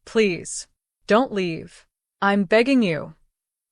Please, don't leave. I'm begging you."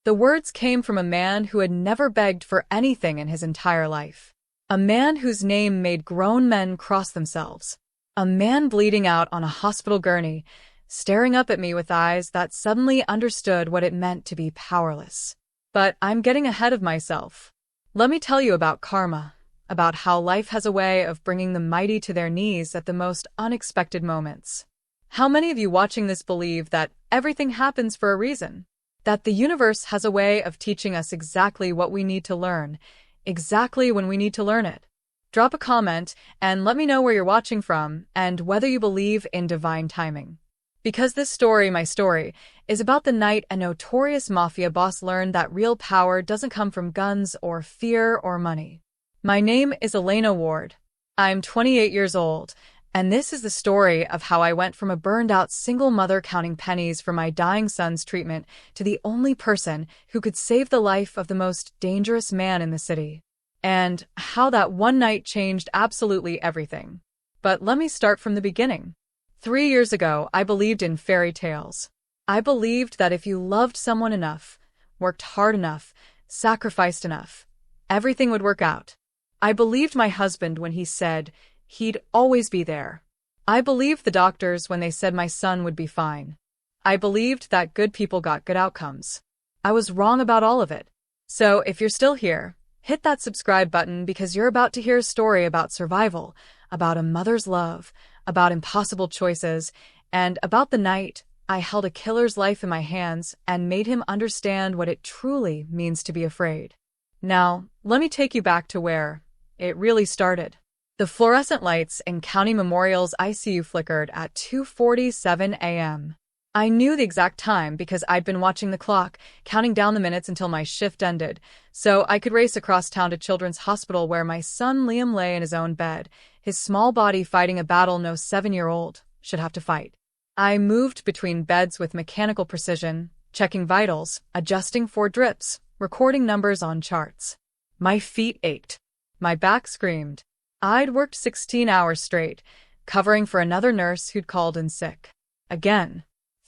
The words came from a man who had never begged for anything in his entire life. A man whose name made grown men cross themselves. A man bleeding out on a hospital gurney, staring up at me with eyes that suddenly understood what it meant to be powerless. But I'm getting ahead of myself. Let me tell you about karma, about how life has a way of bringing the mighty to their knees at the most unexpected moments. How many of you watching this believe that everything happens for a reason? That the universe has a way of teaching us exactly what we need to learn, exactly when we need to learn it? Drop a comment and let me know where you're watching from and whether you believe in divine timing. Because this story, my story, is about the night a notorious mafia boss learned that real power doesn't come from guns or fear or money. My name is Ireina Ward. I'm 28 years old, and this is the story of how I went from a burned-out single mother counting pennies for my dying son's treatment to the only person who could save the life of the most dangerous man in the city. And how that one night changed absolutely everything. But let me start from the beginning. 3 years ago, I believed in fairy tales. I believed that if you loved someone enough, worked hard enough, sacrificed enough, everything would work out. I believed my husband when he said he'd always be there. I believed the doctors when they said my son would be fine. I believed that good people got good outcomes. I was wrong about all of it. So if you're still here, hit that subscribe button because you're about to hear a story about survival, about a mother's love, about impossible choices, and about the night I held a killer's life in my hands and made him understand what it truly means to be afraid. Now, let me take you back to where it really started. The fluorescent lights in County Memorial's ICU flickered at 2:47 a.m. I knew the exact time because I'd been watching the clock, counting down the minutes until my shift ended, so I could race across town to Children's Hospital where my son Liam lay in his own bed, his small body fighting a battle no 7-year-old should have to fight. I moved between beds with mechanical precision, checking vitals, adjusting for drips, recording numbers on charts. My feet ached. My back screamed. I'd worked 16 hours straight, covering for another nurse who'd called in sick. Again.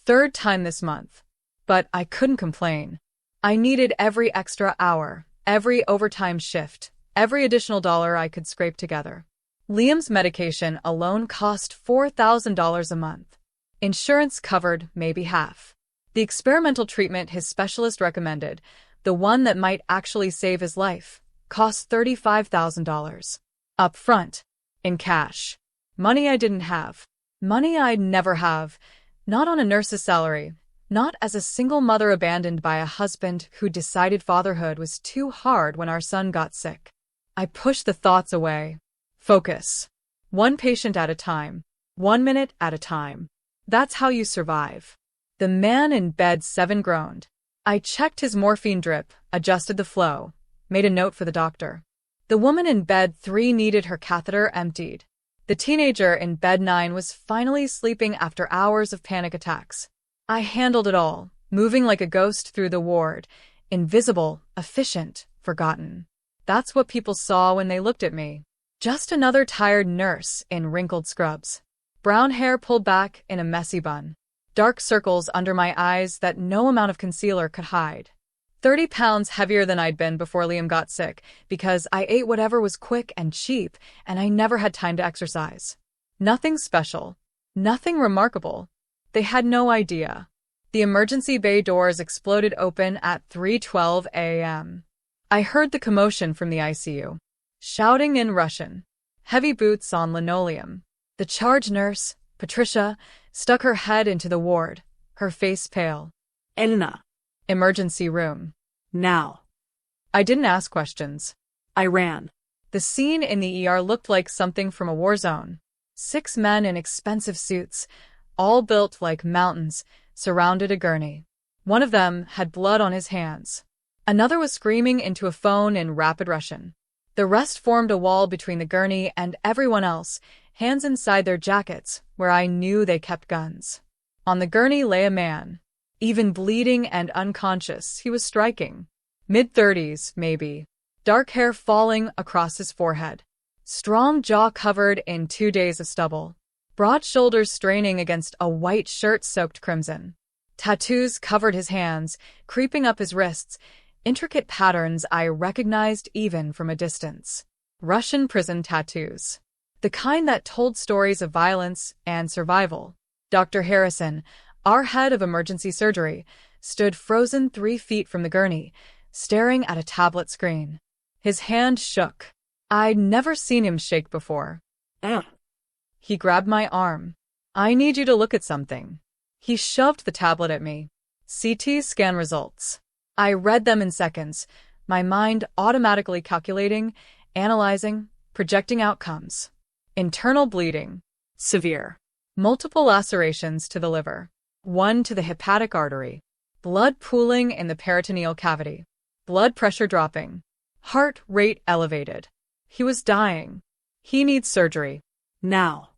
3rd time this month. But I couldn't complain. I needed every extra hour, every overtime shift, every additional dollar I could scrape together. Liam's medication alone cost $4,000 a month. Insurance covered maybe half. The experimental treatment his specialist recommended, the one that might actually save his life, cost $35,000. Up front. In cash. Money I didn't have. Money I'd never have. Not on a nurse's salary. Not as a single mother abandoned by a husband who decided fatherhood was too hard when our son got sick. I pushed the thoughts away. Focus. One patient at a time. 1 minute at a time. That's how you survive. The man in bed 7 groaned. I checked his morphine drip, adjusted the flow, made a note for the doctor. The woman in bed 3 needed her catheter emptied. The teenager in bed 9 was finally sleeping after hours of panic attacks. I handled it all, moving like a ghost through the ward, invisible, efficient, forgotten. That's what people saw when they looked at me. Just another tired nurse in wrinkled scrubs. Brown hair pulled back in a messy bun. Dark circles under my eyes that no amount of concealer could hide. 30 pounds heavier than I'd been before Liam got sick, because I ate whatever was quick and cheap, and I never had time to exercise. Nothing special. Nothing remarkable. They had no idea. The emergency bay doors exploded open at 3:12 a.m. I heard the commotion from the ICU. Shouting in Russian. Heavy boots on linoleum. The charge nurse, Patricia, stuck her head into the ward, her face pale. Ireina. Emergency room. Now. I didn't ask questions. I ran. The scene in the ER looked like something from a war zone. 6 men in expensive suits, all built like mountains, surrounded a gurney. One of them had blood on his hands. Another was screaming into a phone in rapid Russian. The rest formed a wall between the gurney and everyone else, hands inside their jackets, where I knew they kept guns. On the gurney lay a man. Even bleeding and unconscious, he was striking. Mid-30s, maybe. Dark hair falling across his forehead. Strong jaw covered in 2 days of stubble. broad shoulders straining against a white shirt soaked crimson. Tattoos covered his hands, creeping up his wrists, intricate patterns I recognized even from a distance. Russian prison tattoos. The kind that told stories of violence and survival. Dr. Harrison, our head of emergency surgery, stood frozen 3 feet from the gurney, staring at a tablet screen. His hand shook. I'd never seen him shake before. He grabbed my arm. I need you to look at something. He shoved the tablet at me. CT scan results. I read them in seconds, my mind automatically calculating, analyzing, projecting outcomes. Internal bleeding. Severe. Multiple lacerations to the liver. 1 to the hepatic artery. Blood pooling in the peritoneal cavity. Blood pressure dropping. Heart rate elevated. He was dying. He needs surgery. Now.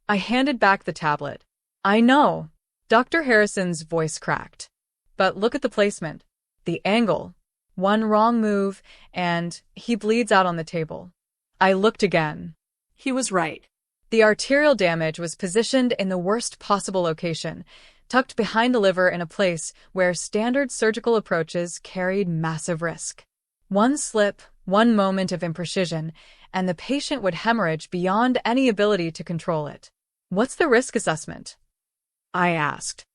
I handed back the tablet. I know. Dr. Harrison's voice cracked. But look at the placement. The angle. 1 wrong move, and he bleeds out on the table. I looked again. He was right. The arterial damage was positioned in the worst possible location, tucked behind the liver in a place where standard surgical approaches carried massive risk. 1 slip, 1 moment of imprecision, and the patient would hemorrhage beyond any ability to control it. What's the risk assessment? I asked.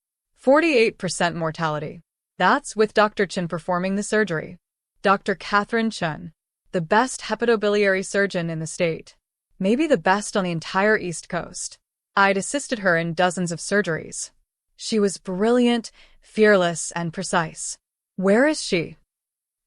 48% mortality. That's with Dr. Chen performing the surgery. Dr. Catherine Chen, the best hepatobiliary surgeon in the state. Maybe the best on the entire East Coast. I'd assisted her in dozens of surgeries. She was brilliant, fearless, and precise. Where is she?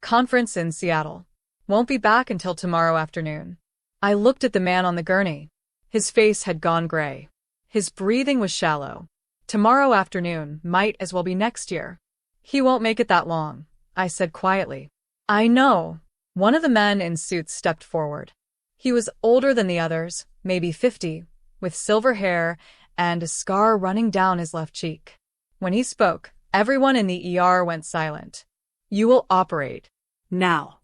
Conference in Seattle. Won't be back until tomorrow afternoon. I looked at the man on the gurney. His face had gone gray. His breathing was shallow. Tomorrow afternoon might as well be next year. He won't make it that long, I said quietly. I know. One of the men in suits stepped forward. He was older than the others, maybe 50, with silver hair and a scar running down his left cheek. When he spoke, everyone in the ER went silent. You will operate. Now.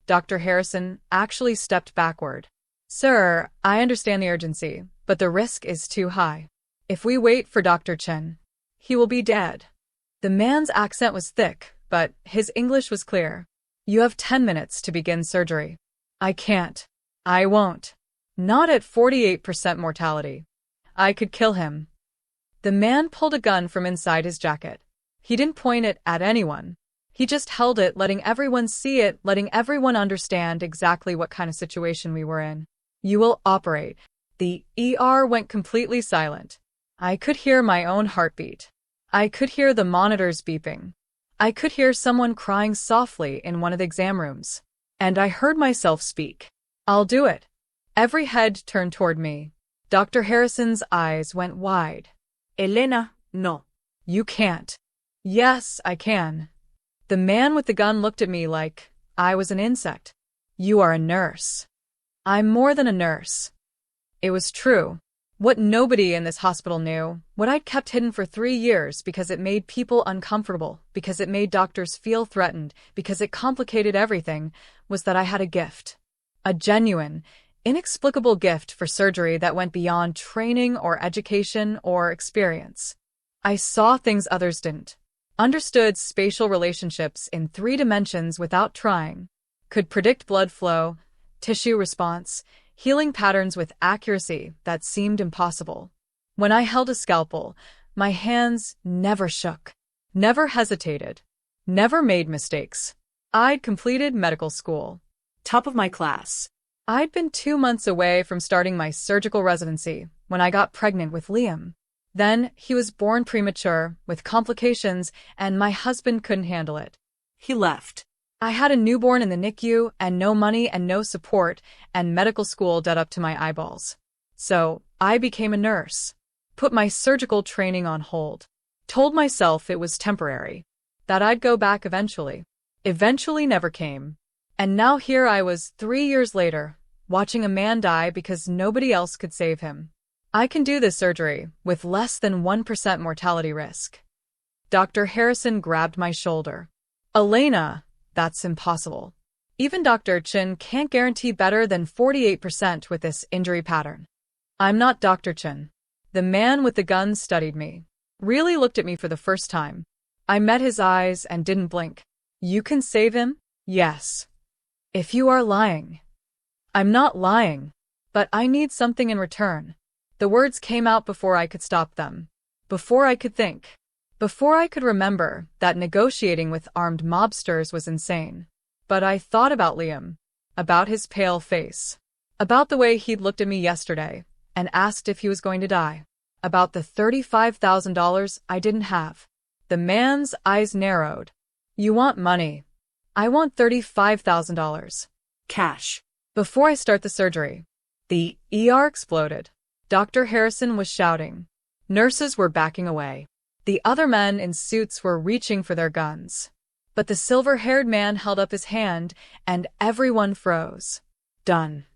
Dr. Harrison actually stepped backward. Sir, I understand the urgency, but the risk is too high. If we wait for Dr. Chen, he will be dead. The man's accent was thick, but his English was clear. You have 10 minutes to begin surgery. I can't. I won't. Not at 48% mortality. I could kill him. The man pulled a gun from inside his jacket. He didn't point it at anyone. He just held it, letting everyone see it, letting everyone understand exactly what kind of situation we were in. You will operate. The ER went completely silent. I could hear my own heartbeat. I could hear the monitors beeping. I could hear someone crying softly in one of the exam rooms. And I heard myself speak. I'll do it. Every head turned toward me. Dr. Harrison's eyes went wide. Elena, no. You can't. Yes, I can. The man with the gun looked at me like I was an insect. You are a nurse. I'm more than a nurse. It was true. What nobody in this hospital knew, what I'd kept hidden for 3 years because it made people uncomfortable, because it made doctors feel threatened, because it complicated everything, was that I had a gift. A genuine, inexplicable gift for surgery that went beyond training or education or experience. I saw things others didn't. Understood spatial relationships in 3 dimensions without trying. Could predict blood flow, tissue response, healing patterns with accuracy that seemed impossible. When I held a scalpel, my hands never shook, never hesitated, never made mistakes. I'd completed medical school. Top of my class. I'd been 2 months away from starting my surgical residency when I got pregnant with Liam. Then he was born premature, with complications, and my husband couldn't handle it. He left. I had a newborn in the NICU, and no money and no support, and medical school dead up to my eyeballs. So, I became a nurse. Put my surgical training on hold. Told myself it was temporary. That I'd go back eventually. Eventually never came. And now here I was 3 years later, watching a man die because nobody else could save him. I can do this surgery with less than 1% mortality risk. Dr. Harrison grabbed my shoulder. Elena, that's impossible. Even Dr. Chen can't guarantee better than 48% with this injury pattern. I'm not Dr. Chen. The man with the gun studied me. Really looked at me for the first time. I met his eyes and didn't blink. You can save him? Yes. If you are lying. I'm not lying. But I need something in return. The words came out before I could stop them. Before I could think. Before I could remember that negotiating with armed mobsters was insane. But I thought about Liam. About his pale face. About the way he'd looked at me yesterday and asked if he was going to die. About the $35,000 I didn't have. The man's eyes narrowed. You want money. I want $35,000. Cash. Before I start the surgery. The ER exploded. Dr. Harrison was shouting. Nurses were backing away. The other men in suits were reaching for their guns. But the silver-haired man held up his hand, and everyone froze. Done.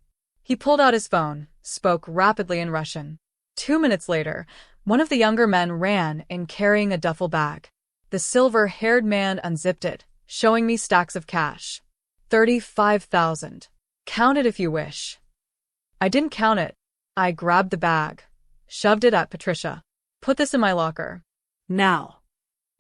He pulled out his phone, spoke rapidly in Russian. 2 minutes later, one of the younger men ran in carrying a duffel bag. The silver-haired man unzipped it, showing me stacks of cash. 35,000. Count it if you wish. I didn't count it. I grabbed the bag, shoved it at Patricia. Put this in my locker. Now.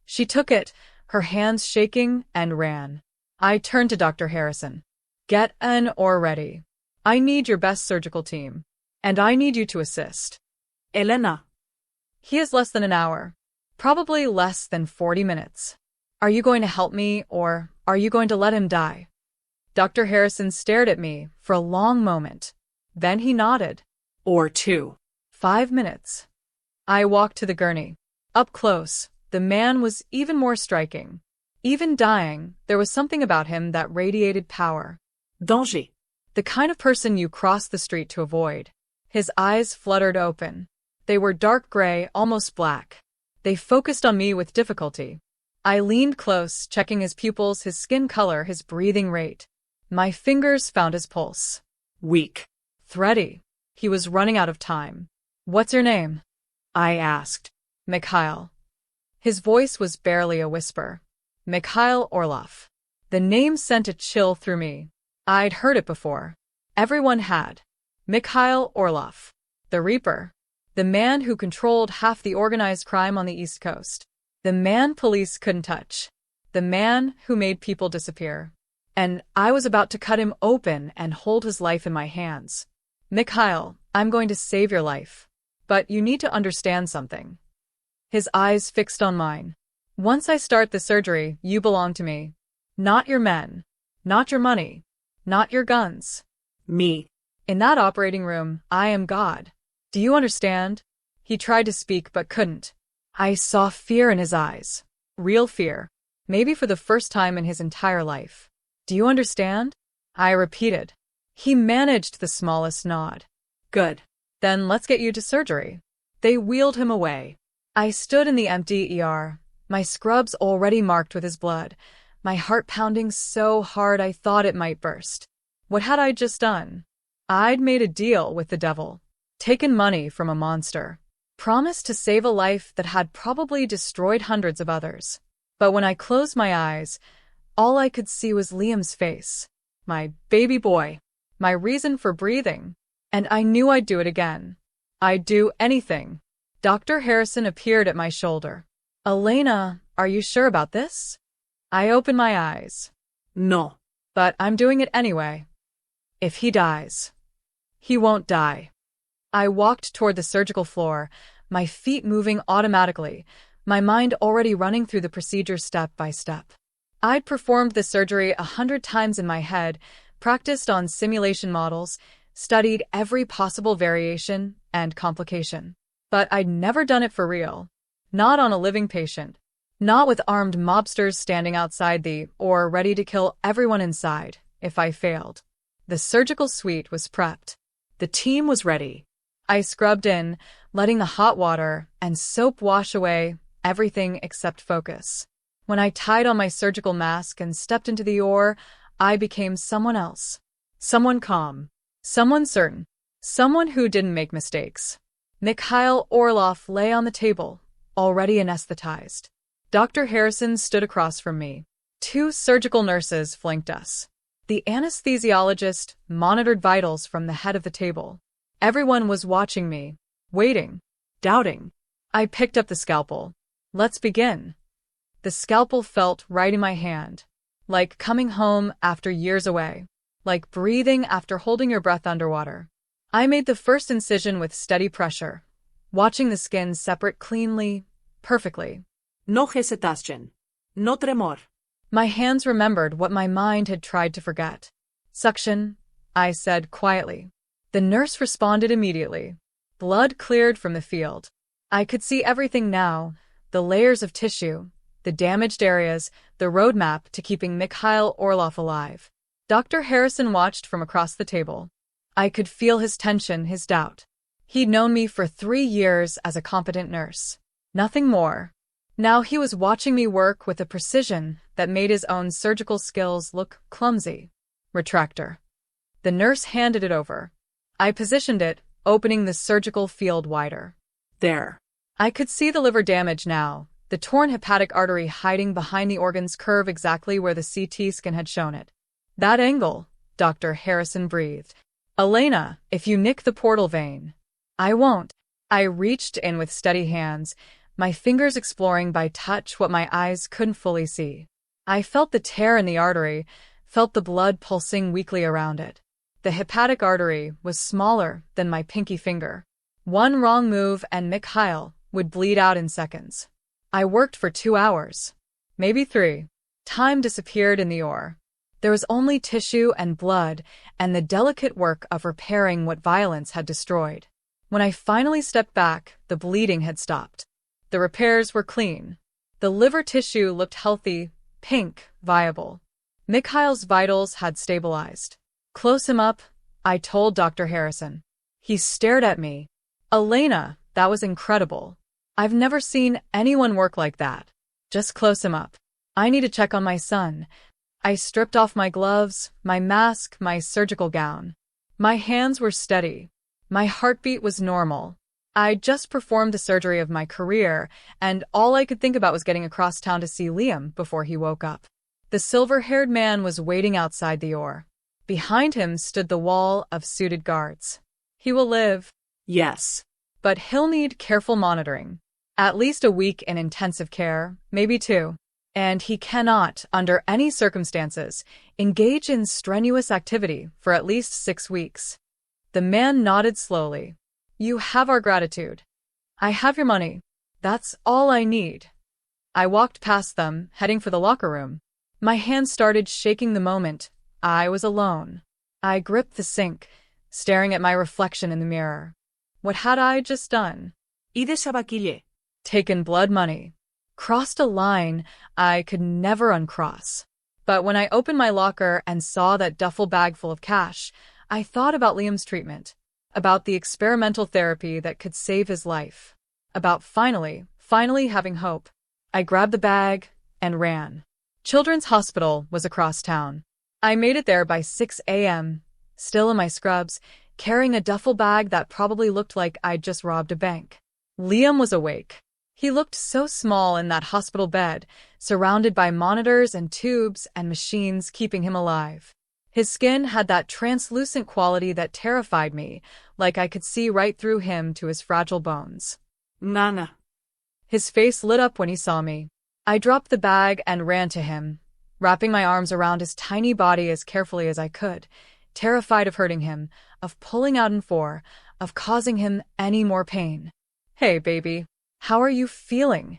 She took it, her hands shaking, and ran. I turned to Dr. Harrison. Get an OR ready. I need your best surgical team. And I need you to assist. Elena. He has less than an hour. Probably less than 40 minutes. Are you going to help me, or are you going to let him die? Dr. Harrison stared at me for a long moment. Then he nodded. Or 2. 5 minutes. I walked to the gurney. Up close, the man was even more striking. Even dying, there was something about him that radiated power. Danger. The kind of person you cross the street to avoid. His eyes fluttered open. They were dark gray, almost black. They focused on me with difficulty. I leaned close, checking his pupils, his skin color, his breathing rate. My fingers found his pulse. Weak. Thready. He was running out of time. What's your name? I asked. Mikhail. His voice was barely a whisper. Mikhail Orlov. The name sent a chill through me. I'd heard it before. Everyone had. Mikhail Orlov. The Reaper. The man who controlled half the organized crime on the East Coast. The man police couldn't touch. The man who made people disappear. And I was about to cut him open and hold his life in my hands. Mikhail, I'm going to save your life. But you need to understand something. His eyes fixed on mine. Once I start the surgery, you belong to me. Not your men. Not your money. Not your guns. Me. In that operating room, I am God. Do you understand? He tried to speak but couldn't. I saw fear in his eyes. Real fear. Maybe for the first time in his entire life. Do you understand? I repeated. He managed the smallest nod. Good. Then let's get you to surgery. They wheeled him away. I stood in the empty ER, my scrubs already marked with his blood, my heart pounding so hard I thought it might burst. What had I just done? I'd made a deal with the devil. Taken money from a monster. Promised to save a life that had probably destroyed hundreds of others. But when I closed my eyes, all I could see was Liam's face. My baby boy. My reason for breathing. And I knew I'd do it again. I'd do anything. Dr. Harrison appeared at my shoulder. Ireina, are you sure about this? I opened my eyes. No. But I'm doing it anyway. If he dies. He won't die. I walked toward the surgical floor, my feet moving automatically, my mind already running through the procedure step by step. I'd performed the surgery 100 times in my head, practiced on simulation models, studied every possible variation and complication. But I'd never done it for real. Not on a living patient. Not with armed mobsters standing outside the OR ready to kill everyone inside if I failed. The surgical suite was prepped. The team was ready. I scrubbed in, letting the hot water and soap wash away everything except focus. When I tied on my surgical mask and stepped into the OR, I became someone else. Someone calm. Someone certain. Someone who didn't make mistakes. Mikhail Orlov lay on the table, already anesthetized. Dr. Harrison stood across from me. 2 surgical nurses flanked us. The anesthesiologist monitored vitals from the head of the table. Everyone was watching me, waiting. doubting. I picked up the scalpel. Let's begin. The scalpel felt right in my hand, like coming home after years away, like breathing after holding your breath underwater. I made the first incision with steady pressure, watching the skin separate cleanly, perfectly. No hesitación. No tremor. My hands remembered what my mind had tried to forget. Suction, I said quietly. The nurse responded immediately. Blood cleared from the field. I could see everything now, the layers of tissue, the damaged areas, the roadmap to keeping Mikhail Orlov alive. Dr. Harrison watched from across the table. I could feel his tension, his doubt. He'd known me for 3 years as a competent nurse. Nothing more. Now he was watching me work with a precision that made his own surgical skills look clumsy. Retractor. The nurse handed it over. I positioned it, opening the surgical field wider. There. I could see the liver damage now, the torn hepatic artery hiding behind the organ's curve exactly where the CT scan had shown it. That angle, Dr. Harrison breathed. Ireina, if you nick the portal vein. I won't. I reached in with steady hands, my fingers exploring by touch what my eyes couldn't fully see. I felt the tear in the artery, felt the blood pulsing weakly around it. The hepatic artery was smaller than my pinky finger. One wrong move and Mikhail would bleed out in seconds. I worked for 2 hours. Maybe 3. Time disappeared in the OR. There was only tissue and blood and the delicate work of repairing what violence had destroyed. When I finally stepped back, the bleeding had stopped. The repairs were clean. The liver tissue looked healthy, pink, viable. Mikhail's vitals had stabilized. Close him up, I told Dr. Harrison. He stared at me. Ireina, that was incredible. I've never seen anyone work like that. Just close him up. I need to check on my son. I stripped off my gloves, my mask, my surgical gown. My hands were steady. My heartbeat was normal. I just performed the surgery of my career, and all I could think about was getting across town to see Liam before he woke up. The silver-haired man was waiting outside the OR. Behind him stood the wall of suited guards. He will live. Yes. But he'll need careful monitoring. At least a week in intensive care, maybe 2. And he cannot, under any circumstances, engage in strenuous activity for at least 6 weeks. The man nodded slowly. You have our gratitude. I have your money. That's all I need. I walked past them, heading for the locker room. My hands started shaking the moment I was alone. I gripped the sink, staring at my reflection in the mirror. What had I just done? Y desabaquille. Taken blood money. Crossed a line I could never uncross. But when I opened my locker and saw that duffel bag full of cash, I thought about Liam's treatment, about the experimental therapy that could save his life, about finally having hope. I grabbed the bag and ran. Children's Hospital was across town. I made it there by 6 a.m., still in my scrubs, carrying a duffel bag that probably looked like I'd just robbed a bank. Liam was awake. He looked so small in that hospital bed, surrounded by monitors and tubes and machines keeping him alive. His skin had that translucent quality that terrified me, like I could see right through him to his fragile bones. Nana. His face lit up when he saw me. I dropped the bag and ran to him, wrapping my arms around his tiny body as carefully as I could, terrified of hurting him, of pulling out in 4, of causing him any more pain. Hey, baby. How are you feeling?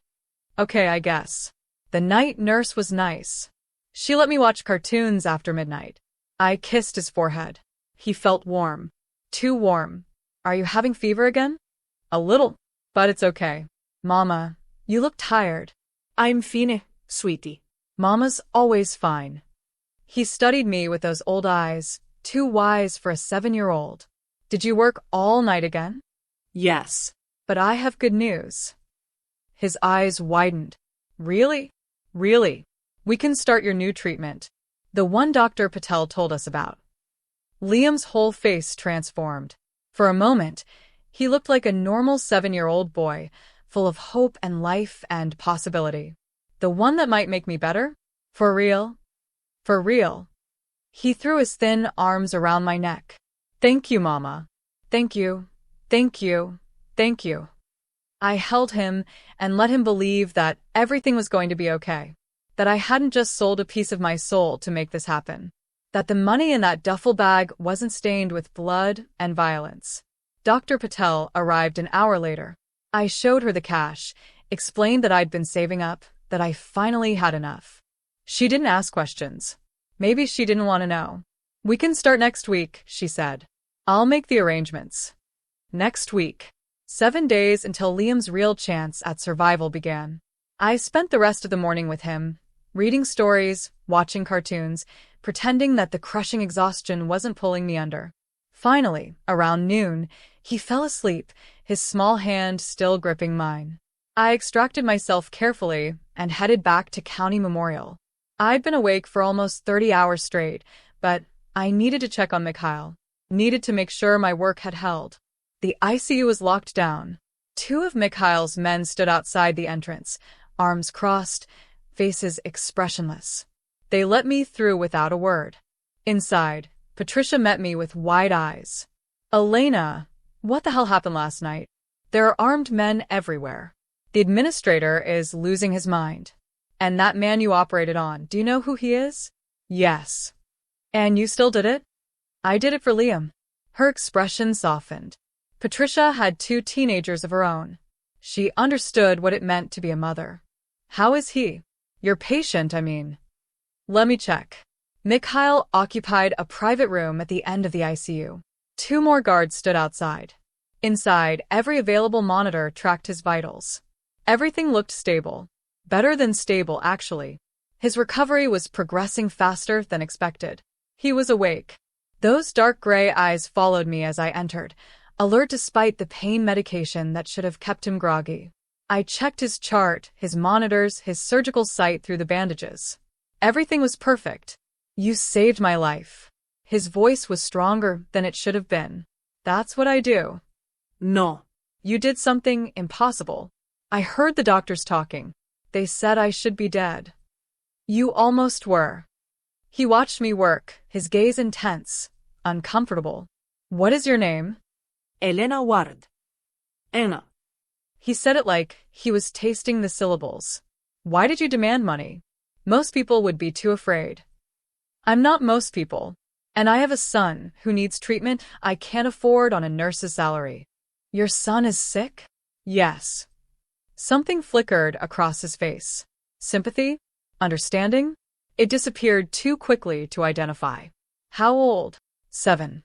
Okay, I guess. The night nurse was nice. She let me watch cartoons after midnight. I kissed his forehead. He felt warm. Too warm. Are you having fever again? A little, but it's okay. Mama, you look tired. I'm fine, sweetie. Mama's always fine. He studied me with those old eyes, too wise for a 7-year-old. Did you work all night again? Yes. But I have good news. His eyes widened. Really? Really? We can start your new treatment. The one Dr. Patel told us about. Liam's whole face transformed. For a moment, he looked like a normal 7-year-old boy, full of hope and life and possibility. The one that might make me better? For real? For real. He threw his thin arms around my neck. Thank you, Mama. Thank you. Thank you. Thank you. I held him and let him believe that everything was going to be okay. That I hadn't just sold a piece of my soul to make this happen. That the money in that duffel bag wasn't stained with blood and violence. Dr. Patel arrived an hour later. I showed her the cash, explained that I'd been saving up, that I finally had enough. She didn't ask questions. Maybe she didn't want to know. "We can start next week," she said. "I'll make the arrangements." Next week. 7 days until Liam's real chance at survival began. I spent the rest of the morning with him, reading stories, watching cartoons, pretending that the crushing exhaustion wasn't pulling me under. Finally, around noon, he fell asleep, his small hand still gripping mine. I extracted myself carefully and headed back to County Memorial. I'd been awake for almost 30 hours straight, but I needed to check on Mikhail, needed to make sure my work had held. The ICU was locked down. 2 of Mikhail's men stood outside the entrance, arms crossed, faces expressionless. They let me through without a word. Inside, Patricia met me with wide eyes. "Ireina, what the hell happened last night? There are armed men everywhere. The administrator is losing his mind. And that man you operated on, do you know who he is?" "Yes." "And you still did it?" "I did it for Liam." Her expression softened. Patricia had 2 teenagers of her own. She understood what it meant to be a mother. "How is he? Your patient, I mean." "Let me check." Mikhail occupied a private room at the end of the ICU. 2 more guards stood outside. Inside, every available monitor tracked his vitals. Everything looked stable. Better than stable, actually. His recovery was progressing faster than expected. He was awake. Those dark gray eyes followed me as I entered, alert despite the pain medication that should have kept him groggy. I checked his chart, his monitors, his surgical site through the bandages. Everything was perfect. "You saved my life." His voice was stronger than it should have been. "That's what I do." No. "You did something impossible." I heard the doctors talking. They said I should be dead. "You almost were." He watched me work, his gaze intense, uncomfortable. "What is your name?" Elena Ward. Anna. He said it like he was tasting the syllables. "Why did you demand money? Most people would be too afraid." "I'm not most people. And I have a son who needs treatment I can't afford on a nurse's salary." "Your son is sick?" "Yes." Something flickered across his face. Sympathy? Understanding? It disappeared too quickly to identify. "How old?" 7.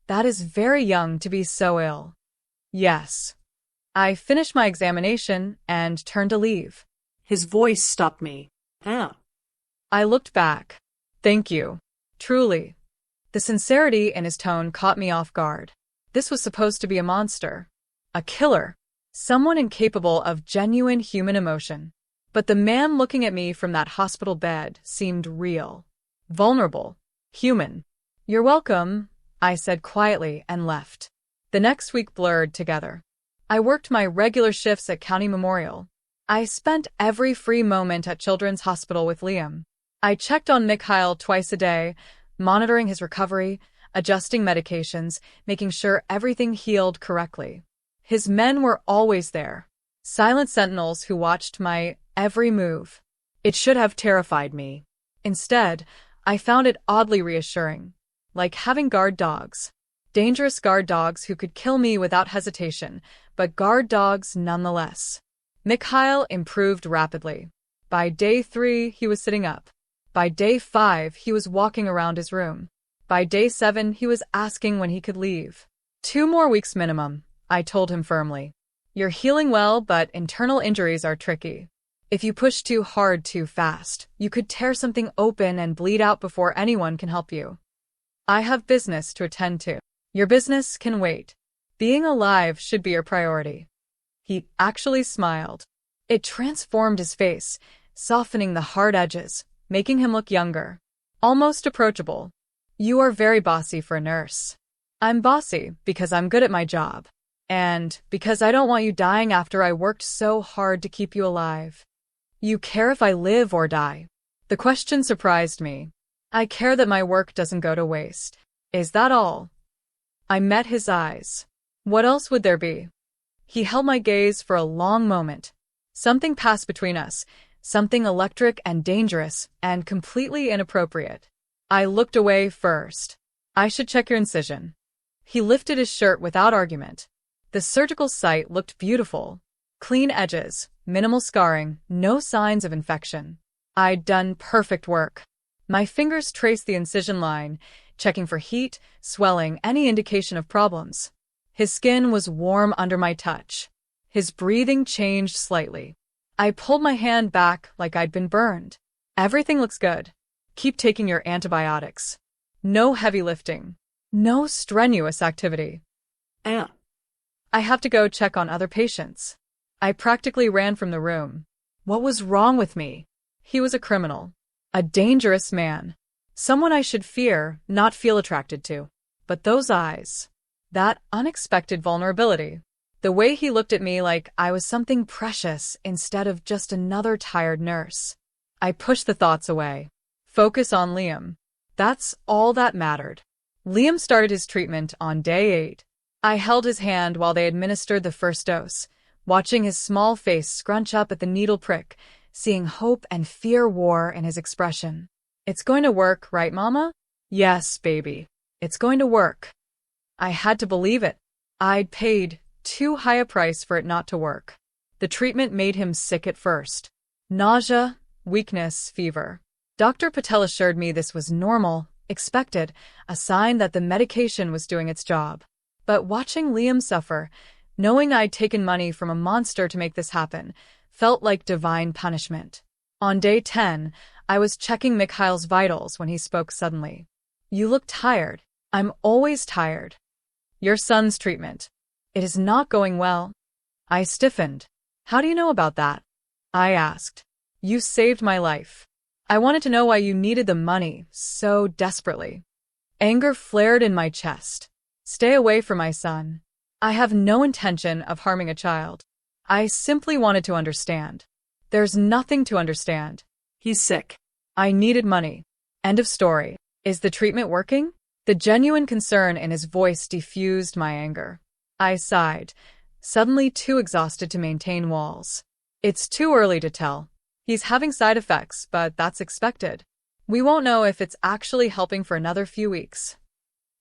"That is very young to be so ill." "Yes." I finished my examination and turned to leave. His voice stopped me. Anna. I looked back. "Thank you. Truly." The sincerity in his tone caught me off guard. This was supposed to be a monster. A killer. Someone incapable of genuine human emotion. But the man looking at me from that hospital bed seemed real. Vulnerable. Human. "You're welcome," I said quietly and left. The next week blurred together. I worked my regular shifts at County Memorial. I spent every free moment at Children's Hospital with Liam. I checked on Mikhail twice a day, monitoring his recovery, adjusting medications, making sure everything healed correctly. His men were always there, silent sentinels who watched my every move. It should have terrified me. Instead, I found it oddly reassuring, like having guard dogs. Dangerous guard dogs who could kill me without hesitation, but guard dogs nonetheless. Mikhail improved rapidly. By day 3, he was sitting up. By day 5, he was walking around his room. By day 7, he was asking when he could leave. 2 more weeks minimum, I told him firmly. "You're healing well, but internal injuries are tricky. If you push too hard too fast, you could tear something open and bleed out before anyone can help you. I have business to attend to. Your business can wait. Being alive should be your priority." He actually smiled. It transformed his face, softening the hard edges, making him look younger. Almost approachable. "You are very bossy for a nurse." "I'm bossy because I'm good at my job. And because I don't want you dying after I worked so hard to keep you alive." "You care if I live or die?" The question surprised me. "I care that my work doesn't go to waste. Is that all?" I met his eyes. "What else would there be?" He held my gaze for a long moment. Something passed between us, something electric and dangerous and completely inappropriate. I looked away first. I should check your incision. He lifted his shirt without argument. The surgical site looked beautiful. Clean edges, minimal scarring, no signs of infection. I'd done perfect work. My fingers traced the incision line, checking for heat, swelling, any indication of problems. His skin was warm under my touch. His breathing changed slightly. I pulled my hand back like I'd been burned. Everything looks good. Keep taking your antibiotics. No heavy lifting. No strenuous activity. Anna. I have to go check on other patients. I practically ran from the room. What was wrong with me? He was a criminal. A dangerous man. Someone I should fear, not feel attracted to. But those eyes. That unexpected vulnerability. The way he looked at me like I was something precious instead of just another tired nurse. I pushed the thoughts away. Focus on Liam. That's all that mattered. Liam started his treatment on day 8. I held his hand while they administered the first dose, watching his small face scrunch up at the needle prick, seeing hope and fear war in his expression. It's going to work, right, Mama? Yes, baby. It's going to work. I had to believe it. I'd paid too high a price for it not to work. The treatment made him sick at first. Nausea, weakness, fever. Dr. Patel assured me this was normal, expected, a sign that the medication was doing its job. But watching Liam suffer, knowing I'd taken money from a monster to make this happen, felt like divine punishment. On day 10, I was checking Mikhail's vitals when he spoke suddenly. You look tired. I'm always tired. Your son's treatment. It is not going well. I stiffened. How do you know about that? I asked. You saved my life. I wanted to know why you needed the money so desperately. Anger flared in my chest. Stay away from my son. I have no intention of harming a child. I simply wanted to understand. There's nothing to understand. He's sick. I needed money. End of story. Is the treatment working? The genuine concern in his voice diffused my anger. I sighed, suddenly too exhausted to maintain walls. It's too early to tell. He's having side effects, but that's expected. We won't know if it's actually helping for another few weeks.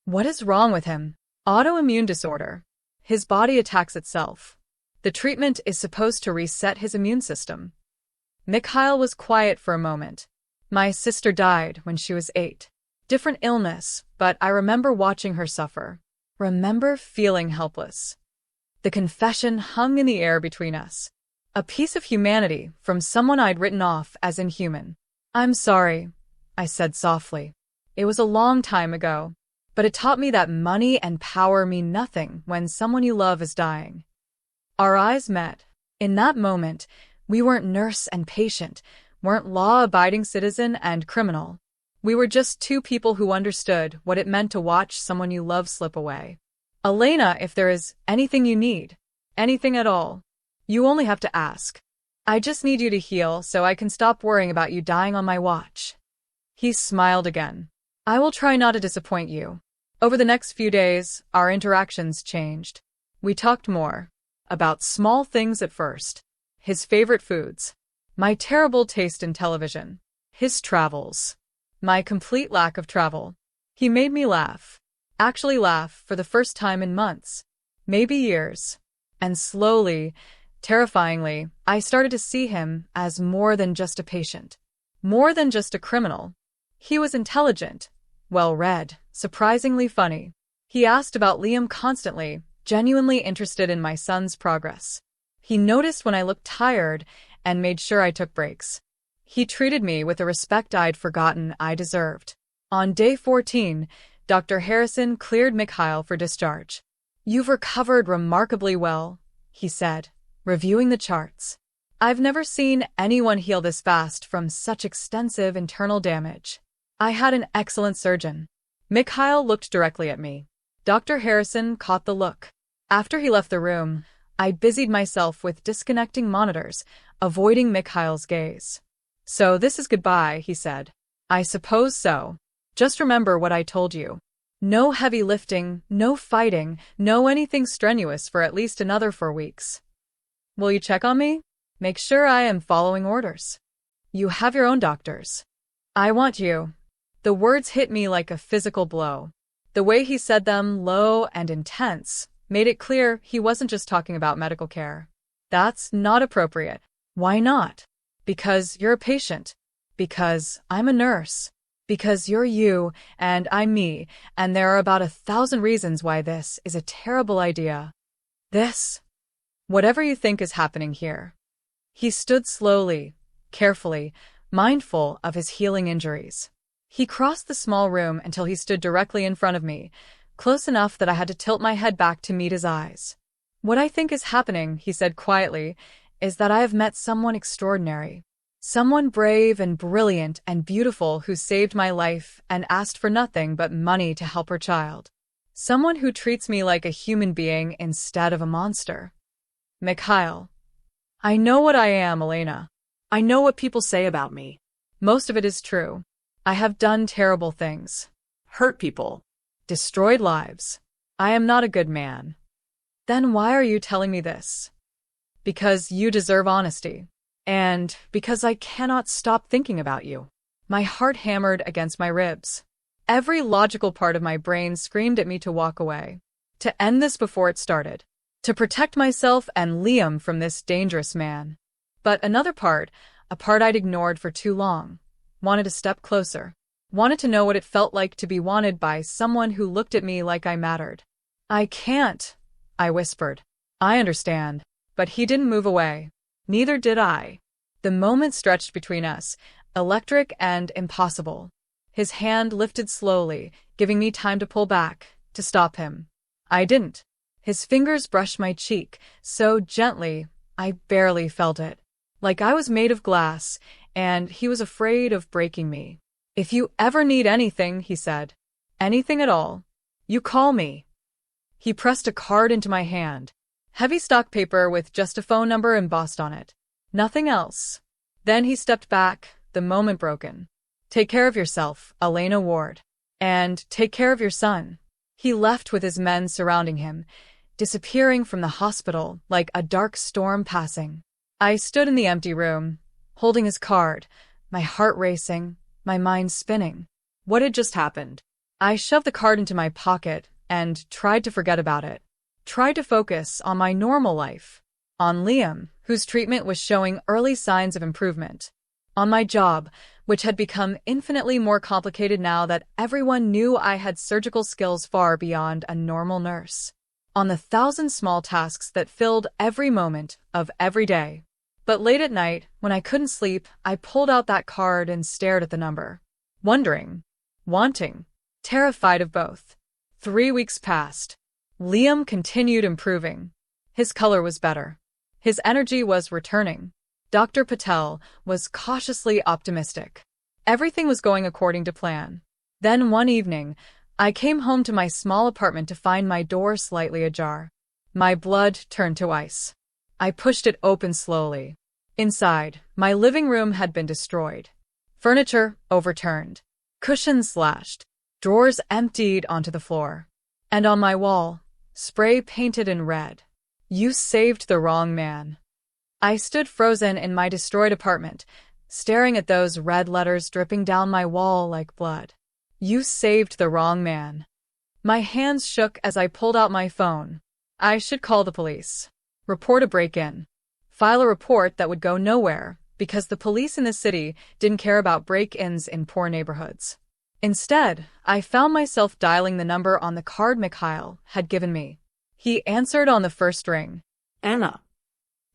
What is wrong with him? Autoimmune disorder. His body attacks itself. The treatment is supposed to reset his immune system. Mikhail was quiet for a moment. My sister died when she was 8. Different illness, but I remember watching her suffer. Remember feeling helpless. The confession hung in the air between us. A piece of humanity from someone I'd written off as inhuman. I'm sorry, I said softly. It was a long time ago, but it taught me that money and power mean nothing when someone you love is dying. Our eyes met. In that moment, we weren't nurse and patient, weren't law-abiding citizen and criminal. We were just two people who understood what it meant to watch someone you love slip away. Ireina, if there is anything you need, anything at all, you only have to ask. I just need you to heal so I can stop worrying about you dying on my watch. He smiled again. I will try not to disappoint you. Over the next few days, our interactions changed. We talked more. About small things at first. His favorite foods. My terrible taste in television. His travels. My complete lack of travel. He made me laugh. Actually laugh for the first time in months. Maybe years. And slowly, terrifyingly, I started to see him as more than just a patient. More than just a criminal. He was intelligent, well-read, surprisingly funny. He asked about Liam constantly, genuinely interested in my son's progress. He noticed when I looked tired and made sure I took breaks. He treated me with a respect I'd forgotten I deserved. On day 14, Dr. Harrison cleared Mikhail for discharge. You've recovered remarkably well, he said, reviewing the charts. I've never seen anyone heal this fast from such extensive internal damage. I had an excellent surgeon. Mikhail looked directly at me. Dr. Harrison caught the look. After he left the room, I busied myself with disconnecting monitors, avoiding Mikhail's gaze. So this is goodbye, he said. I suppose so. Just remember what I told you. No heavy lifting, no fighting, no anything strenuous for at least another 4 weeks. Will you check on me? Make sure I am following orders. You have your own doctors. I want you. The words hit me like a physical blow. The way he said them, low and intense, made it clear he wasn't just talking about medical care. That's not appropriate. Why not? Because you're a patient. Because I'm a nurse. Because you're you, and I'm me, and there are about 1,000 reasons why this is a terrible idea. Whatever you think is happening here. He stood slowly, carefully, mindful of his healing injuries. He crossed the small room until he stood directly in front of me, close enough that I had to tilt my head back to meet his eyes. What I think is happening, he said quietly, is that I have met someone extraordinary. Someone brave and brilliant and beautiful who saved my life and asked for nothing but money to help her child. Someone who treats me like a human being instead of a monster. Mikhail. I know what I am, Ireina. I know what people say about me. Most of it is true. I have done terrible things. Hurt people. Destroyed lives. I am not a good man. Then why are you telling me this? Because you deserve honesty. And because I cannot stop thinking about you. My heart hammered against my ribs. Every logical part of my brain screamed at me to walk away. To end this before it started. To protect myself and Liam from this dangerous man. But another part, a part I'd ignored for too long, wanted to step closer. Wanted to know what it felt like to be wanted by someone who looked at me like I mattered. I can't, I whispered. I understand. But he didn't move away. Neither did I. The moment stretched between us, electric and impossible. His hand lifted slowly, giving me time to pull back, to stop him. I didn't. His fingers brushed my cheek, so gently, I barely felt it. Like I was made of glass, and he was afraid of breaking me. If you ever need anything, he said, anything at all, you call me. He pressed a card into my hand. Heavy stock paper with just a phone number embossed on it. Nothing else. Then he stepped back, the moment broken. Take care of yourself, Ireina Ward. And take care of your son. He left with his men surrounding him, disappearing from the hospital like a dark storm passing. I stood in the empty room, holding his card, my heart racing, my mind spinning. What had just happened? I shoved the card into my pocket and tried to forget about it. Tried to focus on my normal life. On Liam, whose treatment was showing early signs of improvement. On my job, which had become infinitely more complicated now that everyone knew I had surgical skills far beyond a normal nurse. On the 1,000 small tasks that filled every moment of every day. But late at night, when I couldn't sleep, I pulled out that card and stared at the number. Wondering. Wanting. Terrified of both. 3 weeks passed. Liam continued improving. His color was better. His energy was returning. Dr. Patel was cautiously optimistic. Everything was going according to plan. Then one evening, I came home to my small apartment to find my door slightly ajar. My blood turned to ice. I pushed it open slowly. Inside, my living room had been destroyed. Furniture overturned. Cushions slashed. Drawers emptied onto the floor. And on my wall, spray painted in red. You saved the wrong man. I stood frozen in my destroyed apartment, staring at those red letters dripping down my wall like blood. You saved the wrong man. My hands shook as I pulled out my phone. I should call the police. Report a break-in. File a report that would go nowhere, because the police in the city didn't care about break-ins in poor neighborhoods. Instead, I found myself dialing the number on the card Mikhail had given me. He answered on the first ring. Anna.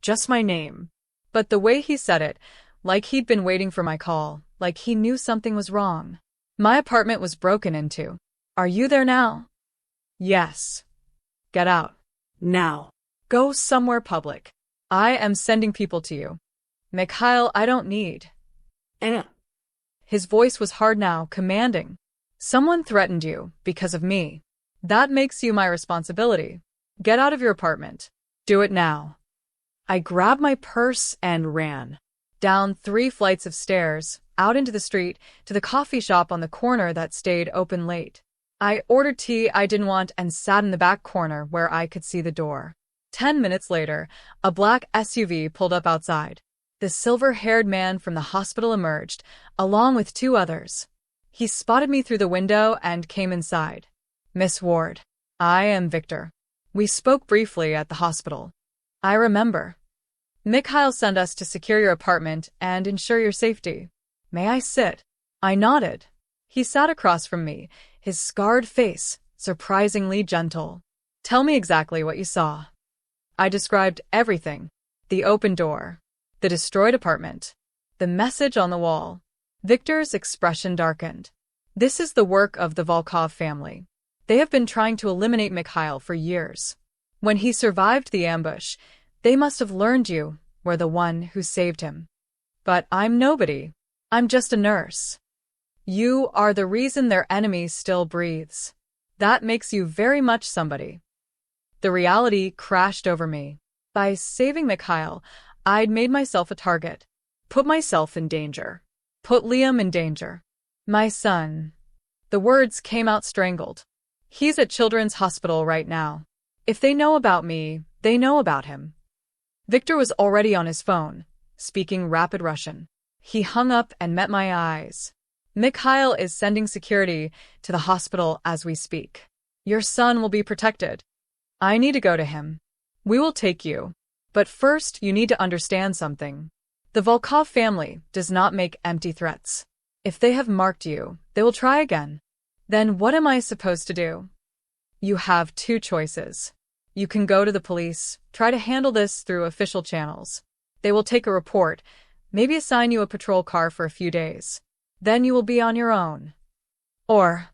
Just my name. But the way he said it, like he'd been waiting for my call, like he knew something was wrong. My apartment was broken into. Are you there now? Yes. Get out. Now. Go somewhere public. I am sending people to you. Mikhail, I don't need. Anna. His voice was hard now, commanding. Someone threatened you, because of me. That makes you my responsibility. Get out of your apartment. Do it now. I grabbed my purse and ran. Down 3 flights of stairs, out into the street, to the coffee shop on the corner that stayed open late. I ordered tea I didn't want and sat in the back corner where I could see the door. 10 minutes later, a black SUV pulled up outside. The silver-haired man from the hospital emerged, along with two others. He spotted me through the window and came inside. Miss Ward, I am Victor. We spoke briefly at the hospital. I remember. Mikhail sent us to secure your apartment and ensure your safety. May I sit? I nodded. He sat across from me, his scarred face surprisingly gentle. Tell me exactly what you saw. I described everything. The open door. The destroyed apartment. The message on the wall. Victor's expression darkened. This is the work of the Volkov family. They have been trying to eliminate Mikhail for years. When he survived the ambush, they must have learned you were the one who saved him. But I'm nobody. I'm just a nurse. You are the reason their enemy still breathes. That makes you very much somebody. The reality crashed over me. By saving Mikhail, I'd made myself a target. Put myself in danger. Put Liam in danger. My son. The words came out strangled. He's at Children's Hospital right now. If they know about me, they know about him. Victor was already on his phone, speaking rapid Russian. He hung up and met my eyes. Mikhail is sending security to the hospital as we speak. Your son will be protected. I need to go to him. We will take you. But first, you need to understand something. The Volkov family does not make empty threats. If they have marked you, they will try again. Then what am I supposed to do? You have two choices. You can go to the police, try to handle this through official channels. They will take a report, maybe assign you a patrol car for a few days. Then you will be on your own. Or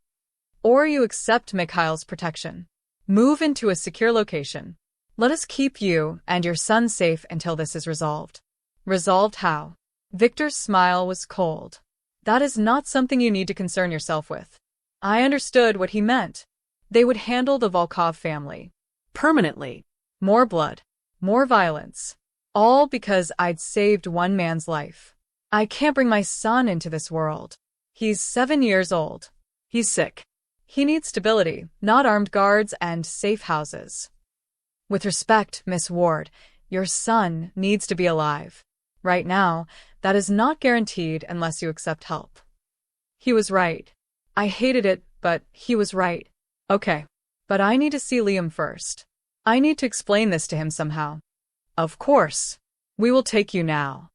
you accept Mikhail's protection. Move into a secure location. Let us keep you and your son safe until this is resolved. Resolved how? Victor's smile was cold. That is not something you need to concern yourself with. I understood what he meant. They would handle the Volkov family. Permanently. More blood. More violence. All because I'd saved one man's life. I can't bring my son into this world. He's 7 years old. He's sick. He needs stability, not armed guards and safe houses. With respect, Miss Ward, your son needs to be alive. Right now, that is not guaranteed unless you accept help. He was right. I hated it, but he was right. Okay. But I need to see Liam first. I need to explain this to him somehow. Of course. We will take you now.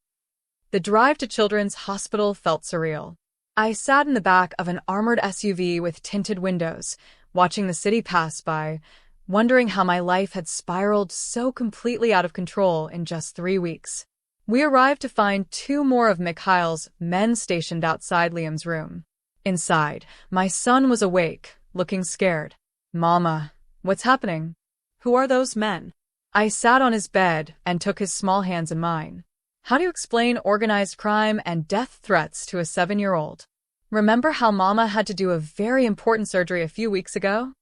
The drive to Children's Hospital felt surreal. I sat in the back of an armored SUV with tinted windows, watching the city pass by, wondering how my life had spiraled so completely out of control in just 3 weeks. We arrived to find 2 more of Mikhail's men stationed outside Liam's room. Inside, my son was awake, looking scared. Mama, what's happening? Who are those men? I sat on his bed and took his small hands in mine. How do you explain organized crime and death threats to a 7-year-old? Remember how Mama had to do a very important surgery a few weeks ago?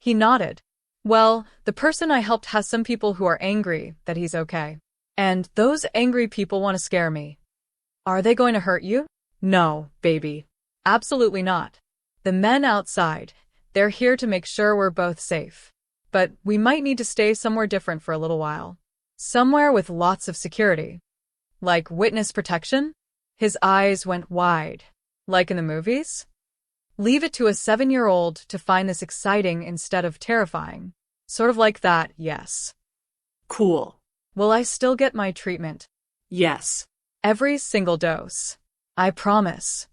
He nodded. Well, the person I helped has some people who are angry that he's okay. And those angry people want to scare me. Are they going to hurt you? No, baby. Absolutely not. The men outside, they're here to make sure we're both safe. But we might need to stay somewhere different for a little while. Somewhere with lots of security. Like witness protection? His eyes went wide. Like in the movies? Leave it to a 7-year-old to find this exciting instead of terrifying. Sort of like that, yes. Cool. Will I still get my treatment? Yes. Every single dose. I promise.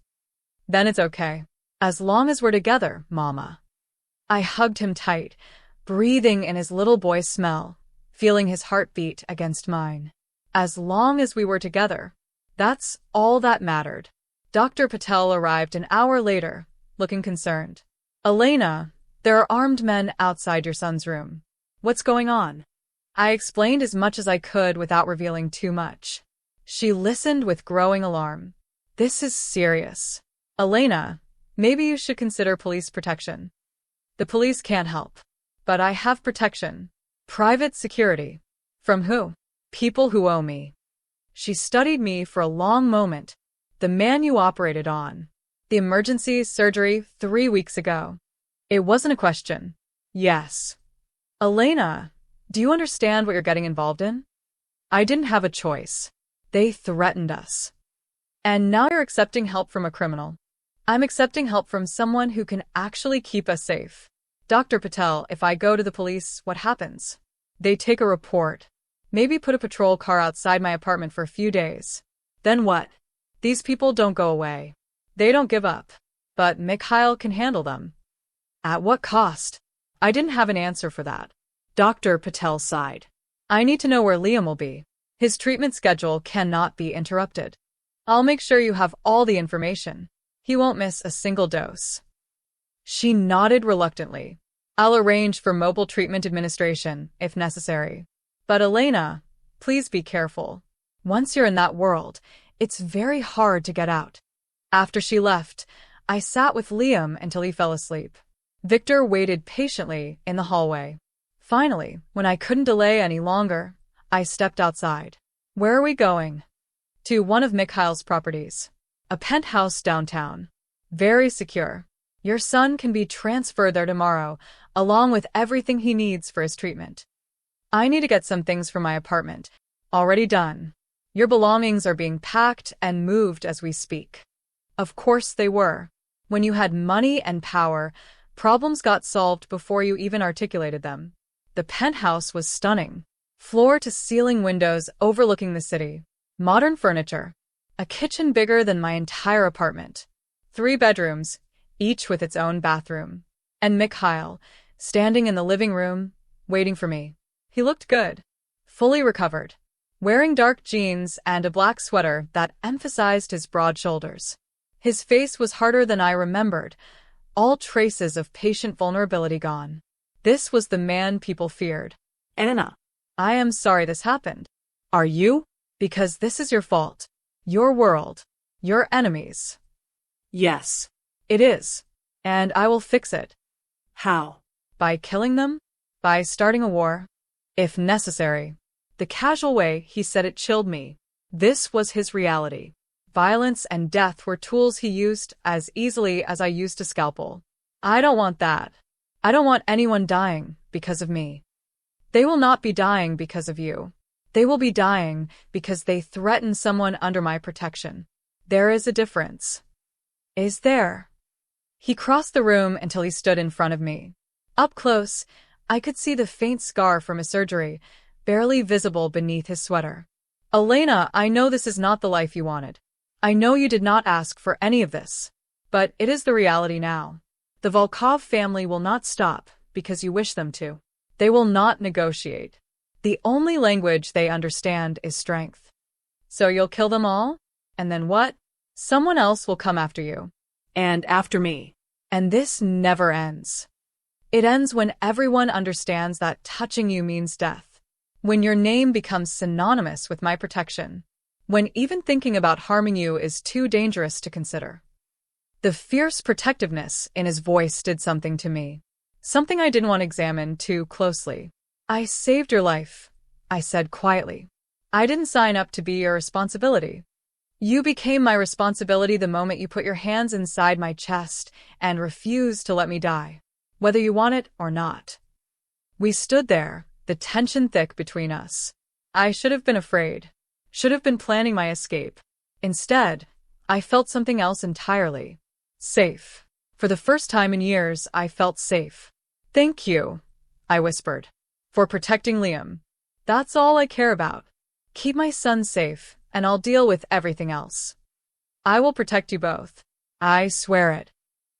Then it's okay. As long as we're together, Mama. I hugged him tight, breathing in his little boy's smell, feeling his heartbeat against mine. As long as we were together, that's all that mattered. Dr. Patel arrived an hour later, looking concerned. Ireina, there are armed men outside your son's room. What's going on? I explained as much as I could without revealing too much. She listened with growing alarm. This is serious. Ireina, maybe you should consider police protection. The police can't help. But I have protection. Private security. From who? People who owe me. She studied me for a long moment. The man you operated on. The emergency surgery 3 weeks ago. It wasn't a question. Yes. Ireina, do you understand what you're getting involved in? I didn't have a choice. They threatened us. And now you're accepting help from a criminal. I'm accepting help from someone who can actually keep us safe. Dr. Patel, if I go to the police, what happens? They take a report. Maybe put a patrol car outside my apartment for a few days. Then what? These people don't go away. They don't give up. But Mikhail can handle them. At what cost? I didn't have an answer for that. Dr. Patel sighed. I need to know where Liam will be. His treatment schedule cannot be interrupted. I'll make sure you have all the information. He won't miss a single dose. She nodded reluctantly. I'll arrange for mobile treatment administration, if necessary. But Ireina, please be careful. Once you're in that world, it's very hard to get out. After she left, I sat with Liam until he fell asleep. Victor waited patiently in the hallway. Finally, when I couldn't delay any longer, I stepped outside. Where are we going? To one of Mikhail's properties. A penthouse downtown. Very secure. Your son can be transferred there tomorrow, along with everything he needs for his treatment. I need to get some things from my apartment. Already done. Your belongings are being packed and moved as we speak. Of course they were. When you had money and power, problems got solved before you even articulated them. The penthouse was stunning. Floor-to-ceiling windows overlooking the city. Modern furniture. A kitchen bigger than my entire apartment. 3 bedrooms, each with its own bathroom. And Mikhail, standing in the living room, waiting for me. He looked good. Fully recovered. Wearing dark jeans and a black sweater that emphasized his broad shoulders. His face was harder than I remembered, all traces of patient vulnerability gone. This was the man people feared. Ireina. I am sorry this happened. Are you? Because this is your fault. Your world. Your enemies. Yes. It is. And I will fix it. How? By killing them? By starting a war? If necessary. The casual way he said it chilled me. This was his reality. Violence and death were tools he used as easily as I used a scalpel. I don't want that. I don't want anyone dying because of me. They will not be dying because of you. They will be dying because they threaten someone under my protection. There is a difference. Is there? He crossed the room until he stood in front of me. Up close, I could see the faint scar from his surgery, barely visible beneath his sweater. Ireina, I know this is not the life you wanted. I know you did not ask for any of this. But it is the reality now. The Volkov family will not stop because you wish them to. They will not negotiate. The only language they understand is strength. So you'll kill them all? And then what? Someone else will come after you. And after me. And this never ends. It ends when everyone understands that touching you means death. When your name becomes synonymous with my protection. When even thinking about harming you is too dangerous to consider. The fierce protectiveness in his voice did something to me. Something I didn't want to examine too closely. I saved your life, I said quietly. I didn't sign up to be your responsibility. You became my responsibility the moment you put your hands inside my chest and refused to let me die, whether you want it or not. We stood there, the tension thick between us. I should have been afraid. Should have been planning my escape. Instead, I felt something else entirely. Safe. For the first time in years, I felt safe. Thank you, I whispered, for protecting Liam. That's all I care about. Keep my son safe, and I'll deal with everything else. I will protect you both. I swear it.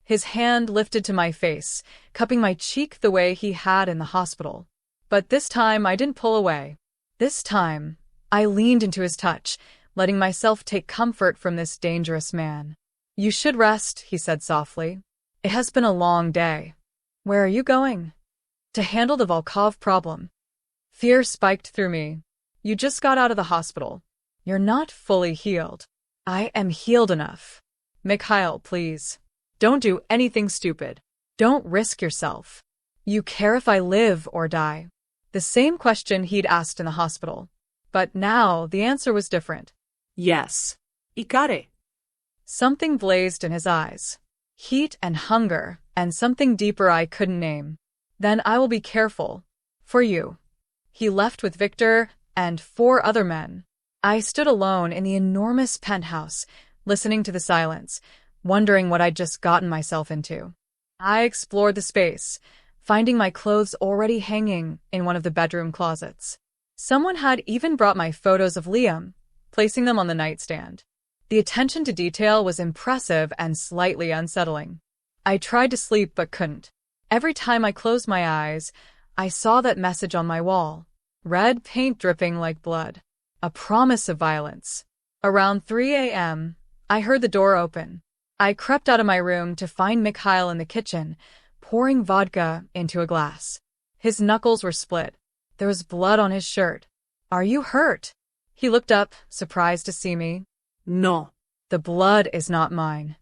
His hand lifted to my face, cupping my cheek the way he had in the hospital. But this time I didn't pull away. This time, I leaned into his touch, letting myself take comfort from this dangerous man. You should rest, he said softly. It has been a long day. Where are you going? To handle the Volkov problem. Fear spiked through me. You just got out of the hospital. You're not fully healed. I am healed enough. Mikhail, please. Don't do anything stupid. Don't risk yourself. You care if I live or die? The same question he'd asked in the hospital. But now the answer was different. Yes. Ikare. Something blazed in his eyes. Heat and hunger, and something deeper I couldn't name. Then I will be careful. For you. He left with Victor and 4 other men. I stood alone in the enormous penthouse, listening to the silence, wondering what I'd just gotten myself into. I explored the space, finding my clothes already hanging in one of the bedroom closets. Someone had even brought my photos of Liam, placing them on the nightstand. The attention to detail was impressive and slightly unsettling. I tried to sleep but couldn't. Every time I closed my eyes, I saw that message on my wall. Red paint dripping like blood. A promise of violence. Around 3 a.m., I heard the door open. I crept out of my room to find Mikhail in the kitchen, pouring vodka into a glass. His knuckles were split. There was blood on his shirt. "Are you hurt?" He looked up, surprised to see me. No. "The blood is not mine."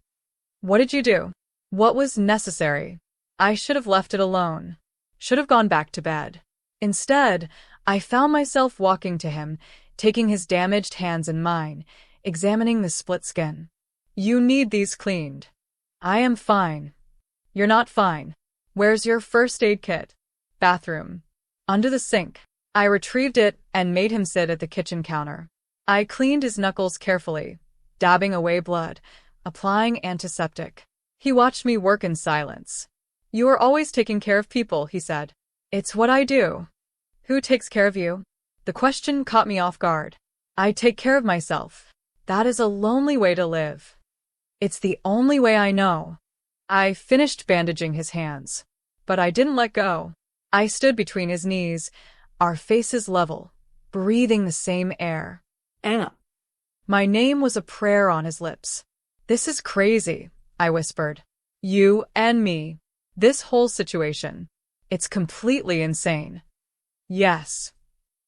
"What did you do?" "What was necessary. I should have left it alone. Should have gone back to bed." Instead, I found myself walking to him, taking his damaged hands in mine, examining the split skin. "You need these cleaned." "I am fine." "You're not fine." "Where's your first aid kit?" "Bathroom." "Under the sink." I retrieved it and made him sit at the kitchen counter. I cleaned his knuckles carefully, dabbing away blood, applying antiseptic. He watched me work in silence. "You are always taking care of people," he said. "It's what I do." "Who takes care of you?" The question caught me off guard. "I take care of myself. That is a lonely way to live." "It's the only way I know." I finished bandaging his hands. But I didn't let go. I stood between his knees, our faces level, breathing the same air. Anna. My name was a prayer on his lips. "This is crazy," I whispered. "You and me. This whole situation. It's completely insane." "Yes.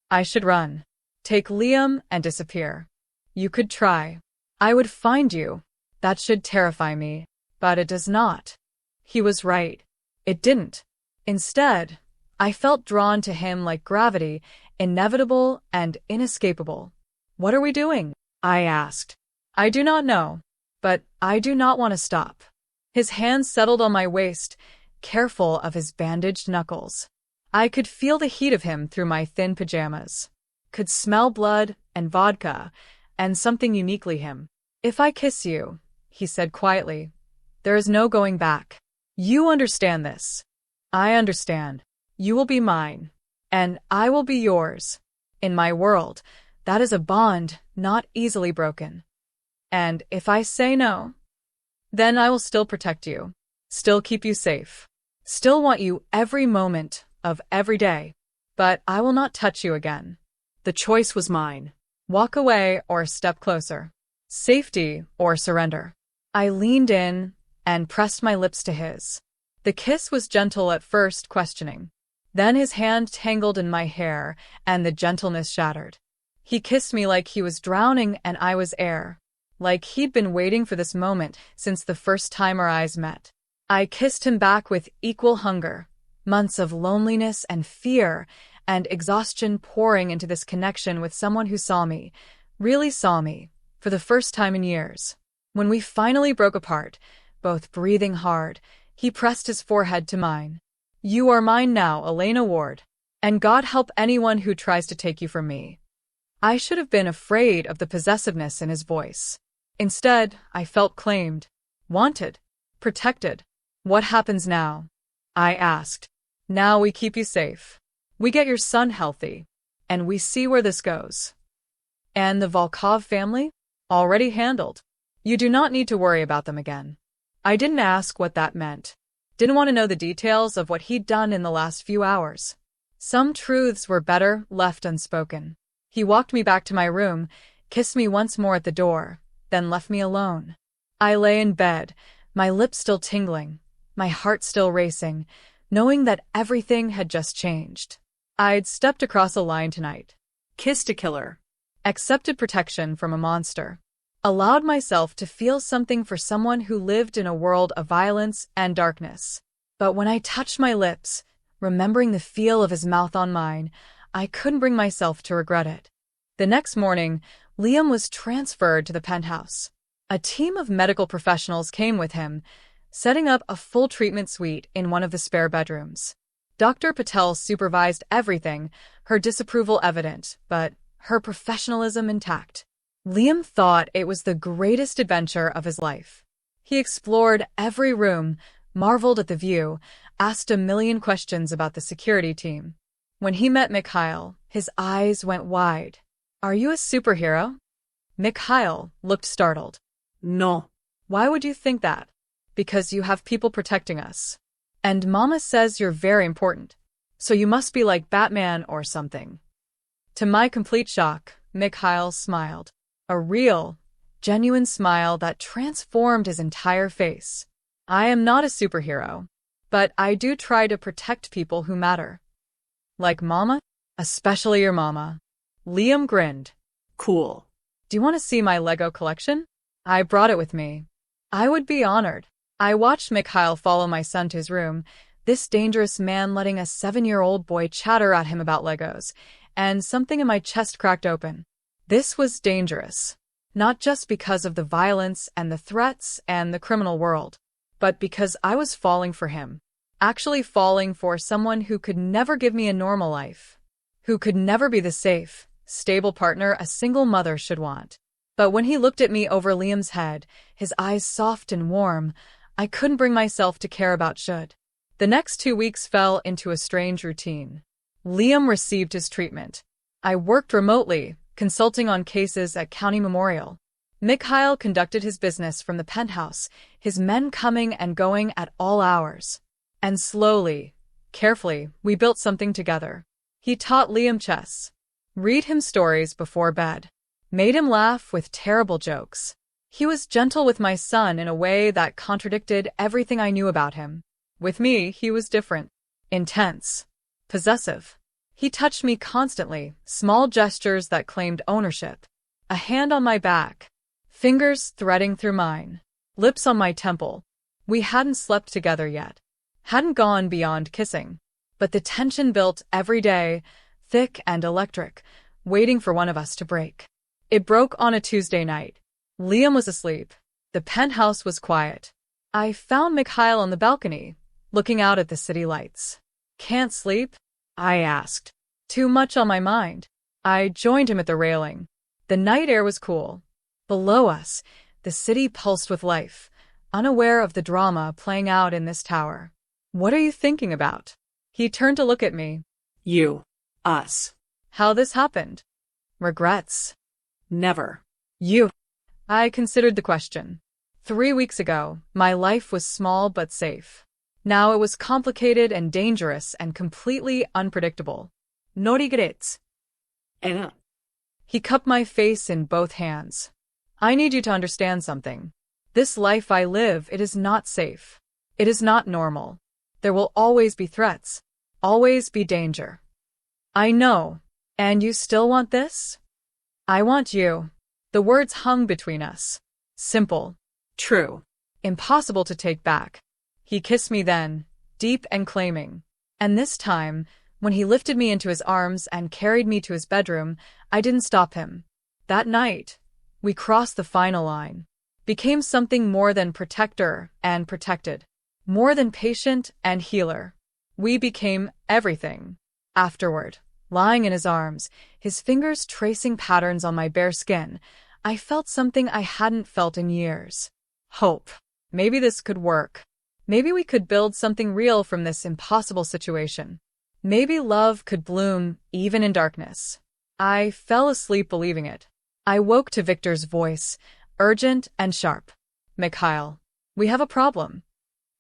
I should run. Take Liam and disappear." "You could try. I would find you. That should terrify me. But it does not." He was right. It didn't. Instead, I felt drawn to him like gravity, inevitable and inescapable. "What are we doing?" I asked. "I do not know. But I do not want to stop." His hands settled on my waist, careful of his bandaged knuckles. I could feel the heat of him through my thin pajamas. Could smell blood and vodka, and something uniquely him. "If I kiss you," he said quietly, "there is no going back. You understand this." "I understand. You will be mine. And I will be yours. In my world, that is a bond not easily broken. And if I say no, then I will still protect you, still keep you safe, still want you every moment of every day. But I will not touch you again." The choice was mine. Walk away or step closer. Safety or surrender. I leaned in and pressed my lips to his. The kiss was gentle at first, questioning. Then his hand tangled in my hair, and the gentleness shattered. He kissed me like he was drowning and I was air. Like he'd been waiting for this moment since the first time our eyes met. I kissed him back with equal hunger. Months of loneliness and fear and exhaustion pouring into this connection with someone who saw me, really saw me, for the first time in years. When we finally broke apart, both breathing hard, he pressed his forehead to mine. "You are mine now, Ireina Ward. And God help anyone who tries to take you from me." I should have been afraid of the possessiveness in his voice. Instead, I felt claimed, wanted, protected. "What happens now?" I asked. "Now we keep you safe. We get your son healthy. And we see where this goes." "And the Volkov family?" "Already handled. You do not need to worry about them again." I didn't ask what that meant. Didn't want to know the details of what he'd done in the last few hours. Some truths were better left unspoken. He walked me back to my room, kissed me once more at the door, then left me alone. I lay in bed, my lips still tingling, my heart still racing, knowing that everything had just changed. I'd stepped across a line tonight. Kissed a killer. Accepted protection from a monster. Allowed myself to feel something for someone who lived in a world of violence and darkness. But when I touched my lips, remembering the feel of his mouth on mine, I couldn't bring myself to regret it. The next morning, Liam was transferred to the penthouse. A team of medical professionals came with him, setting up a full treatment suite in one of the spare bedrooms. Dr. Patel supervised everything, her disapproval evident, but her professionalism intact. Liam thought it was the greatest adventure of his life. He explored every room, marveled at the view, asked a million questions about the security team. When he met Mikhail, his eyes went wide. "Are you a superhero?" Mikhail looked startled. No. "Why would you think that?" "Because you have people protecting us. And Mama says you're very important. So you must be like Batman or something." To my complete shock, Mikhail smiled. A real, genuine smile that transformed his entire face. "I am not a superhero, but I do try to protect people who matter." "Like Mama?" "Especially your mama." Liam grinned. Cool. "Do you want to see my Lego collection? I brought it with me." "I would be honored." I watched Mikhail follow my son to his room, this dangerous man letting a 7-year-old boy chatter at him about Legos, and something in my chest cracked open. This was dangerous. Not just because of the violence and the threats and the criminal world, but because I was falling for him. Actually falling for someone who could never give me a normal life. Who could never be the safe, stable partner a single mother should want. But when he looked at me over Liam's head, his eyes soft and warm, I couldn't bring myself to care about should. The next 2 weeks fell into a strange routine. Liam received his treatment. I worked remotely, consulting on cases at County Memorial. Mikhail conducted his business from the penthouse, his men coming and going at all hours. And slowly, carefully, we built something together. He taught Liam chess, read him stories before bed, made him laugh with terrible jokes. He was gentle with my son in a way that contradicted everything I knew about him. With me, he was different. Intense. Possessive. He touched me constantly, small gestures that claimed ownership. A hand on my back. Fingers threading through mine. Lips on my temple. We hadn't slept together yet. Hadn't gone beyond kissing. But the tension built every day, thick and electric, waiting for one of us to break. It broke on a Tuesday night. Liam was asleep. The penthouse was quiet. I found Mikhail on the balcony, looking out at the city lights. "Can't sleep?" I asked. "Too much on my mind." I joined him at the railing. The night air was cool. Below us, the city pulsed with life, unaware of the drama playing out in this tower. "What are you thinking about?" He turned to look at me. You. Us. "How this happened?" "Regrets?" Never. "You?" I considered the question. 3 weeks ago, my life was small but safe. Now it was complicated and dangerous and completely unpredictable. No regrets. And He cupped my face in both hands. "I need you to understand something. This life I live, it is not safe. It is not normal. There will always be threats. Always be danger." "I know. And you still want this?" "I want you." The words hung between us. Simple. true. Impossible to take back. He kissed me then, deep and claiming. And this time, when he lifted me into his arms and carried me to his bedroom, I didn't stop him. That night, we crossed the final line. Became something more than protector and protected. More than patient and healer. We became everything. Afterward, lying in his arms, his fingers tracing patterns on my bare skin, I felt something I hadn't felt in years. Hope. Maybe this could work. Maybe we could build something real from this impossible situation. Maybe love could bloom even in darkness. I fell asleep believing it. I woke to Victor's voice, urgent and sharp. "Mikhail, we have a problem."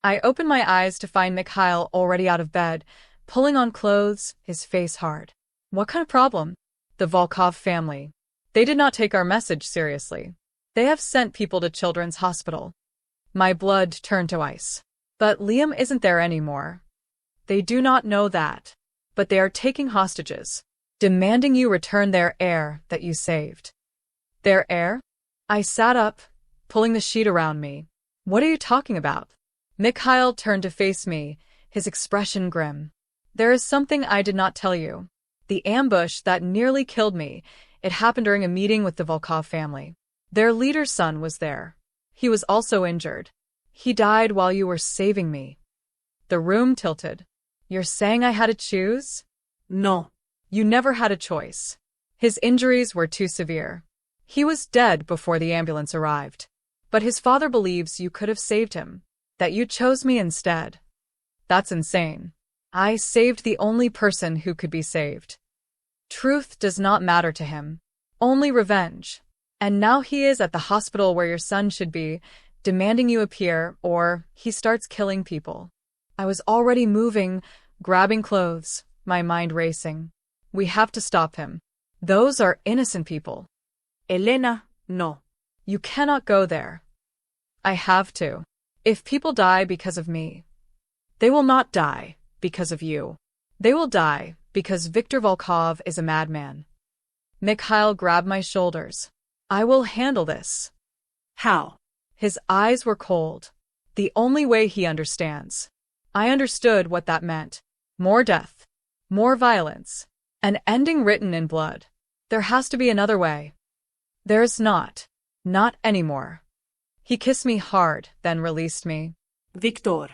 I opened my eyes to find Mikhail already out of bed, pulling on clothes, his face hard. "What kind of problem?" "The Volkov family. They did not take our message seriously. They have sent people to Children's Hospital." My blood turned to ice. "But Liam isn't there anymore." "They do not know that. But they are taking hostages, demanding you return their heir that you saved." "Their heir?" I sat up, pulling the sheet around me. "What are you talking about?" Mikhail turned to face me, his expression grim. "There is something I did not tell you. The ambush that nearly killed me, it happened during a meeting with the Volkov family. Their leader's son was there. He was also injured. He died while you were saving me. The room tilted. You're saying I had to choose? No. You never had a choice. His injuries were too severe. He was dead before the ambulance arrived. But his father believes you could have saved him, that you chose me instead. That's insane. I saved the only person who could be saved. Truth does not matter to him. Only revenge. And now he is at the hospital where your son should be, demanding you appear, or he starts killing people. I was already moving, grabbing clothes, my mind racing. We have to stop him. Those are innocent people. Elena, no. You cannot go there. I have to. If people die because of me, they will not die because of you. They will die because Viktor Volkov is a madman. Mikhail grabbed my shoulders. I will handle this. How? His eyes were cold. The only way he understands. I understood what that meant. More death. More violence. An ending written in blood. There has to be another way. There's not. Not anymore. He kissed me hard, then released me. Victor.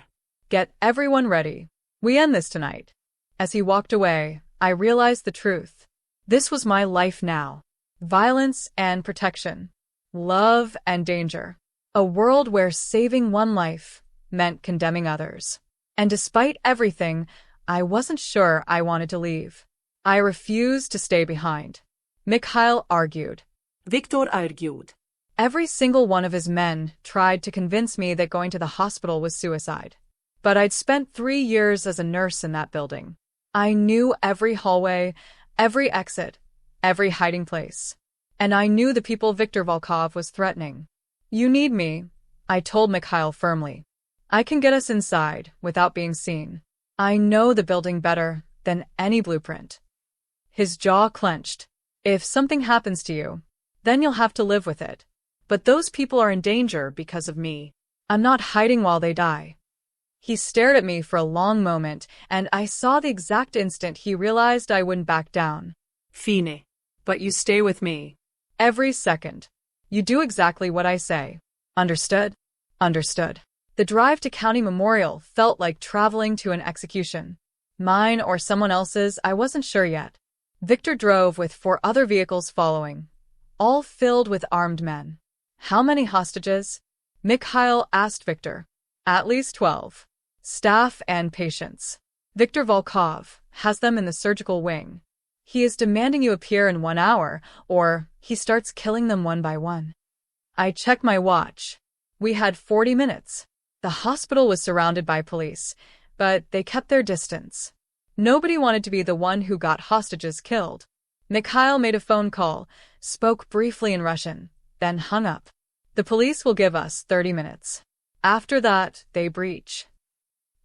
Get everyone ready. We end this tonight. As he walked away, I realized the truth. This was my life now. Violence and protection. Love and danger. A world where saving one life meant condemning others. And despite everything, I wasn't sure I wanted to leave. I refused to stay behind. Mikhail argued. Victor argued. Every single one of his men tried to convince me that going to the hospital was suicide. But I'd spent 3 years as a nurse in that building. I knew every hallway, every exit, every hiding place. And I knew the people Viktor Volkov was threatening. You need me, I told Mikhail firmly. I can get us inside without being seen. I know the building better than any blueprint. His jaw clenched. If something happens to you, then you'll have to live with it. But those people are in danger because of me. I'm not hiding while they die. He stared at me for a long moment, and I saw the exact instant he realized I wouldn't back down. Fine. But you stay with me. Every second. You do exactly what I say. Understood? Understood. The drive to County Memorial felt like traveling to an execution. Mine or someone else's, I wasn't sure yet. Victor drove with 4 other vehicles following, all filled with armed men. How many hostages? Mikhail asked Victor. At least 12. Staff and patients. Viktor Volkov has them in the surgical wing. He is demanding you appear in 1 hour, or he starts killing them one by one. I checked my watch. We had 40 minutes. The hospital was surrounded by police, but they kept their distance. Nobody wanted to be the one who got hostages killed. Mikhail made a phone call, spoke briefly in Russian, then hung up. The police will give us 30 minutes. After that, they breach.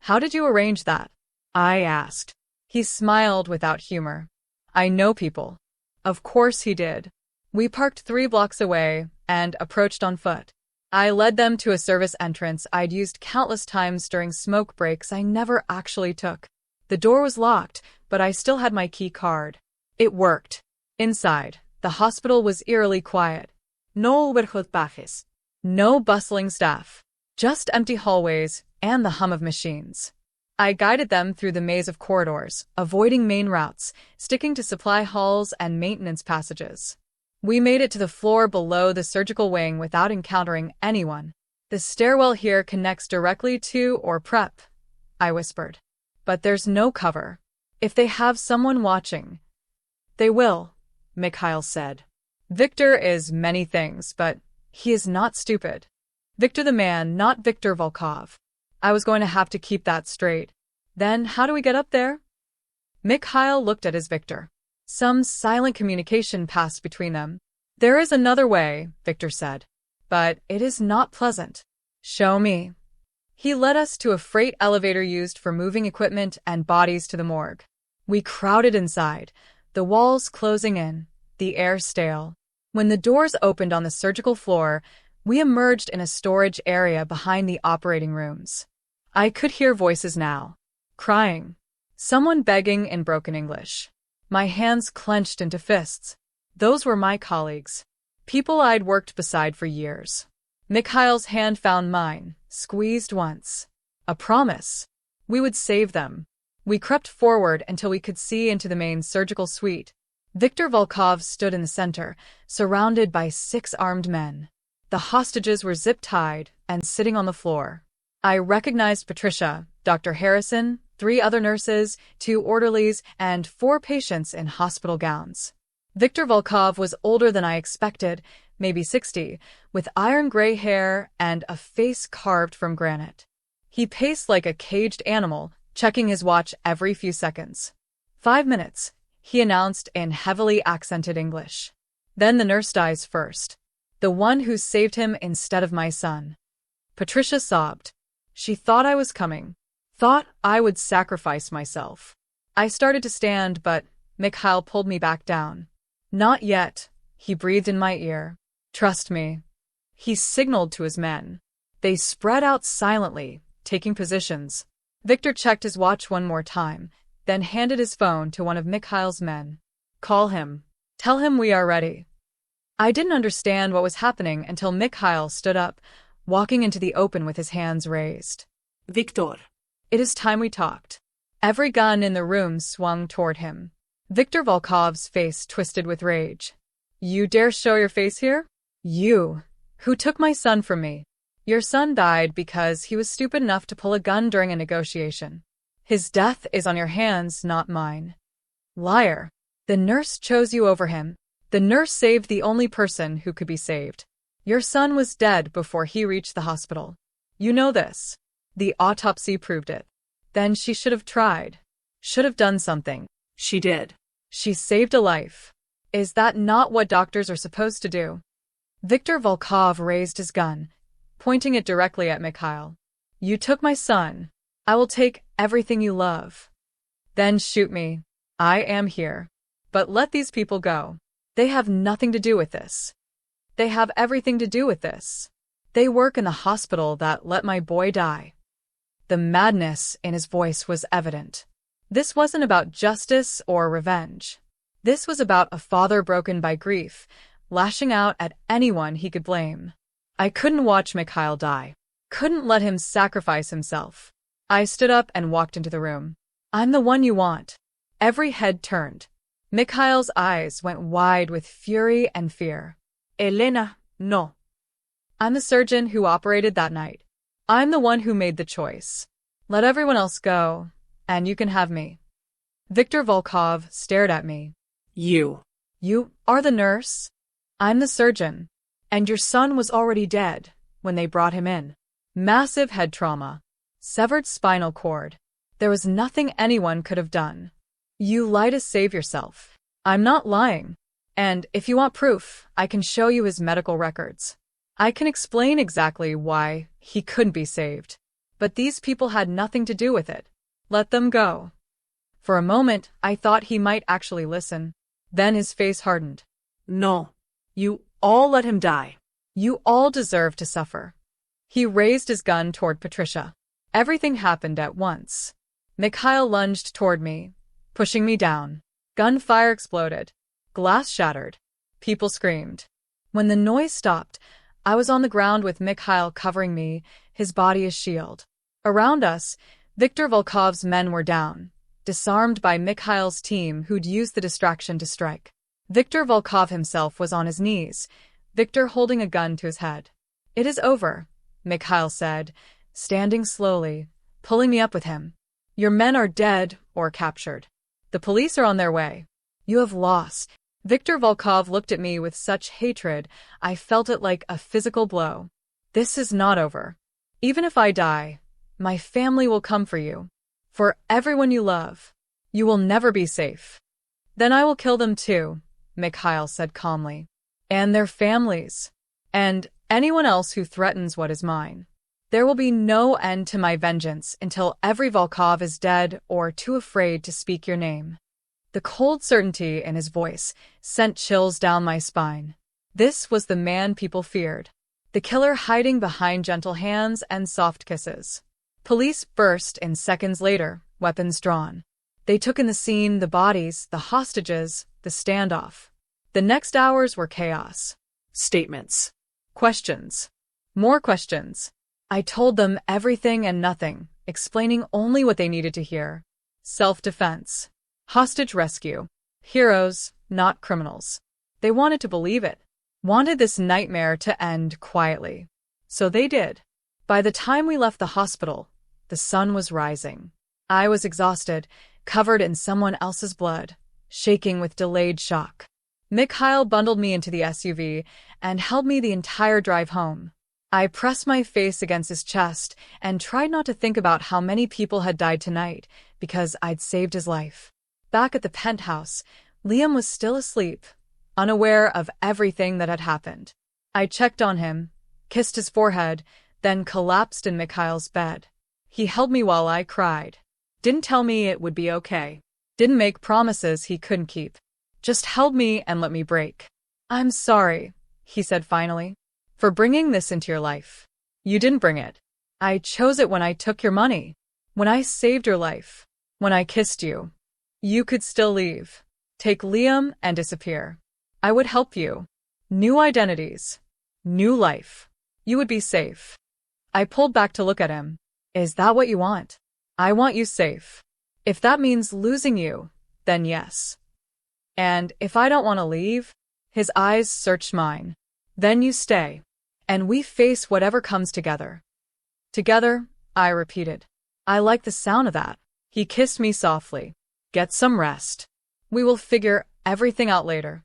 How did you arrange that? I asked. He smiled without humor. I know people. Of course he did. We parked 3 blocks away and approached on foot. I led them to a service entrance I'd used countless times during smoke breaks I never actually took. The door was locked, but I still had my key card. It worked. Inside, the hospital was eerily quiet. No overhotpajes. No bustling staff. Just empty hallways and the hum of machines. I guided them through the maze of corridors, avoiding main routes, sticking to supply halls and maintenance passages. We made it to the floor below the surgical wing without encountering anyone. The stairwell here connects directly to or prep, I whispered. But there's no cover. If they have someone watching, they will, Mikhail said. Victor is many things, but he is not stupid. Victor the man, not Viktor Volkov. I was going to have to keep that straight. Then how do we get up there? Mikhail looked at his Victor. Some silent communication passed between them. There is another way, Victor said. But it is not pleasant. Show me. He led us to a freight elevator used for moving equipment and bodies to the morgue. We crowded inside, the walls closing in, the air stale. When the doors opened on the surgical floor, we emerged in a storage area behind the operating rooms. I could hear voices now. Crying. Someone begging in broken English. My hands clenched into fists. Those were my colleagues. People I'd worked beside for years. Mikhail's hand found mine, Squeezed once. A promise. We would save them. We crept forward until we could see into the main surgical suite. Viktor Volkov stood in the center, surrounded by 6 armed men. The hostages were zip-tied and sitting on the floor. I recognized Patricia, Dr. Harrison, 3 other nurses, 2 orderlies, and 4 patients in hospital gowns. Viktor Volkov was older than I expected, maybe 60, with iron-gray hair and a face carved from granite. He paced like a caged animal, checking his watch every few seconds. 5 minutes, he announced in heavily accented English. Then the nurse dies first. The one who saved him instead of my son. Patricia sobbed. She thought I was coming. Thought I would sacrifice myself. I started to stand, but Mikhail pulled me back down. Not yet, he breathed in my ear. Trust me. He signaled to his men. They spread out silently, taking positions. Viktor checked his watch one more time, then handed his phone to one of Mikhail's men. Call him. Tell him we are ready. I didn't understand what was happening until Mikhail stood up, walking into the open with his hands raised. Viktor. It is time we talked. Every gun in the room swung toward him. Viktor Volkov's face twisted with rage. You dare show your face here? You, who took my son from me. Your son died because he was stupid enough to pull a gun during a negotiation. His death is on your hands, not mine. Liar. The nurse chose you over him. The nurse saved the only person who could be saved. Your son was dead before he reached the hospital. You know this. The autopsy proved it. Then she should have tried. Should have done something. She did. She saved a life. Is that not what doctors are supposed to do? Viktor Volkov raised his gun, pointing it directly at Mikhail. You took my son. I will take everything you love. Then shoot me. I am here. But let these people go. They have nothing to do with this. They have everything to do with this. They work in the hospital that let my boy die. The madness in his voice was evident. This wasn't about justice or revenge. This was about a father broken by grief, lashing out at anyone he could blame. I couldn't watch Mikhail die. Couldn't let him sacrifice himself. I stood up and walked into the room. I'm the one you want. Every head turned. Mikhail's eyes went wide with fury and fear. Elena, no. I'm the surgeon who operated that night. I'm the one who made the choice. Let everyone else go, and you can have me. Viktor Volkov stared at me. You are the nurse? I'm the surgeon. And your son was already dead when they brought him in. Massive head trauma. Severed spinal cord. There was nothing anyone could have done. You lie to save yourself. I'm not lying. And if you want proof, I can show you his medical records. I can explain exactly why he couldn't be saved. But these people had nothing to do with it. Let them go. For a moment, I thought he might actually listen. Then his face hardened. No. You all let him die. You all deserve to suffer. He raised his gun toward Patricia. Everything happened at once. Mikhail lunged toward me, pushing me down. Gunfire exploded. Glass shattered. People screamed. When the noise stopped, I was on the ground with Mikhail covering me, his body a shield. Around us, Viktor Volkov's men were down, disarmed by Mikhail's team who'd used the distraction to strike. Viktor Volkov himself was on his knees, Viktor holding a gun to his head. It is over, Mikhail said, standing slowly, pulling me up with him. Your men are dead or captured. The police are on their way. You have lost. Viktor Volkov looked at me with such hatred, I felt it like a physical blow. This is not over. Even if I die, my family will come for you. For everyone you love. You will never be safe. Then I will kill them too, Mikhail said calmly. And their families. And anyone else who threatens what is mine. There will be no end to my vengeance until every Volkov is dead or too afraid to speak your name. The cold certainty in his voice sent chills down my spine. This was the man people feared. The killer hiding behind gentle hands and soft kisses. Police burst in seconds later, weapons drawn. They took in the scene, the bodies, the hostages, the standoff. The next hours were chaos. Statements. Questions. More questions. I told them everything and nothing, explaining only what they needed to hear. Self-defense. Hostage rescue. Heroes, not criminals. They wanted to believe it. Wanted this nightmare to end quietly. So they did. By the time we left the hospital, the sun was rising. I was exhausted, covered in someone else's blood, shaking with delayed shock. Mikhail bundled me into the SUV and held me the entire drive home. I pressed my face against his chest and tried not to think about how many people had died tonight because I'd saved his life. Back at the penthouse, Liam was still asleep, unaware of everything that had happened. I checked on him, kissed his forehead, then collapsed in Mikhail's bed. He held me while I cried. Didn't tell me it would be okay. Didn't make promises he couldn't keep. Just held me and let me break. "I'm sorry," he said finally, "for bringing this into your life. You didn't bring it. I chose it when I took your money. When I saved your life. When I kissed you. You could still leave. Take Liam and disappear. I would help you. New identities. New life. You would be safe." I pulled back to look at him. "Is that what you want?" "I want you safe. If that means losing you, then yes. And if I don't want to leave," his eyes searched mine, "then you stay. And we face whatever comes together." "Together," I repeated. "I like the sound of that." He kissed me softly. "Get some rest. We will figure everything out later."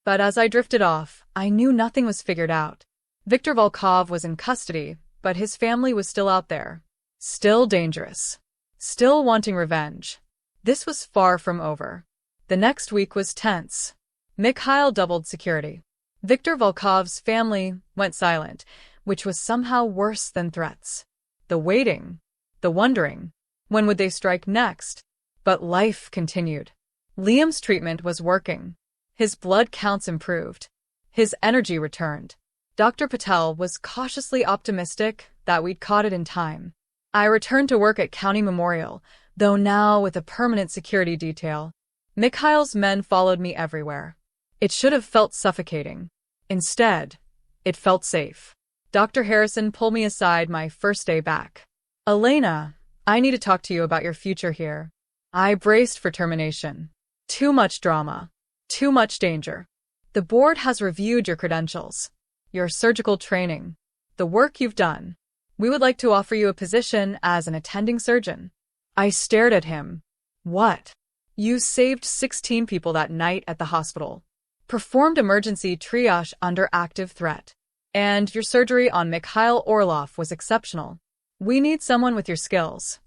But as I drifted off, I knew nothing was figured out. Viktor Volkov was in custody, but his family was still out there. Still dangerous. Still wanting revenge. This was far from over. The next week was tense. Mikhail doubled security. Viktor Volkov's family went silent, which was somehow worse than threats. The waiting. The wondering. When would they strike next? But life continued. Liam's treatment was working. His blood counts improved. His energy returned. Dr. Patel was cautiously optimistic that we'd caught it in time. I returned to work at County Memorial, though now with a permanent security detail. Mikhail's men followed me everywhere. It should have felt suffocating. Instead, it felt safe. Dr. Harrison pulled me aside my first day back. "Ireina, I need to talk to you about your future here." I braced for termination. "Too much drama. Too much danger. The board has reviewed your credentials, your surgical training, the work you've done. We would like to offer you a position as an attending surgeon." I stared at him. "What? You saved 16 people that night at the hospital, performed emergency triage under active threat, and your surgery on Mikhail Orlov was exceptional. We need someone with your skills.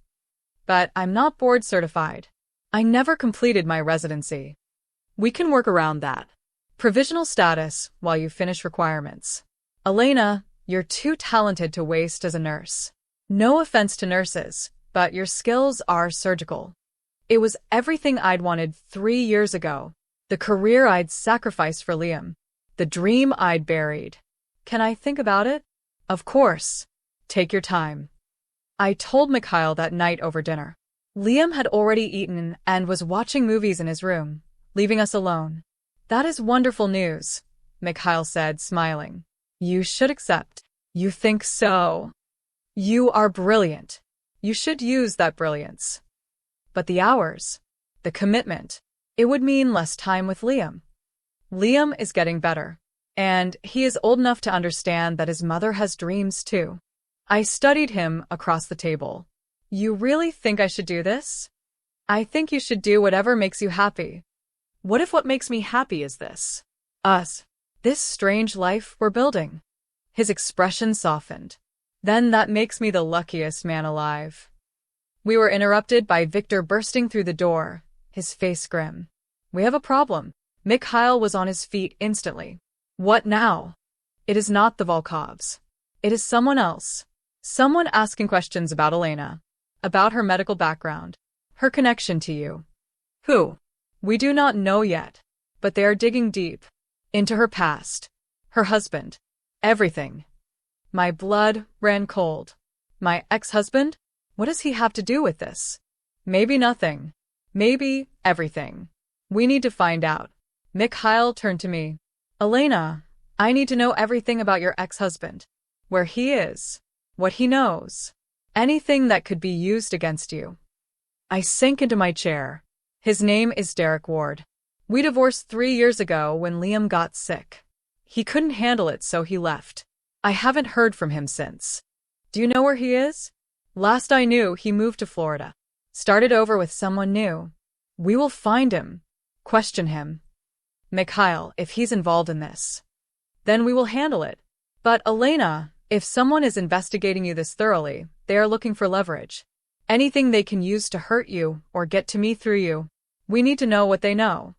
But I'm not board certified. I never completed my residency." "We can work around that. Provisional status while you finish requirements." "Ireina, you're too talented to waste as a nurse. No offense to nurses, but your skills are surgical." It was everything I'd wanted 3 years ago. The career I'd sacrificed for Liam. The dream I'd buried. "Can I think about it?" "Of course. Take your time." I told Mikhail that night over dinner. Liam had already eaten and was watching movies in his room, leaving us alone. "That is wonderful news," Mikhail said, smiling. "You should accept." "You think so? You are brilliant. You should use that brilliance." "But the hours, the commitment, it would mean less time with Liam." "Liam is getting better. And he is old enough to understand that his mother has dreams too." I studied him across the table. "You really think I should do this?" "I think you should do whatever makes you happy." "What if what makes me happy is this? Us. This strange life we're building?" His expression softened. "Then that makes me the luckiest man alive." We were interrupted by Viktor bursting through the door, his face grim. "We have a problem." Mikhail was on his feet instantly. "What now?" "It is not the Volkovs. It is someone else. Someone asking questions about Ireina. About her medical background. Her connection to you." "Who?" "We do not know yet. But they are digging deep. Into her past. Her husband. Everything." My blood ran cold. My ex-husband? What does he have to do with this? Maybe nothing. Maybe everything. We need to find out. Mikhail turned to me. "Ireina, I need to know everything about your ex-husband. Where he is. what he knows. Anything that could be used against you. I sank into my chair. His name is Derek Ward. We divorced 3 years ago when Liam got sick. He couldn't handle it, so he left. I haven't heard from him since. Do you know where he is? Last I knew, he moved to Florida. Started over with someone new. We will find him. Question him. Mikhail, if he's involved in this, then we will handle it. But Ireina, if someone is investigating you this thoroughly, they are looking for leverage. Anything they can use to hurt you or get to me through you. We need to know what they know.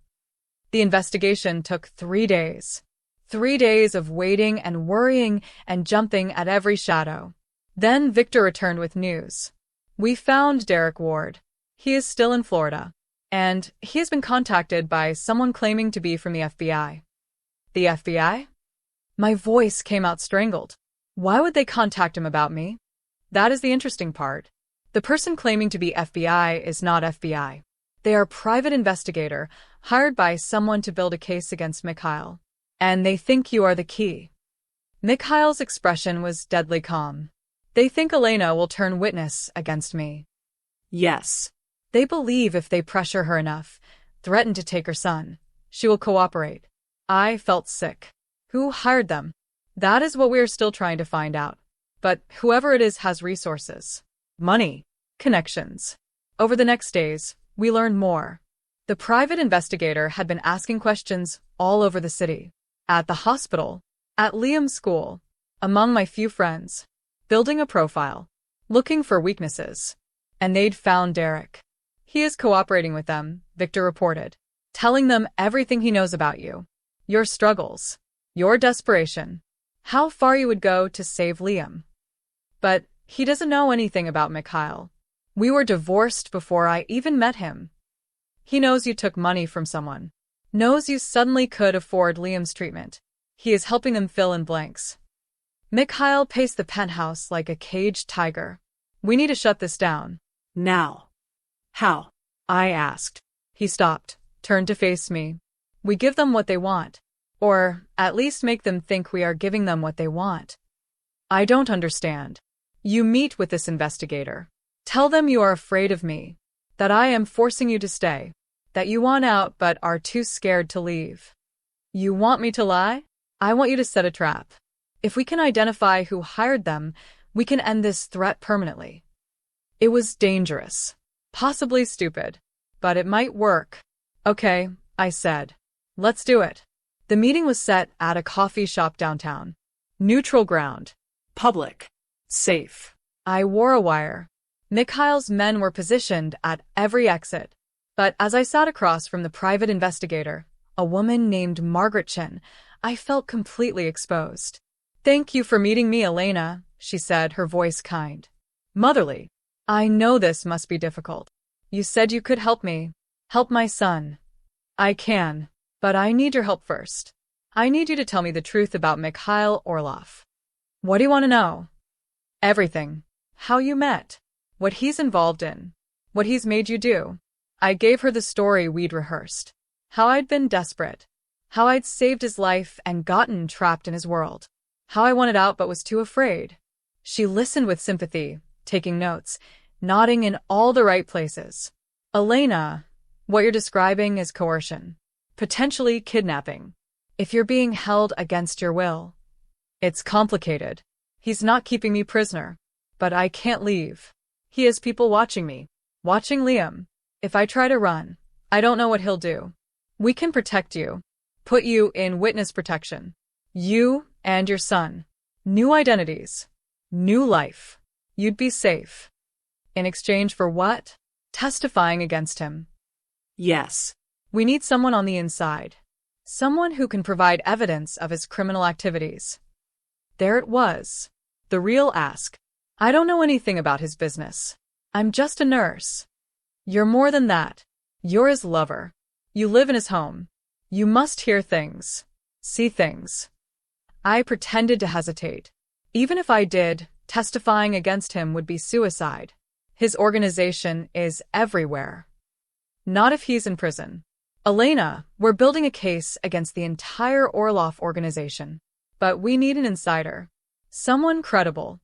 The investigation took 3 days. 3 days of waiting and worrying and jumping at every shadow. Then Victor returned with news. We found Derek Ward. He is still in Florida. And he has been contacted by someone claiming to be from the FBI. The FBI? My voice came out strangled. Why would they contact him about me? That is the interesting part. The person claiming to be FBI is not FBI. They are a private investigator hired by someone to build a case against Mikhail. And they think you are the key. Mikhail's expression was deadly calm. They think Ireina will turn witness against me. Yes. They believe if they pressure her enough, threaten to take her son, she will cooperate. I felt sick. Who hired them? That is what we are still trying to find out. But whoever it is has resources, money, connections. Over the next days, we learned more. The private investigator had been asking questions all over the city. At the hospital, at Liam's school, among my few friends, building a profile, looking for weaknesses. And they'd found Derek. He is cooperating with them, Victor reported, telling them everything he knows about you, your struggles, your desperation, how far you would go to save Liam. But he doesn't know anything about Mikhail. We were divorced before I even met him. He knows you took money from someone, knows you suddenly could afford Liam's treatment. He is helping them fill in blanks. Mikhail paced the penthouse like a caged tiger. We need to shut this down. Now. How? I asked. He stopped, turned to face me. We give them what they want. Or at least make them think we are giving them what they want. I don't understand. You meet with this investigator. Tell them you are afraid of me. That I am forcing you to stay. That you want out but are too scared to leave. You want me to lie? I want you to set a trap. If we can identify who hired them, we can end this threat permanently. It was dangerous. Possibly stupid. But it might work. Okay, I said. Let's do it. The meeting was set at a coffee shop downtown. Neutral ground. Public. Safe. I wore a wire. Mikhail's men were positioned at every exit. But as I sat across from the private investigator, a woman named Margaret Chin, I felt completely exposed. Thank you for meeting me, Ireina, she said, her voice kind. Motherly. I know this must be difficult. You said you could help me. Help my son. I can. But I need your help first. I need you to tell me the truth about Mikhail Orlov. What do you want to know? Everything. How you met. What he's involved in. What he's made you do. I gave her the story we'd rehearsed. How I'd been desperate. How I'd saved his life and gotten trapped in his world. How I wanted out but was too afraid. She listened with sympathy, taking notes, nodding in all the right places. Ireina, what you're describing is coercion. Potentially kidnapping. If you're being held against your will. It's complicated. He's not keeping me prisoner. But I can't leave. He has people watching me. Watching Liam. If I try to run, I don't know what he'll do. We can protect you. Put you in witness protection. You and your son. New identities. New life. You'd be safe. In exchange for what? Testifying against him. Yes. We need someone on the inside. Someone who can provide evidence of his criminal activities. There it was. The real ask. I don't know anything about his business. I'm just a nurse. You're more than that. You're his lover. You live in his home. You must hear things. See things. I pretended to hesitate. Even if I did, testifying against him would be suicide. His organization is everywhere. Not if he's in prison. Ireina, we're building a case against the entire Orlov organization. But we need an insider. Someone credible.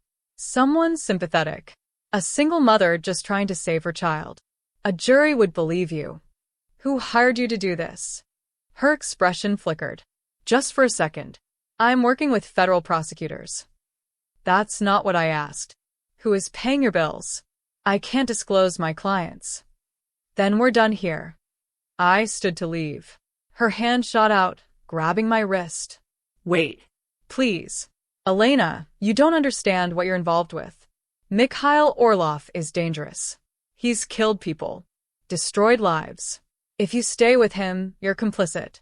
Someone sympathetic. A single mother just trying to save her child. A jury would believe you. Who hired you to do this? Her expression flickered. Just for a second. I'm working with federal prosecutors. That's not what I asked. Who is paying your bills? I can't disclose my clients. Then we're done here. I stood to leave. Her hand shot out, grabbing my wrist. Wait. Please. Ireina, you don't understand what you're involved with. Mikhail Orlov is dangerous. He's killed people. Destroyed lives. If you stay with him, you're complicit.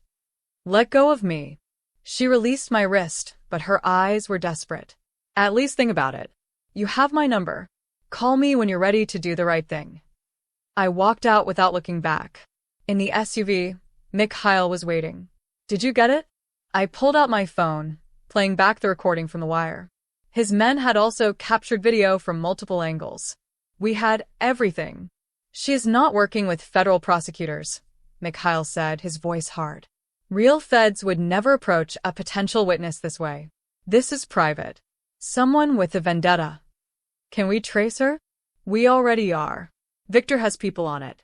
Let go of me. She released my wrist, but her eyes were desperate. At least think about it. You have my number. Call me when you're ready to do the right thing. I walked out without looking back. In the SUV, Mikhail was waiting. Did you get it? I pulled out my phone, playing back the recording from the wire. His men had also captured video from multiple angles. We had everything. She is not working with federal prosecutors, Mikhail said, his voice hard. Real feds would never approach a potential witness this way. This is private. Someone with a vendetta. Can we trace her? We already are. Victor has people on it.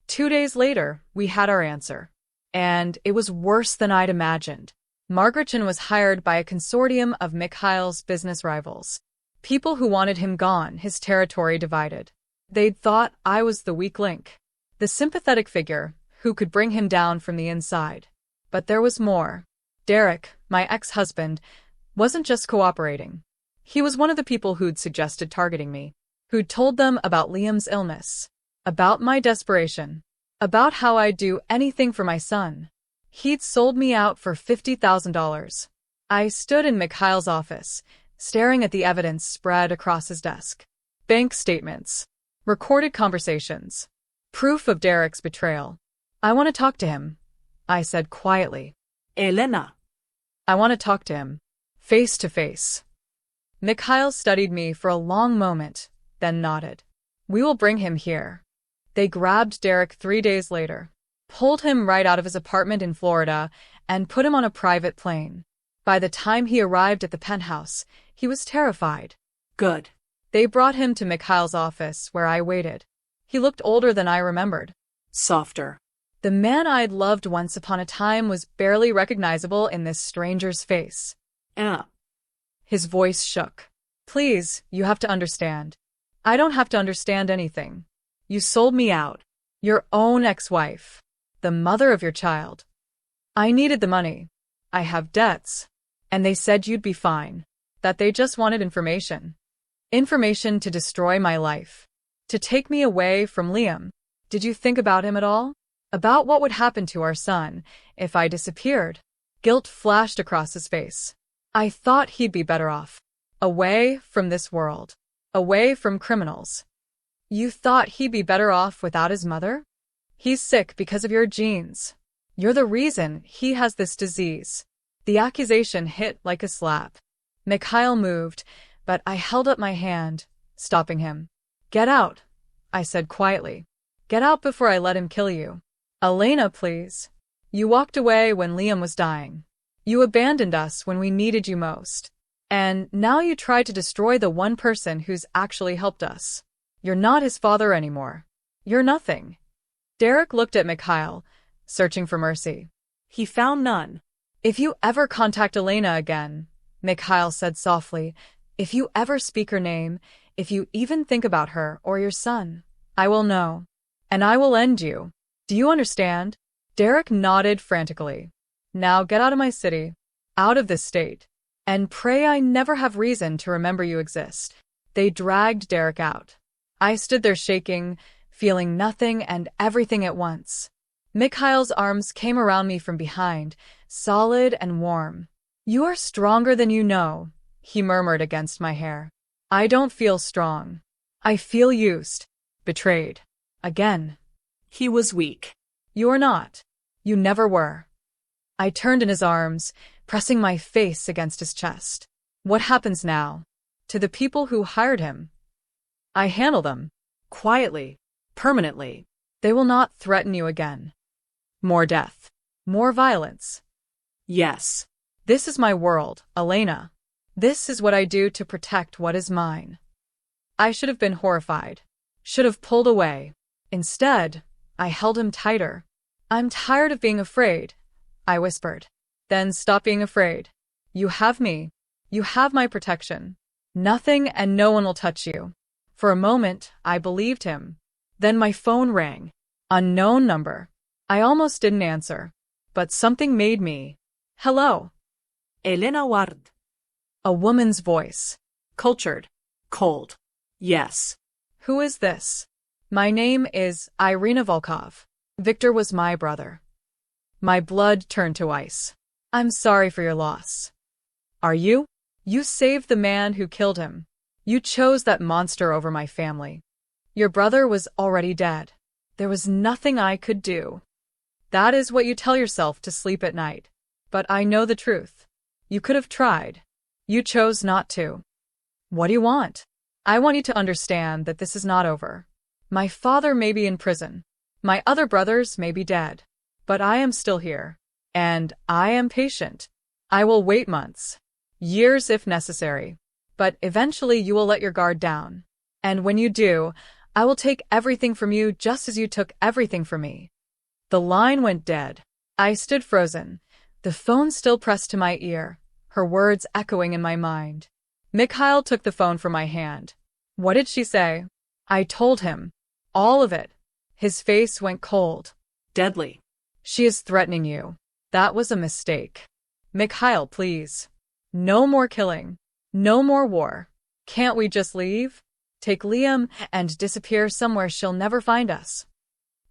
2 days later, we had our answer. And it was worse than I'd imagined. Margretchen was hired by a consortium of Mikhail's business rivals. People who wanted him gone, his territory divided. They'd thought I was the weak link. The sympathetic figure, who could bring him down from the inside. But there was more. Derek, my ex-husband, wasn't just cooperating. He was one of the people who'd suggested targeting me. Who'd told them about Liam's illness. About my desperation. About how I'd do anything for my son. He'd sold me out for $50,000. I stood in Mikhail's office, staring at the evidence spread across his desk. Bank statements. Recorded conversations. Proof of Derek's betrayal. I want to talk to him, I said quietly. Ireina. I want to talk to him. Face to face. Mikhail studied me for a long moment, then nodded. We will bring him here. They grabbed Derek 3 days later, pulled him right out of his apartment in Florida, and put him on a private plane. By the time he arrived at the penthouse, he was terrified. Good. They brought him to Mikhail's office, where I waited. He looked older than I remembered. Softer. The man I'd loved once upon a time was barely recognizable in this stranger's face. His voice shook. Please, you have to understand. I don't have to understand anything. You sold me out. Your own ex-wife. The mother of your child. I needed the money. I have debts. And they said you'd be fine. That they just wanted information. Information to destroy my life. To take me away from Liam. Did you think about him at all? About what would happen to our son if I disappeared? Guilt flashed across his face. I thought he'd be better off. Away from this world. Away from criminals. You thought he'd be better off without his mother? He's sick because of your genes. You're the reason he has this disease. The accusation hit like a slap. Mikhail moved, but I held up my hand, stopping him. Get out, I said quietly. Get out before I let him kill you. Ireina, please. You walked away when Liam was dying. You abandoned us when we needed you most. And now you try to destroy the one person who's actually helped us. You're not his father anymore. You're nothing. Derek looked at Mikhail, searching for mercy. He found none. If you ever contact Ireina again, Mikhail said softly, if you ever speak her name, if you even think about her or your son, I will know. And I will end you. Do you understand? Derek nodded frantically. Now get out of my city, out of this state, and pray I never have reason to remember you exist. They dragged Derek out. I stood there shaking, feeling nothing and everything at once. Mikhail's arms came around me from behind, solid and warm. You are stronger than you know, he murmured against my hair. I don't feel strong. I feel used, betrayed. Again. He was weak. You're not. You never were. I turned in his arms, pressing my face against his chest. What happens now? To the people who hired him? I handle them. Quietly. Permanently. They will not threaten you again. More death. More violence. Yes. This is my world, Ireina. This is what I do to protect what is mine. I should have been horrified. Should have pulled away. Instead, I held him tighter. I'm tired of being afraid, I whispered. Then stop being afraid. You have me. You have my protection. Nothing and no one will touch you. For a moment, I believed him. Then my phone rang. Unknown number. I almost didn't answer. But something made me. Hello. Elena Ward. A woman's voice. Cultured. Cold. Yes. Who is this? My name is Ireina Volkov. Victor was my brother. My blood turned to ice. I'm sorry for your loss. Are you? You saved the man who killed him. You chose that monster over my family. Your brother was already dead. There was nothing I could do. That is what you tell yourself to sleep at night. But I know the truth. You could have tried. You chose not to. What do you want? I want you to understand that this is not over. My father may be in prison. My other brothers may be dead. But I am still here. And I am patient. I will wait months. Years if necessary. But eventually you will let your guard down. And when you do, I will take everything from you just as you took everything from me. The line went dead. I stood frozen, the phone still pressed to my ear, her words echoing in my mind. Mikhail took the phone from my hand. What did she say? I told him. All of it. His face went cold. Deadly. She is threatening you. That was a mistake. Mikhail, please. No more killing. No more war. Can't we just leave? Take Liam and disappear somewhere she'll never find us.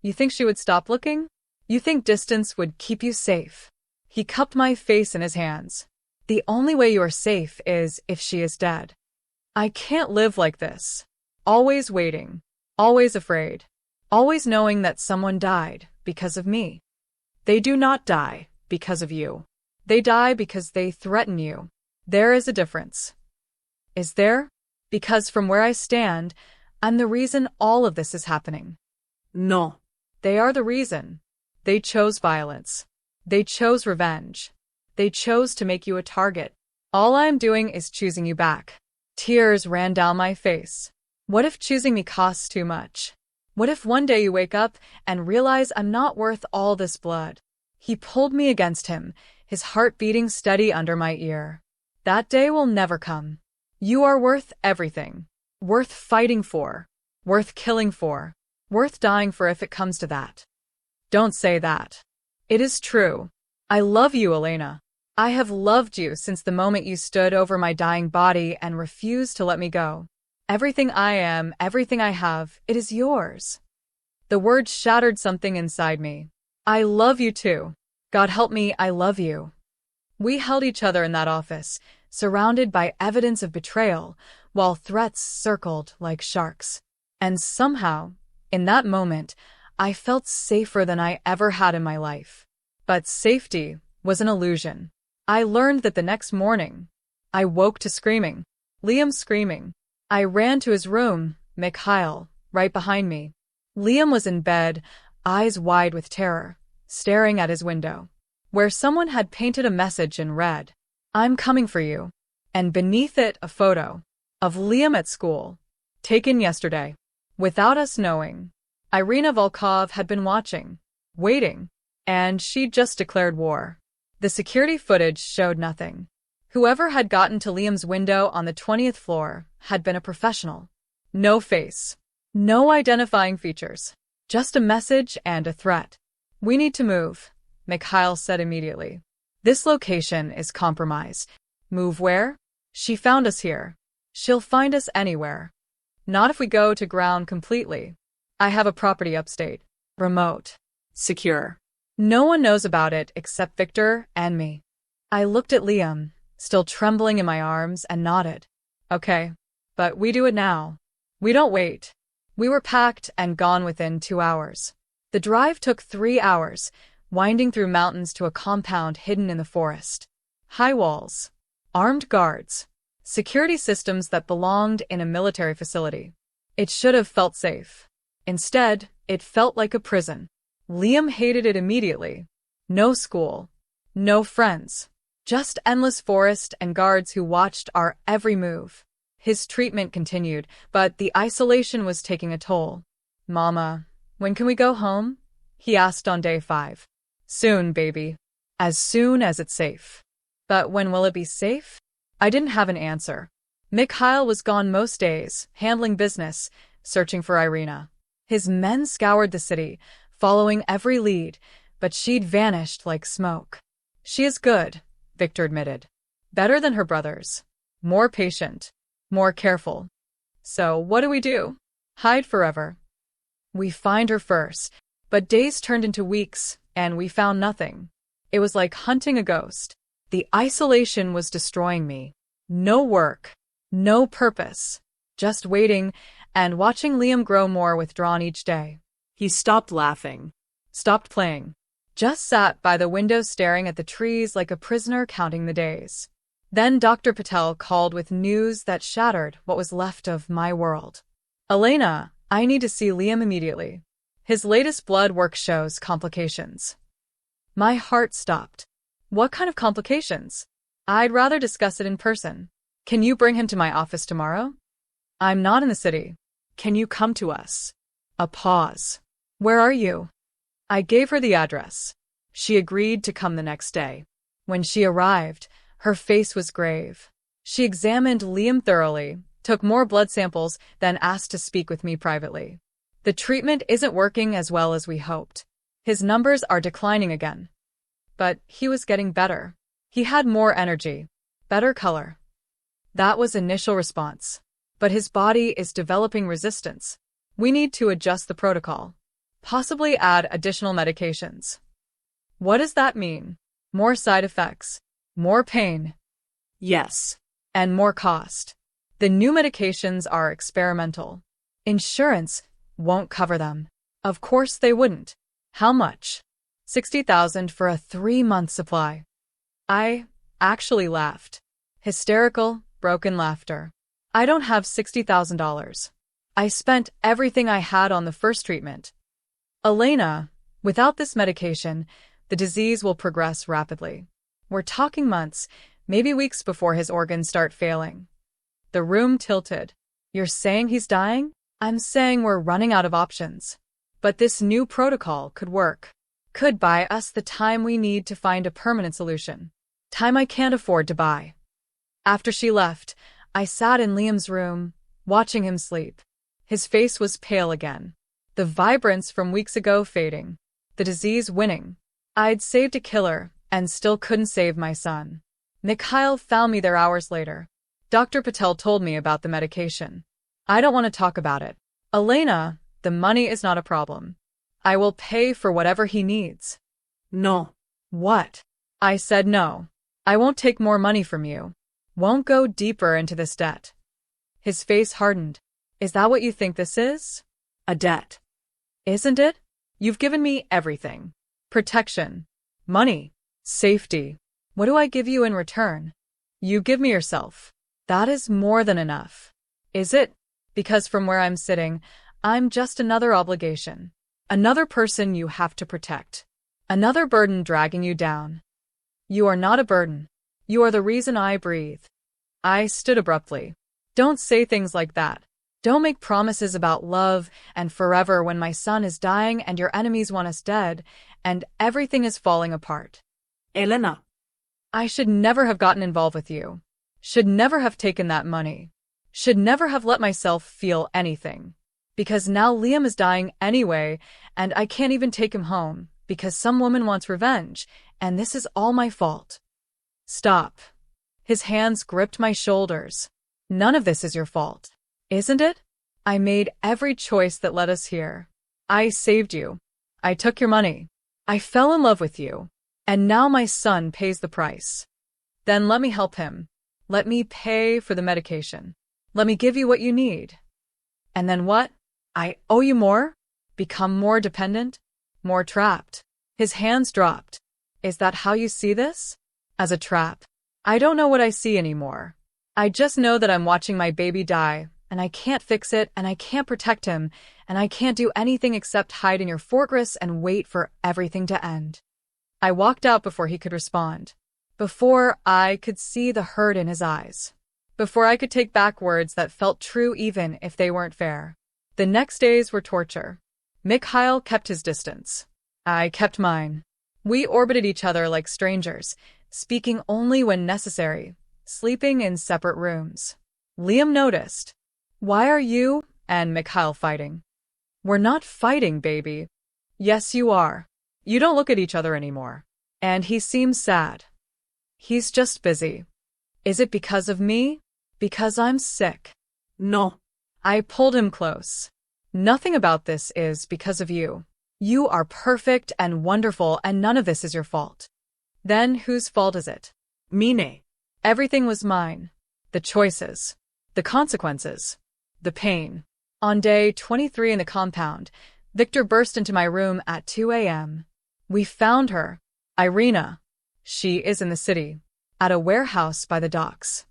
You think she would stop looking? You think distance would keep you safe? He cupped my face in his hands. The only way you are safe is if she is dead. I can't live like this. Always waiting. Always afraid. Always knowing that someone died because of me. They do not die because of you. They die because they threaten you. There is a difference. Is there? Because from where I stand, I'm the reason all of this is happening. No. They are the reason. They chose violence. They chose revenge. They chose to make you a target. All I am doing is choosing you back. Tears ran down my face. What if choosing me costs too much? What if one day you wake up and realize I'm not worth all this blood? He pulled me against him, his heart beating steady under my ear. That day will never come. You are worth everything. Worth fighting for. Worth killing for. Worth dying for if it comes to that. Don't say that. It is true. I love you, Ireina. I have loved you since the moment you stood over my dying body and refused to let me go. Everything I am, everything I have, it is yours. The words shattered something inside me. I love you too. God help me, I love you. We held each other in that office, surrounded by evidence of betrayal, while threats circled like sharks. And somehow, in that moment, I felt safer than I ever had in my life. But safety was an illusion. I learned that the next morning, I woke to screaming. Liam screaming. I ran to his room, Mikhail, right behind me. Liam was in bed, eyes wide with terror, staring at his window, where someone had painted a message in red. I'm coming for you. And beneath it, a photo of Liam at school, taken yesterday. Without us knowing, Ireina Volkov had been watching, waiting, and she'd just declared war. The security footage showed nothing. Whoever had gotten to Liam's window on the 20th floor had been a professional. No face. No identifying features. Just a message and a threat. We need to move, Mikhail said immediately. This location is compromised. Move where? She found us here. She'll find us anywhere. Not if we go to ground completely. I have a property upstate. Remote. Secure. No one knows about it except Victor and me. I looked at Liam, still trembling in my arms, and nodded. Okay. But we do it now. We don't wait. We were packed and gone within 2 hours. The drive took 3 hours, winding through mountains to a compound hidden in the forest. High walls. Armed guards. Security systems that belonged in a military facility. It should have felt safe. Instead, it felt like a prison. Liam hated it immediately. No school. No friends. Just endless forest and guards who watched our every move. His treatment continued, but the isolation was taking a toll. Mama, when can we go home? He asked on day 5. Soon, baby. As soon as it's safe. But when will it be safe? I didn't have an answer. Mikhail was gone most days, handling business, searching for Ireina. His men scoured the city, following every lead, but she'd vanished like smoke. She is good, Victor admitted. Better than her brothers. More patient. More careful. So what do? Hide forever. We find her first, but days turned into weeks, and we found nothing. It was like hunting a ghost. The isolation was destroying me. No work. No purpose. Just waiting and watching Liam grow more withdrawn each day. He stopped laughing. Stopped playing. Just sat by the window staring at the trees like a prisoner counting the days. Then Dr. Patel called with news that shattered what was left of my world. Ireina, I need to see Liam immediately. His latest blood work shows complications. My heart stopped. What kind of complications? I'd rather discuss it in person. Can you bring him to my office tomorrow? I'm not in the city. Can you come to us? A pause. Where are you? I gave her the address. She agreed to come the next day. When she arrived, her face was grave. She examined Liam thoroughly, took more blood samples, then asked to speak with me privately. The treatment isn't working as well as we hoped. His numbers are declining again. But he was getting better. He had more energy, better color. That was initial response. But his body is developing resistance. We need to adjust the protocol. Possibly add additional medications. What does that mean? More side effects. More pain. Yes. And more cost. The new medications are experimental. Insurance won't cover them. Of course they wouldn't. How much? 60,000 for a 3-month supply. I actually laughed. Hysterical, broken laughter. I don't have $60,000. I spent everything I had on the first treatment. Ireina, without this medication, the disease will progress rapidly. We're talking months, maybe weeks before his organs start failing. The room tilted. You're saying he's dying? I'm saying we're running out of options. But this new protocol could work. Could buy us the time we need to find a permanent solution. Time I can't afford to buy. After she left, I sat in Liam's room, watching him sleep. His face was pale again. The vibrance from weeks ago fading. The disease winning. I'd saved a killer, and still couldn't save my son. Mikhail found me there hours later. Dr. Patel told me about the medication. I don't want to talk about it. Ireina, the money is not a problem. I will pay for whatever he needs. No. What? I said no. I won't take more money from you. Won't go deeper into this debt. His face hardened. Is that what you think this is? A debt. Isn't it? You've given me everything. Protection. Money. Safety. What do I give you in return? You give me yourself. That is more than enough. Is it? Because from where I'm sitting, I'm just another obligation. Another person you have to protect. Another burden dragging you down. You are not a burden. You are the reason I breathe. I stood abruptly. Don't say things like that. Don't make promises about love and forever when my son is dying and your enemies want us dead, and everything is falling apart. Ireina. I should never have gotten involved with you. Should never have taken that money. Should never have let myself feel anything. Because now Liam is dying anyway, and I can't even take him home, because some woman wants revenge, and this is all my fault. Stop. His hands gripped my shoulders. None of this is your fault. Isn't it? I made every choice that led us here. I saved you. I took your money. I fell in love with you. And now my son pays the price. Then let me help him. Let me pay for the medication. Let me give you what you need. And then what? I owe you more? Become more dependent? More trapped? His hands dropped. Is that how you see this? As a trap? I don't know what I see anymore. I just know that I'm watching my baby die, and I can't fix it, and I can't protect him, and I can't do anything except hide in your fortress and wait for everything to end. I walked out before he could respond. Before I could see the hurt in his eyes. Before I could take back words that felt true even if they weren't fair. The next days were torture. Mikhail kept his distance. I kept mine. We orbited each other like strangers, speaking only when necessary, sleeping in separate rooms. Liam noticed. Why are you and Mikhail fighting? We're not fighting, baby. Yes, you are. You don't look at each other anymore. And he seems sad. He's just busy. Is it because of me? Because I'm sick. No. I pulled him close. Nothing about this is because of you. You are perfect and wonderful, and none of this is your fault. Then whose fault is it? Mine. Everything was mine. The choices. The consequences. The pain. On day 23 in the compound, Victor burst into my room at 2 a.m. We found her. Ireina. She is in the city. At a warehouse by the docks.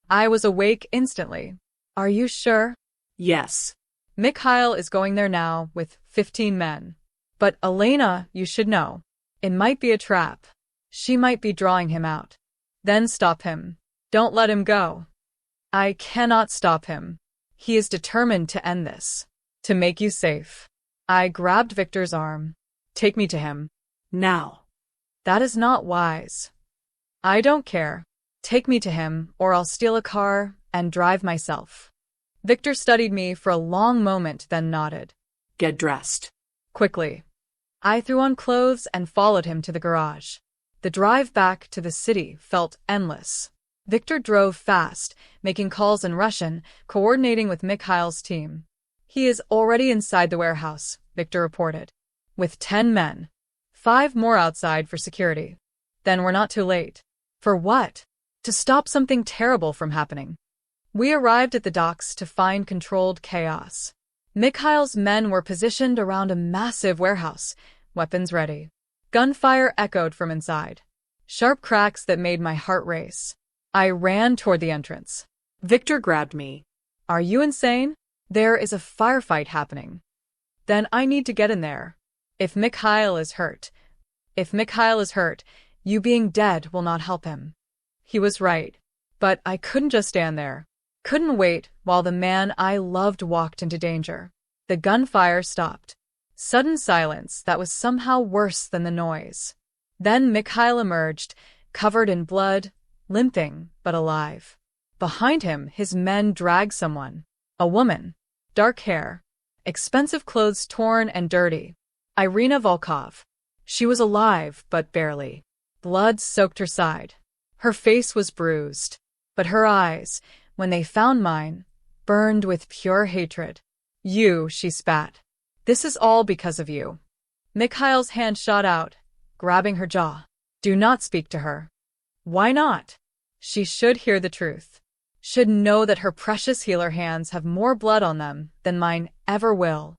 I was awake instantly. Are you sure? Yes. Mikhail is going there now with 15 men. But Ireina, you should know. It might be a trap. She might be drawing him out. Then stop him. Don't let him go. I cannot stop him. He is determined to end this. To make you safe. I grabbed Victor's arm. Take me to him. Now. That is not wise. I don't care. Take me to him, or I'll steal a car and drive myself. Victor studied me for a long moment, then nodded. Get dressed. Quickly. I threw on clothes and followed him to the garage. The drive back to the city felt endless. Victor drove fast, making calls in Russian, coordinating with Mikhail's team. He is already inside the warehouse, Victor reported. With 10 men. 5 more outside for security. Then we're not too late. For what? To stop something terrible from happening. We arrived at the docks to find controlled chaos. Mikhail's men were positioned around a massive warehouse, weapons ready. Gunfire echoed from inside. Sharp cracks that made my heart race. I ran toward the entrance. Victor grabbed me. Are you insane? There is a firefight happening. Then I need to get in there. If Mikhail is hurt, you being dead will not help him. He was right. But I couldn't just stand there. Couldn't wait while the man I loved walked into danger. The gunfire stopped. Sudden silence that was somehow worse than the noise. Then Mikhail emerged, covered in blood, limping but alive. Behind him, his men dragged someone. A woman. Dark hair. Expensive clothes torn and dirty. Ireina Volkov. She was alive, but barely. Blood soaked her side. Her face was bruised. But her eyes, when they found mine, burned with pure hatred. You, she spat. This is all because of you. Mikhail's hand shot out, grabbing her jaw. Do not speak to her. Why not? She should hear the truth. Should know that her precious healer hands have more blood on them than mine ever will.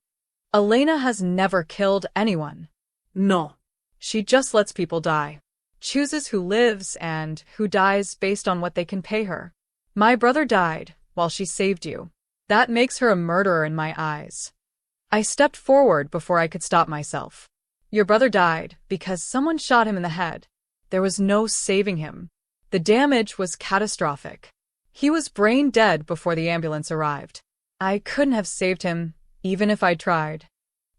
Ireina has never killed anyone. No. She just lets people die. Chooses who lives and who dies based on what they can pay her. My brother died while she saved you. That makes her a murderer in my eyes. I stepped forward before I could stop myself. Your brother died because someone shot him in the head. There was no saving him. The damage was catastrophic. He was brain dead before the ambulance arrived. I couldn't have saved him, even if I tried.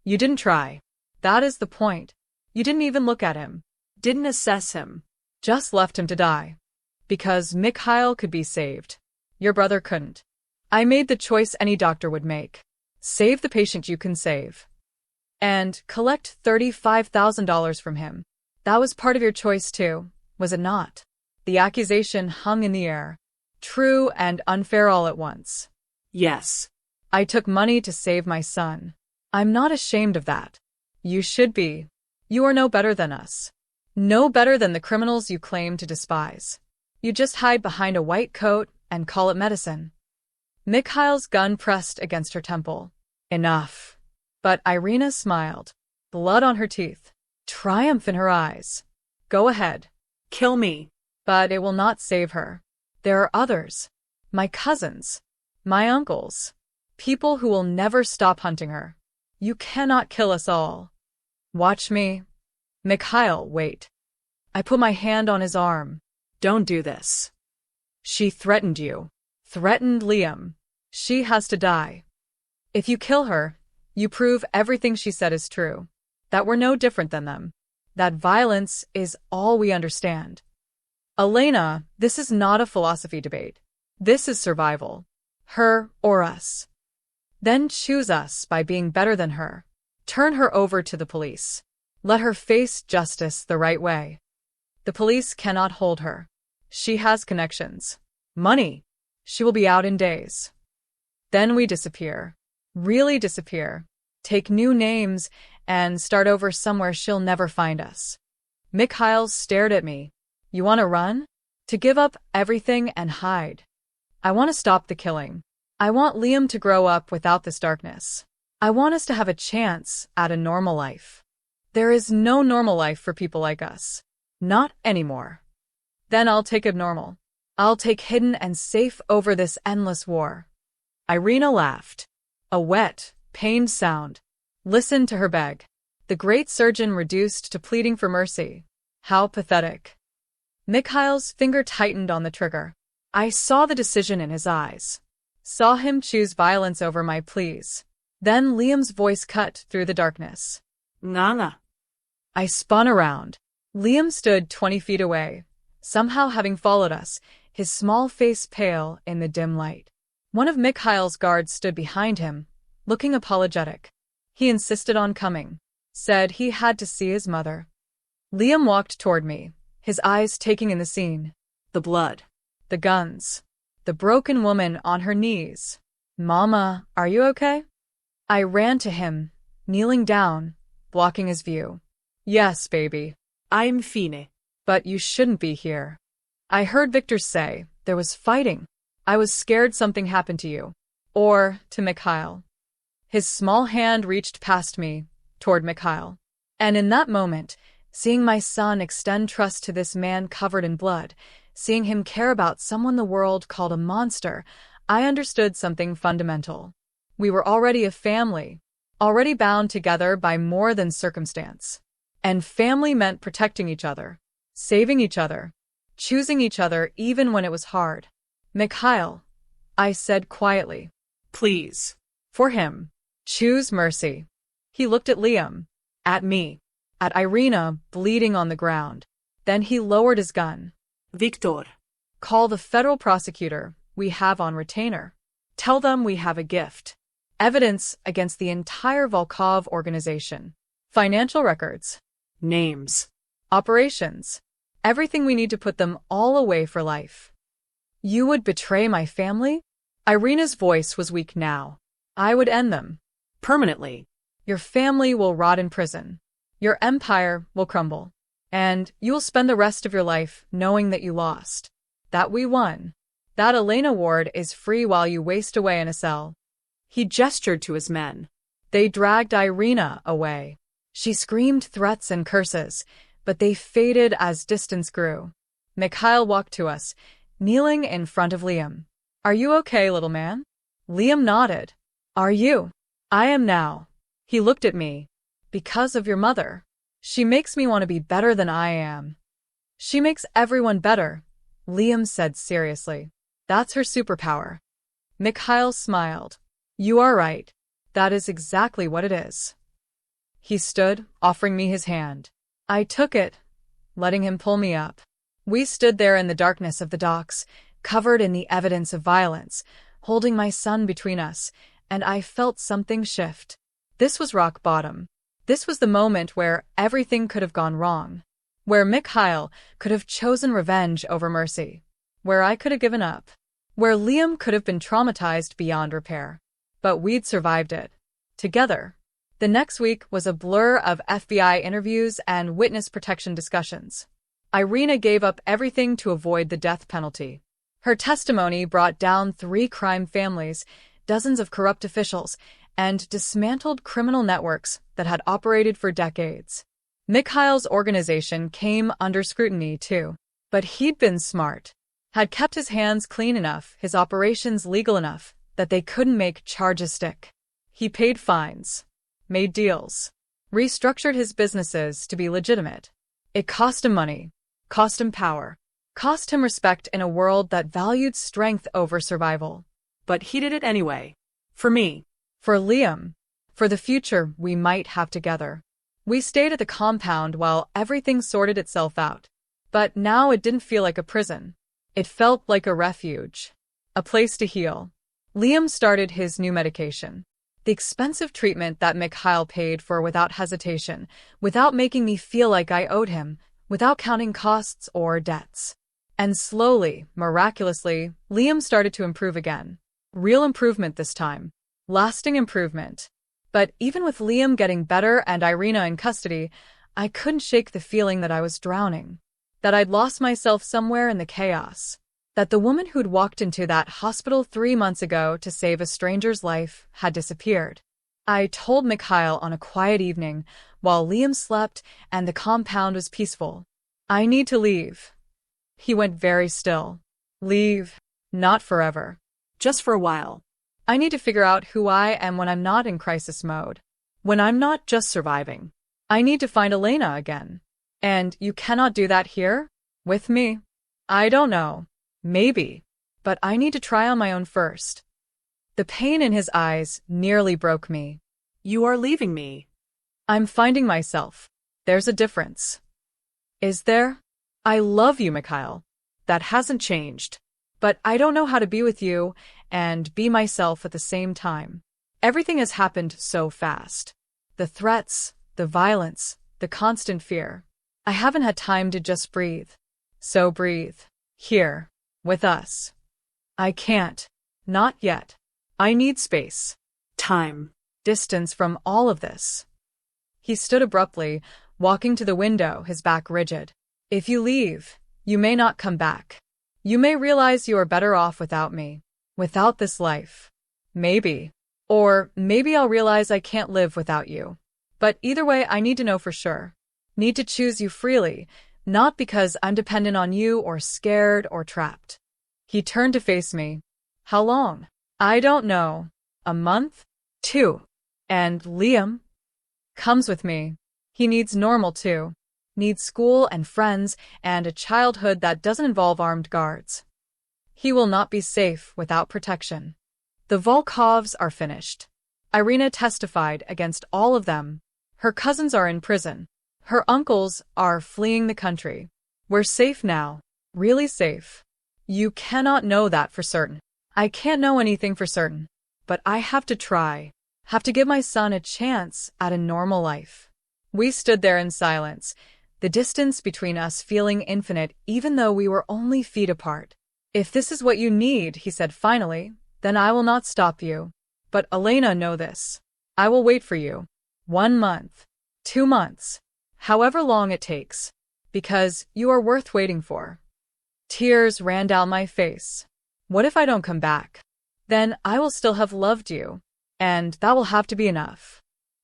You didn't try. That is the point. You didn't even look at him. Didn't assess him. Just left him to die. Because Mikhail could be saved. Your brother couldn't. I made the choice any doctor would make. Save the patient you can save. And collect $35,000 from him. That was part of your choice too, was it not? The accusation hung in the air. True and unfair all at once. Yes. I took money to save my son. I'm not ashamed of that. You should be. You are no better than us. No better than the criminals you claim to despise. You just hide behind a white coat and call it medicine. Mikhail's gun pressed against her temple. Enough. But Ireina smiled. Blood on her teeth. Triumph in her eyes. Go ahead. Kill me. But it will not save her. There are others. My cousins. My uncles. People who will never stop hunting her. You cannot kill us all. Watch me. Mikhail, wait. I put my hand on his arm. Don't do this. She threatened you. Threatened Liam. She has to die. If you kill her, you prove everything she said is true. That we're no different than them. That violence is all we understand. Ireina, this is not a philosophy debate. This is survival. Her or us. Then choose us by being better than her. Turn her over to the police. Let her face justice the right way. The police cannot hold her. She has connections. Money. She will be out in days. Then we disappear. Really disappear. Take new names and start over somewhere she'll never find us. Mikhail stared at me. You want to run? To give up everything and hide. I want to stop the killing. I want Liam to grow up without this darkness. I want us to have a chance at a normal life. There is no normal life for people like us. Not anymore. Then I'll take abnormal. I'll take hidden and safe over this endless war. Ireina laughed. A wet, pained sound. Listen to her beg. The great surgeon reduced to pleading for mercy. How pathetic. Mikhail's finger tightened on the trigger. I saw the decision in his eyes. Saw him choose violence over my pleas. Then Liam's voice cut through the darkness. Nana. I spun around. Liam stood 20 feet away, somehow having followed us, his small face pale in the dim light. One of Mikhail's guards stood behind him, looking apologetic. He insisted on coming, said he had to see his mother. Liam walked toward me, his eyes taking in the scene. The blood. The guns. The broken woman on her knees. Mama, are you okay? I ran to him, kneeling down, blocking his view. Yes, baby. I'm fine. But you shouldn't be here. I heard Victor say there was fighting. I was scared something happened to you. Or to Mikhail. His small hand reached past me, toward Mikhail. And in that moment, seeing my son extend trust to this man covered in blood, seeing him care about someone the world called a monster, I understood something fundamental. We were already a family, already bound together by more than circumstance. And family meant protecting each other, saving each other, choosing each other even when it was hard. Mikhail, I said quietly. Please. For him. Choose mercy. He looked at Liam, at me, at Ireina bleeding on the ground. Then he lowered his gun. Victor. Call the federal prosecutor we have on retainer. Tell them we have a gift. Evidence against the entire Volkov organization. Financial records. Names. Operations. Everything we need to put them all away for life. You would betray my family? Ireina's voice was weak now. I would end them. Permanently. Your family will rot in prison. Your empire will crumble. And you will spend the rest of your life knowing that you lost. That we won. That Ireina ward is free while you waste away in a cell. He gestured to his men. They dragged Ireina away. She screamed threats and curses, but they faded as distance grew. Mikhail walked to us, kneeling in front of Liam. Are you okay, little man? Liam nodded. Are you? I am now. He looked at me. Because of your mother. She makes me want to be better than I am. She makes everyone better, Liam said seriously. That's her superpower. Mikhail smiled. You are right. That is exactly what it is. He stood, offering me his hand. I took it, letting him pull me up. We stood there in the darkness of the docks, covered in the evidence of violence, holding my son between us, and I felt something shift. This was rock bottom. This was the moment where everything could have gone wrong. Where Mikhail could have chosen revenge over mercy. Where I could have given up. Where Liam could have been traumatized beyond repair. But we'd survived it. Together. The next week was a blur of FBI interviews and witness protection discussions. Ireina gave up everything to avoid the death penalty. Her testimony brought down 3 crime families, dozens of corrupt officials, and dismantled criminal networks that had operated for decades. Mikhail's organization came under scrutiny too, but he'd been smart. Had kept his hands clean enough, his operations legal enough, that they couldn't make charges stick. He paid fines, made deals, restructured his businesses to be legitimate. It cost him money, Cost him power. Cost him respect in a world that valued strength over survival. But he did it anyway. For me. For Liam. For the future we might have together. We stayed at the compound while everything sorted itself out. But now it didn't feel like a prison. It felt like a refuge. A place to heal. Liam started his new medication. The expensive treatment that Mikhail paid for without hesitation, without making me feel like I owed him, without counting costs or debts. And slowly, miraculously, Liam started to improve again. Real improvement this time. Lasting improvement. But even with Liam getting better and Ireina in custody, I couldn't shake the feeling that I was drowning. That I'd lost myself somewhere in the chaos. That the woman who'd walked into that hospital 3 months ago to save a stranger's life had disappeared. I told Mikhail on a quiet evening, while Liam slept and the compound was peaceful. I need to leave. He went very still. Leave. Not forever. Just for a while. I need to figure out who I am when I'm not in crisis mode. When I'm not just surviving. I need to find Ireina again. And you cannot do that here? With me? I don't know. Maybe. But I need to try on my own first. The pain in his eyes nearly broke me. You are leaving me. I'm finding myself. There's a difference. Is there? I love you, Mikhail. That hasn't changed. But I don't know how to be with you and be myself at the same time. Everything has happened so fast. The threats, the violence, the constant fear. I haven't had time to just breathe. So breathe. Here. With us. I can't. Not yet. I need space. Time. Distance from all of this. He stood abruptly, walking to the window, his back rigid. If you leave, you may not come back. You may realize you are better off without me. Without this life. Maybe. Or maybe I'll realize I can't live without you. But either way, I need to know for sure. Need to choose you freely, not because I'm dependent on you or scared or trapped. He turned to face me. How long? I don't know. A month? 2. And Liam? Comes with me. He needs normal too. Needs school and friends and a childhood that doesn't involve armed guards. He will not be safe without protection. The Volkovs are finished. Ireina testified against all of them. Her cousins are in prison. Her uncles are fleeing the country. We're safe now. Really safe. You cannot know that for certain. I can't know anything for certain. But I have to try. Have to give my son a chance at a normal life. We stood there in silence, the distance between us feeling infinite even though we were only feet apart. If this is what you need, he said finally, then I will not stop you. But Ireina, know this. I will wait for you. 1 month. 2 months. However long it takes. Because you are worth waiting for. Tears ran down my face. What if I don't come back? Then I will still have loved you. And that will have to be enough.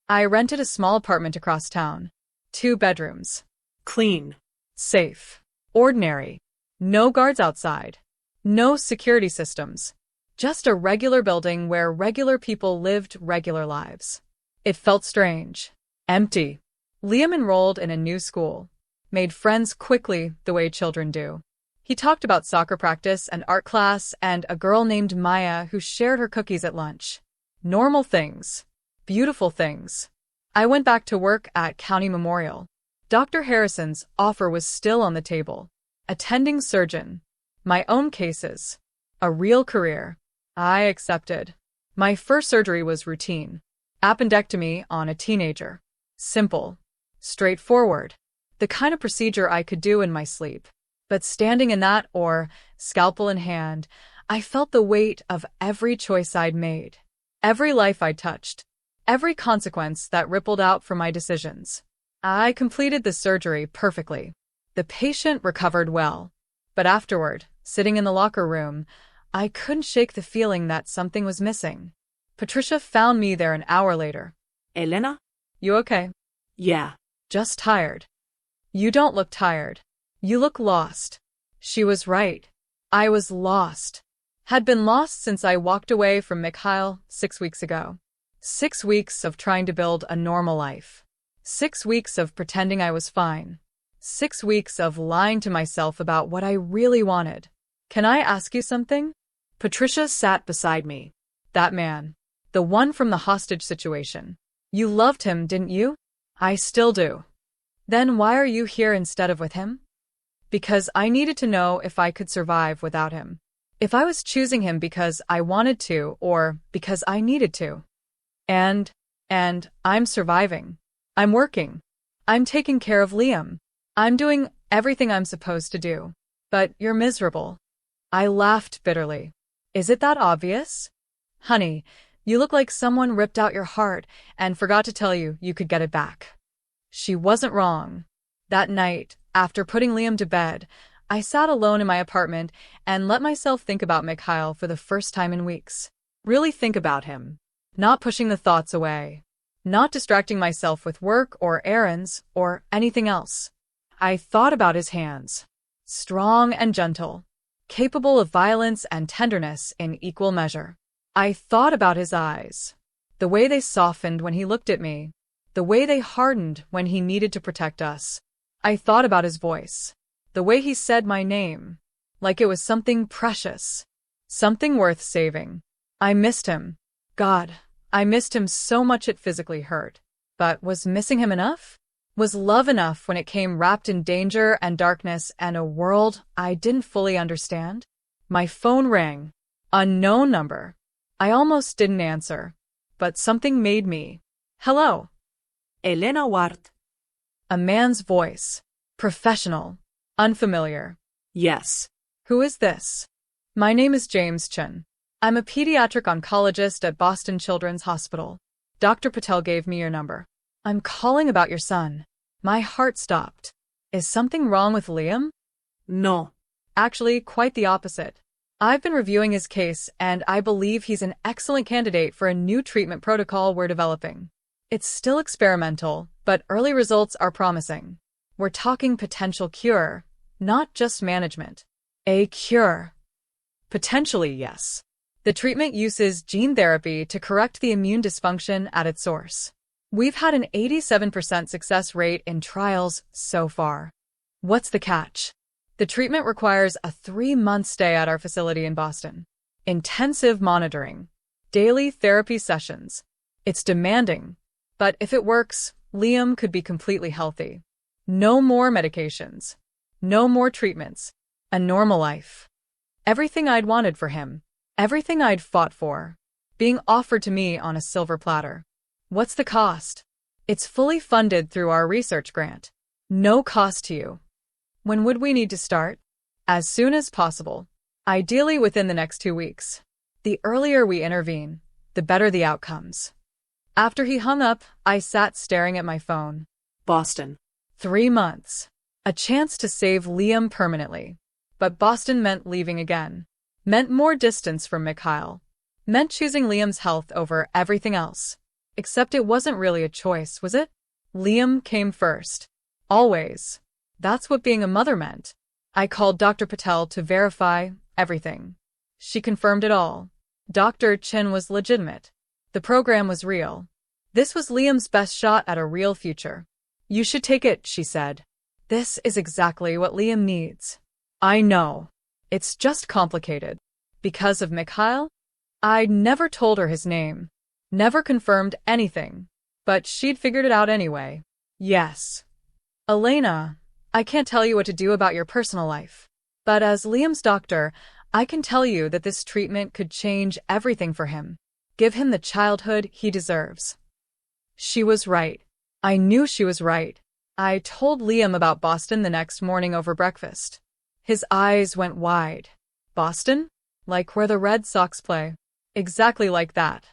I rented a small apartment across town. 2 bedrooms. Clean. Safe. Ordinary. No guards outside. No security systems. Just a regular building where regular people lived regular lives. It felt strange. Empty. Liam enrolled in a new school. Made friends quickly the way children do. He talked about soccer practice and art class and a girl named Maya who shared her cookies at lunch. Normal things. Beautiful things. I went back to work at County Memorial. Dr. Harrison's offer was still on the table. Attending surgeon. My own cases. A real career. I accepted. My first surgery was routine. Appendectomy on a teenager. Simple. Straightforward. The kind of procedure I could do in my sleep. But standing in that, or scalpel in hand, I felt the weight of every choice I'd made. Every life I touched. Every consequence that rippled out from my decisions. I completed the surgery perfectly. The patient recovered well. But afterward, sitting in the locker room, I couldn't shake the feeling that something was missing. Patricia found me there an hour later. Elena? You okay? Yeah. Just tired. You don't look tired. You look lost. She was right. I was lost. Had been lost since I walked away from Mikhail 6 weeks ago. 6 weeks of trying to build a normal life. 6 weeks of pretending I was fine. 6 weeks of lying to myself about what I really wanted. Can I ask you something? Patricia sat beside me. That man. The one from the hostage situation. You loved him, didn't you? I still do. Then why are you here instead of with him? Because I needed to know if I could survive without him. If I was choosing him because I wanted to or because I needed to. And I'm surviving. I'm working. I'm taking care of Liam. I'm doing everything I'm supposed to do. But you're miserable. I laughed bitterly. Is it that obvious? Honey, you look like someone ripped out your heart and forgot to tell you you could get it back. She wasn't wrong. That night, after putting Liam to bed, I sat alone in my apartment and let myself think about Mikhail for the first time in weeks. Really think about him. Not pushing the thoughts away. Not distracting myself with work or errands or anything else. I thought about his hands. Strong and gentle. Capable of violence and tenderness in equal measure. I thought about his eyes. The way they softened when he looked at me. The way they hardened when he needed to protect us. I thought about his voice. The way he said my name. Like it was something precious. Something worth saving. I missed him. God, I missed him so much it physically hurt. But was missing him enough? Was love enough when it came wrapped in danger and darkness and a world I didn't fully understand? My phone rang. Unknown number. I almost didn't answer. But something made me. Hello. Elena Ward. A man's voice. Professional. Unfamiliar. Yes. Who is this? My name is James Chen. I'm a pediatric oncologist at Boston Children's Hospital. Dr. Patel gave me your number. I'm calling about your son. My heart stopped. Is something wrong with Liam? No. Actually, quite the opposite. I've been reviewing his case, and I believe he's an excellent candidate for a new treatment protocol we're developing. It's still experimental, but early results are promising. We're talking potential cure, not just management. A cure. Potentially, yes. The treatment uses gene therapy to correct the immune dysfunction at its source. We've had an 87% success rate in trials so far. What's the catch? The treatment requires a 3-month stay at our facility in Boston. Intensive monitoring. Daily therapy sessions. It's demanding. But if it works, Liam could be completely healthy. No more medications. No more treatments. A normal life. Everything I'd wanted for him. Everything I'd fought for. Being offered to me on a silver platter. What's the cost? It's fully funded through our research grant. No cost to you. When would we need to start? As soon as possible. Ideally within the next 2 weeks. The earlier we intervene, the better the outcomes. After he hung up, I sat staring at my phone. Boston. 3 months. A chance to save Liam permanently. But Boston meant leaving again. Meant more distance from Mikhail. Meant choosing Liam's health over everything else. Except it wasn't really a choice, was it? Liam came first. Always. That's what being a mother meant. I called Dr. Patel to verify everything. She confirmed it all. Dr. Chen was legitimate. The program was real. This was Liam's best shot at a real future. You should take it, she said. This is exactly what Liam needs. I know. It's just complicated. Because of Mikhail? I'd never told her his name. Never confirmed anything. But she'd figured it out anyway. Yes. Ireina, I can't tell you what to do about your personal life. But as Liam's doctor, I can tell you that this treatment could change everything for him. Give him the childhood he deserves. She was right. I knew she was right. I told Liam about Boston the next morning over breakfast. His eyes went wide. Boston? Like where the Red Sox play. Exactly like that.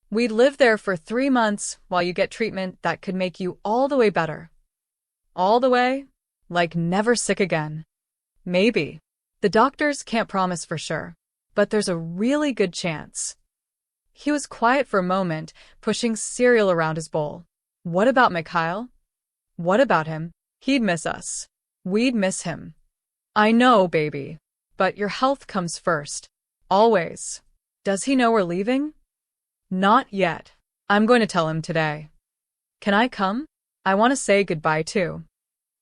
We'd live there for 3 months while you get treatment that could make you all the way better. All the way? Like never sick again. Maybe. The doctors can't promise for sure. But there's a really good chance. He was quiet for a moment, pushing cereal around his bowl. What about Mikhail? What about him? He'd miss us. We'd miss him. I know, baby. But your health comes first. Always. Does he know we're leaving? Not yet. I'm going to tell him today. Can I come? I want to say goodbye too.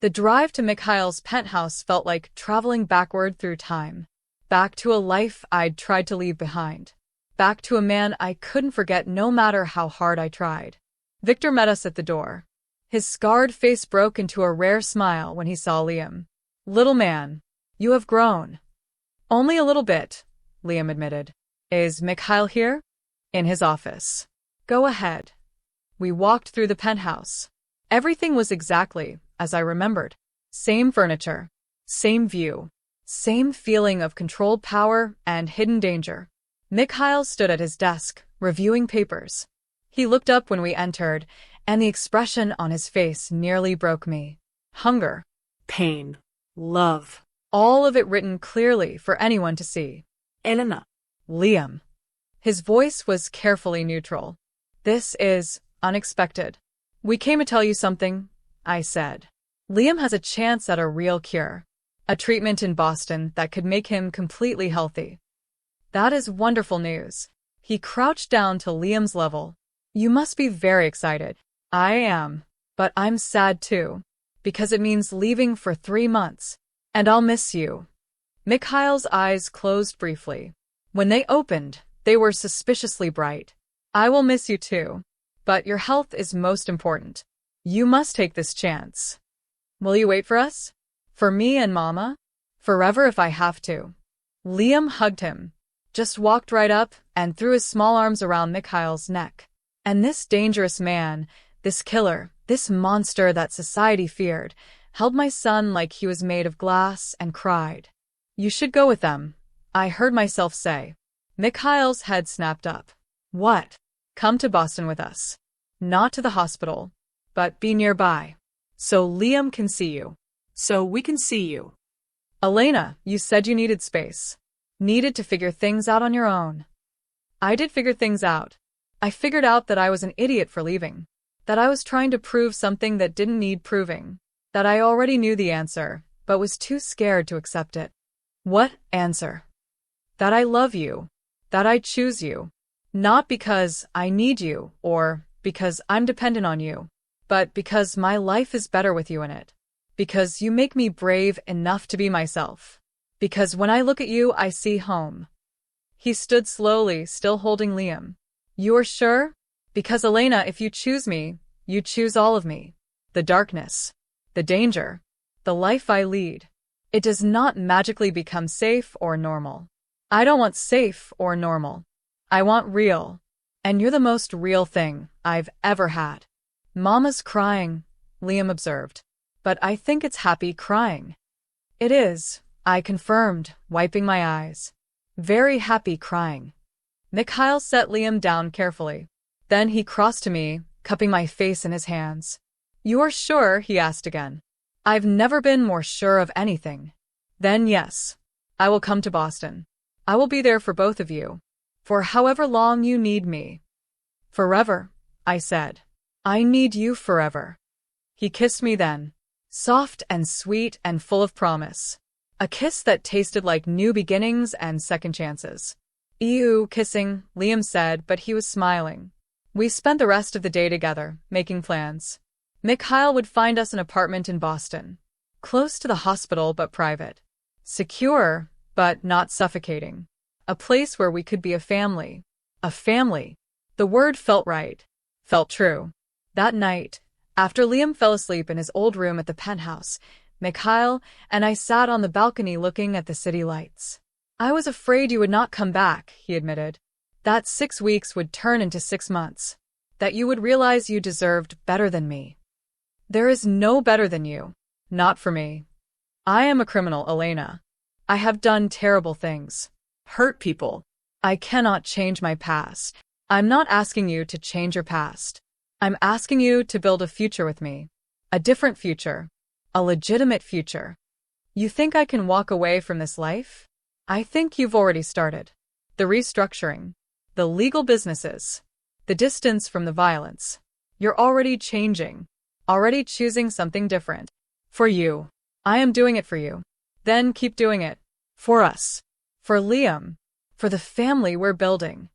The drive to Mikhail's penthouse felt like traveling backward through time. Back to a life I'd tried to leave behind. Back to a man I couldn't forget no matter how hard I tried. Victor met us at the door. His scarred face broke into a rare smile when he saw Liam. "Little man, you have grown." "Only a little bit," Liam admitted. "Is Mikhail here?" "In his office." "Go ahead." We walked through the penthouse. Everything was exactly as I remembered. Same furniture, same view, same feeling of controlled power and hidden danger. Mikhail stood at his desk, reviewing papers. He looked up when we entered, and the expression on his face nearly broke me. Hunger, Pain. Love. all of it written clearly for anyone to see. Elena. Liam. His voice was carefully neutral. "This is unexpected. We came to tell you something," I said. "Liam has a chance at a real cure. A treatment in Boston that could make him completely healthy." "That is wonderful news." He crouched down to Liam's level. "You must be very excited." "I am. But I'm sad too. Because it means leaving for 3 months. And I'll miss you." Mikhail's eyes closed briefly. When they opened, they were suspiciously bright. "I will miss you too. But your health is most important. You must take this chance." "Will you wait for us? For me and Mama? Forever if I have to." Liam hugged him, just walked right up and threw his small arms around Mikhail's neck. And this dangerous man, this killer, this monster that society feared, held my son like he was made of glass and cried. "You should go with them," I heard myself say. Mikhail's head snapped up. "What?" "Come to Boston with us. Not to the hospital, but be nearby. So Liam can see you. So we can see you." "Ireina, you said you needed space. Needed to figure things out on your own." I did figure things out. I figured out that I was an idiot for leaving. That I was trying to prove something that didn't need proving. That I already knew the answer, but was too scared to accept it. "What answer?" "That I love you. That I choose you. Not because I need you or because I'm dependent on you, but because my life is better with you in it. Because you make me brave enough to be myself. Because when I look at you, I see home." He stood slowly, still holding Liam. "You are sure?" "Because Ireina, if you choose me, you choose all of me. The darkness, the danger, the life I lead. It does not magically become safe or normal. I don't want safe or normal. I want real. And you're the most real thing I've ever had." "Mama's crying," Liam observed. "But I think it's happy crying." "It is," I confirmed, wiping my eyes. "Very happy crying." Mikhail set Liam down carefully. Then he crossed to me, cupping my face in his hands. "You are sure?" he asked again. "I've never been more sure of anything." "Then yes. I will come to Boston. I will be there for both of you. For however long you need me." "Forever," I said. "I need you forever." He kissed me then. Soft and sweet and full of promise. A kiss that tasted like new beginnings and second chances. "Ew, kissing," Liam said, but he was smiling. We spent the rest of the day together, making plans. Mikhail would find us an apartment in Boston. Close to the hospital but private. Secure, but not suffocating. A place where we could be a family. A family. The word felt right. Felt true. That night, after Liam fell asleep in his old room at the penthouse, Mikhail and I sat on the balcony looking at the city lights. "I was afraid you would not come back," he admitted. "That 6 weeks would turn into 6 months. That you would realize you deserved better than me." "There is no better than you. Not for me. I am a criminal, Ireina. I have done terrible things. Hurt people. I cannot change my past. I'm not asking you to change your past. I'm asking you to build a future with me. A different future. A legitimate future. You think I can walk away from this life? I think you've already started. The restructuring. The legal businesses. The distance from the violence. You're already changing. Already choosing something different. For you. I am doing it for you. Then keep doing it. For us. For Liam. For the family we're building."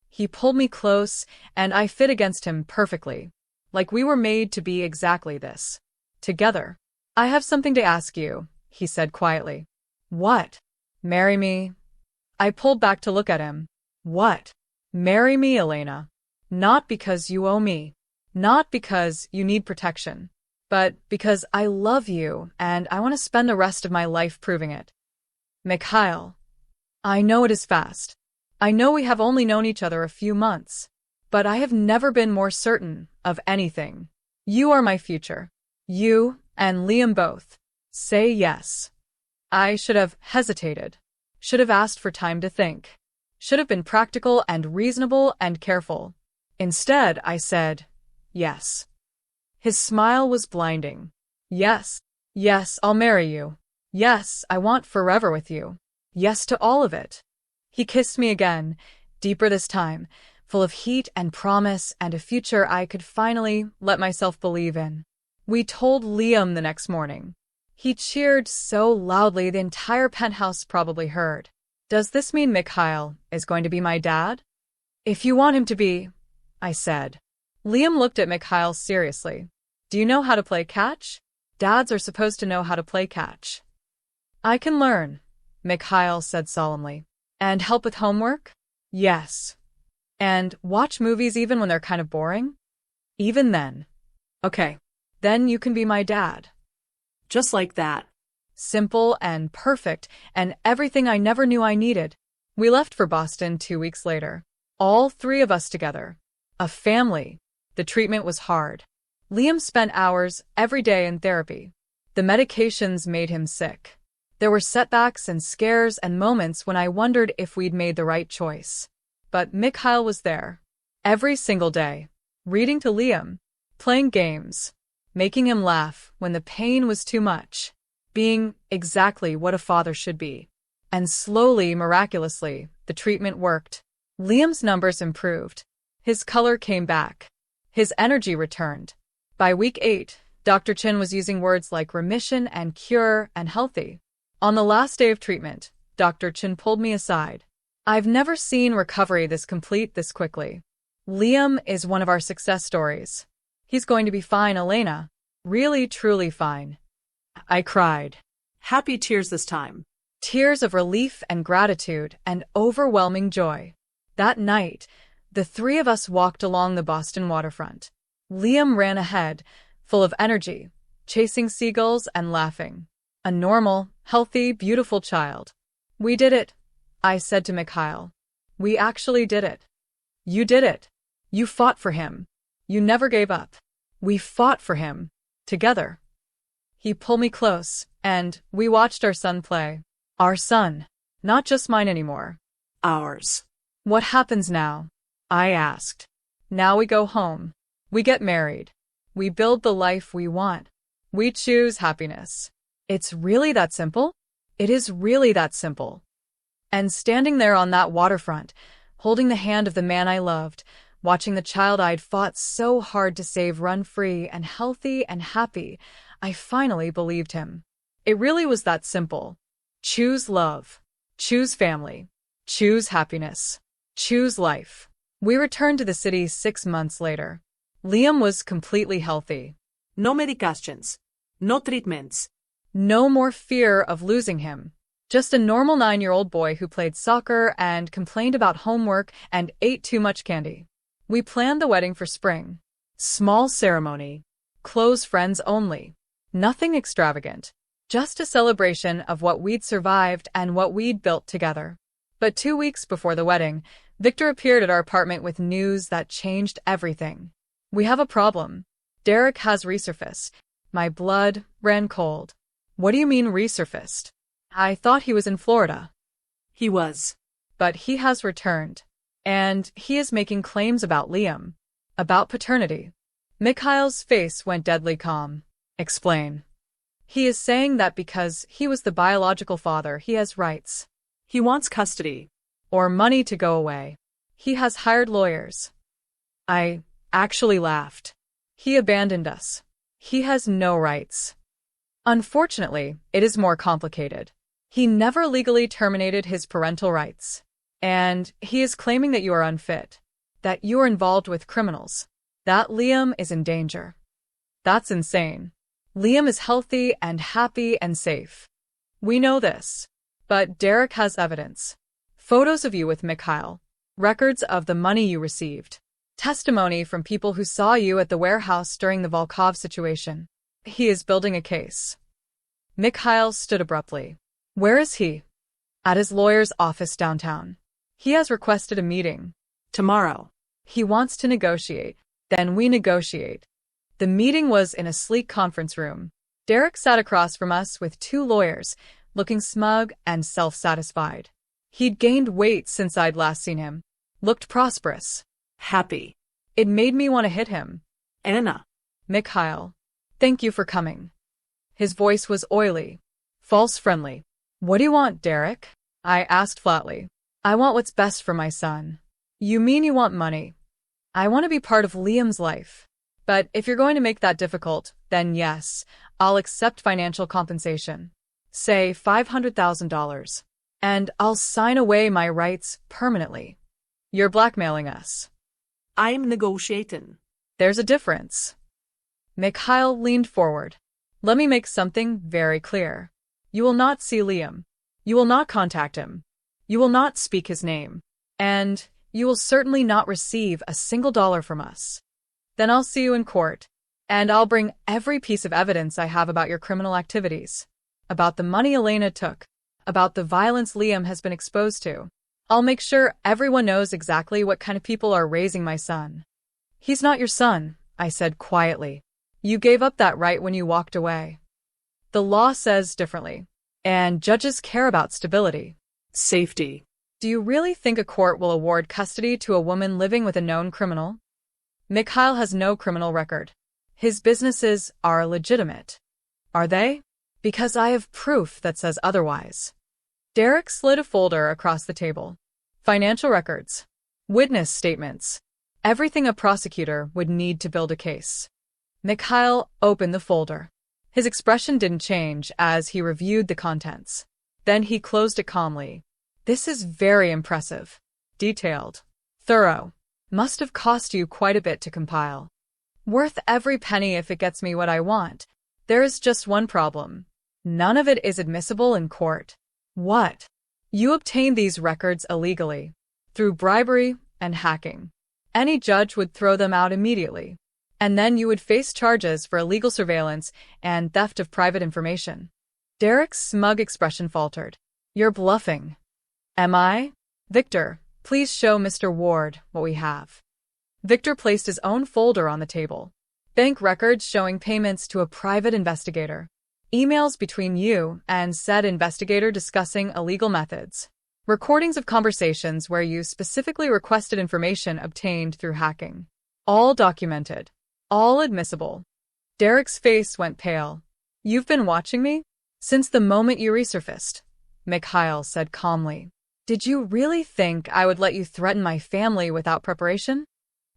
He pulled me close, and I fit against him perfectly. Like we were made to be exactly this. Together. I have something to ask you, he said quietly. What? Marry me? I pulled back to look at him. What? Marry me, Ireina. Not because you owe me. Not because you need protection. But because I love you and I want to spend the rest of my life proving it. Mikhail. I know it is fast. I know we have only known each other a few months. But I have never been more certain of anything. You are my future. You and Liam both. Say yes. I should have hesitated. Should have asked for time to think. Should have been practical and reasonable and careful. Instead, I said, yes. His smile was blinding. Yes. Yes, I'll marry you. Yes, I want forever with you. Yes to all of it. He kissed me again, deeper this time, full of heat and promise and a future I could finally let myself believe in. We told Liam the next morning. He cheered so loudly the entire penthouse probably heard. Does this mean Mikhail is going to be my dad? If you want him to be, I said. Liam looked at Mikhail seriously. Do you know how to play catch? Dads are supposed to know how to play catch. I can learn, Mikhail said solemnly. And help with homework? Yes. And watch movies even when they're kind of boring? Even then. Okay. Then you can be my dad. Just like that. Simple and perfect, and everything I never knew I needed. We left for Boston 2 weeks later. All three of us together. A family. The treatment was hard. Liam spent hours every day in therapy. The medications made him sick. There were setbacks and scares and moments when I wondered if we'd made the right choice. But Mikhail was there. Every single day. Reading to Liam. Playing games. Making him laugh when the pain was too much. Being exactly what a father should be. And slowly, miraculously, the treatment worked. Liam's numbers improved. His color came back. His energy returned. By week 8, Dr. Chin was using words like remission and cure and healthy. On the last day of treatment, Dr. Chin pulled me aside. I've never seen recovery this complete this quickly. Liam is one of our success stories. He's going to be fine, Ireina. Really, truly fine. I cried. Happy tears this time. Tears of relief and gratitude and overwhelming joy. That night, the three of us walked along the Boston waterfront. Liam ran ahead, full of energy, chasing seagulls and laughing. A normal, healthy, beautiful child. We did it, I said to Mikhail. We actually did it. You did it. You fought for him. You never gave up. We fought for him. Together. He pulled me close, and we watched our son play. Our son. Not just mine anymore. Ours. What happens now? I asked. Now we go home. We get married. We build the life we want. We choose happiness. It's really that simple? It is really that simple. And standing there on that waterfront, holding the hand of the man I loved, watching the child I'd fought so hard to save run free and healthy and happy, I finally believed him. It really was that simple. Choose love. Choose family. Choose happiness. Choose life. We returned to the city 6 months later. Liam was completely healthy. No medications. No treatments. No more fear of losing him. Just a normal 9-year-old boy who played soccer and complained about homework and ate too much candy. We planned the wedding for spring. Small ceremony. Close friends only. Nothing extravagant. Just a celebration of what we'd survived and what we'd built together. But 2 weeks before the wedding, Victor appeared at our apartment with news that changed everything. We have a problem. Derek has resurfaced. My blood ran cold. What do you mean resurfaced? I thought he was in Florida. He was. But he has returned. And he is making claims about Liam. About paternity. Mikhail's face went deadly calm. Explain. He is saying that because he was the biological father, he has rights. He wants custody. Or money to go away. He has hired lawyers. I actually laughed. He abandoned us. He has no rights. Unfortunately, it is more complicated. He never legally terminated his parental rights. And he is claiming that you are unfit. That you are involved with criminals. That Liam is in danger. That's insane. Liam is healthy and happy and safe. We know this. But Derek has evidence. Photos of you with Mikhail. Records of the money you received. Testimony from people who saw you at the warehouse during the Volkov situation. He is building a case. Mikhail stood abruptly. Where is he? At his lawyer's office downtown. He has requested a meeting. Tomorrow. He wants to negotiate. Then we negotiate. The meeting was in a sleek conference room. Derek sat across from us with two lawyers, looking smug and self-satisfied. He'd gained weight since I'd last seen him. Looked prosperous. Happy. It made me want to hit him. Ireina. Mikhail. Thank you for coming. His voice was oily. False friendly. What do you want, Derek? I asked flatly. I want what's best for my son. You mean you want money? I want to be part of Liam's life. But if you're going to make that difficult, then yes, I'll accept financial compensation. Say $500,000. And I'll sign away my rights permanently. You're blackmailing us. I'm negotiating. There's a difference. Mikhail leaned forward. Let me make something very clear. You will not see Liam. You will not contact him. You will not speak his name. And you will certainly not receive a single dollar from us. Then I'll see you in court. And I'll bring every piece of evidence I have about your criminal activities. About the money Ireina took. About the violence Liam has been exposed to. I'll make sure everyone knows exactly what kind of people are raising my son. He's not your son, I said quietly. You gave up that right when you walked away. The law says differently. And judges care about stability. Safety. Do you really think a court will award custody to a woman living with a known criminal? Mikhail has no criminal record. His businesses are legitimate. Are they? Because I have proof that says otherwise. Derek slid a folder across the table. Financial records. Witness statements. Everything a prosecutor would need to build a case. Mikhail opened the folder. His expression didn't change as he reviewed the contents. Then he closed it calmly. This is very impressive. Detailed. Thorough. Must have cost you quite a bit to compile. Worth every penny if it gets me what I want. There is just one problem. None of it is admissible in court. What? You obtained these records illegally. Through bribery and hacking. Any judge would throw them out immediately. And then you would face charges for illegal surveillance and theft of private information. Derek's smug expression faltered. You're bluffing. Am I? Victor, please show Mr. Ward what we have. Victor placed his own folder on the table. Bank records showing payments to a private investigator. Emails between you and said investigator discussing illegal methods. Recordings of conversations where you specifically requested information obtained through hacking. All documented. All admissible. Derek's face went pale. You've been watching me? Since the moment you resurfaced, Mikhail said calmly. Did you really think I would let you threaten my family without preparation?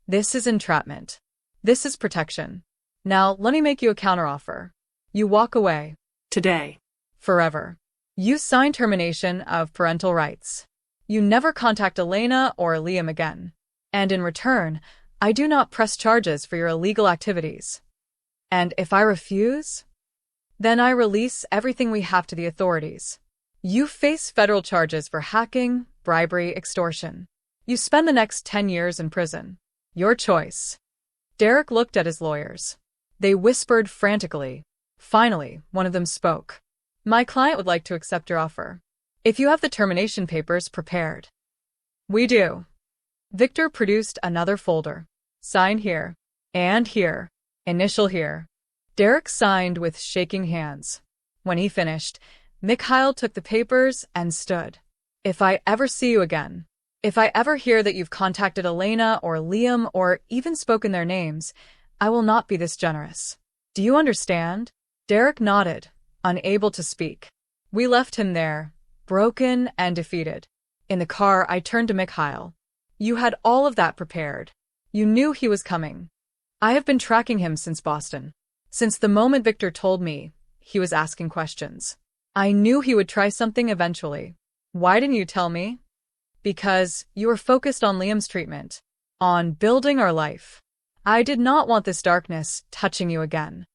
This is entrapment. This is protection. Now let me make you a counteroffer. You walk away. Today. Forever. You sign termination of parental rights. You never contact Ireina or Liam again. And in return, I do not press charges for your illegal activities. And if I refuse, then I release everything we have to the authorities. You face federal charges for hacking, bribery, extortion. You spend the next 10 years in prison. Your choice. Derek looked at his lawyers. They whispered frantically. Finally, one of them spoke. My client would like to accept your offer. If you have the termination papers prepared. We do. Victor produced another folder. Sign here. And here. Initial here. Derek signed with shaking hands. When he finished, Mikhail took the papers and stood. If I ever see you again, if I ever hear that you've contacted Ireina or Liam or even spoken their names, I will not be this generous. Do you understand? Derek nodded, unable to speak. We left him there, broken and defeated. In the car, I turned to Mikhail. You had all of that prepared. You knew he was coming. I have been tracking him since Boston. Since the moment Victor told me, he was asking questions. I knew he would try something eventually. Why didn't you tell me? Because you were focused on Liam's treatment. On building our life. I did not want this darkness touching you again.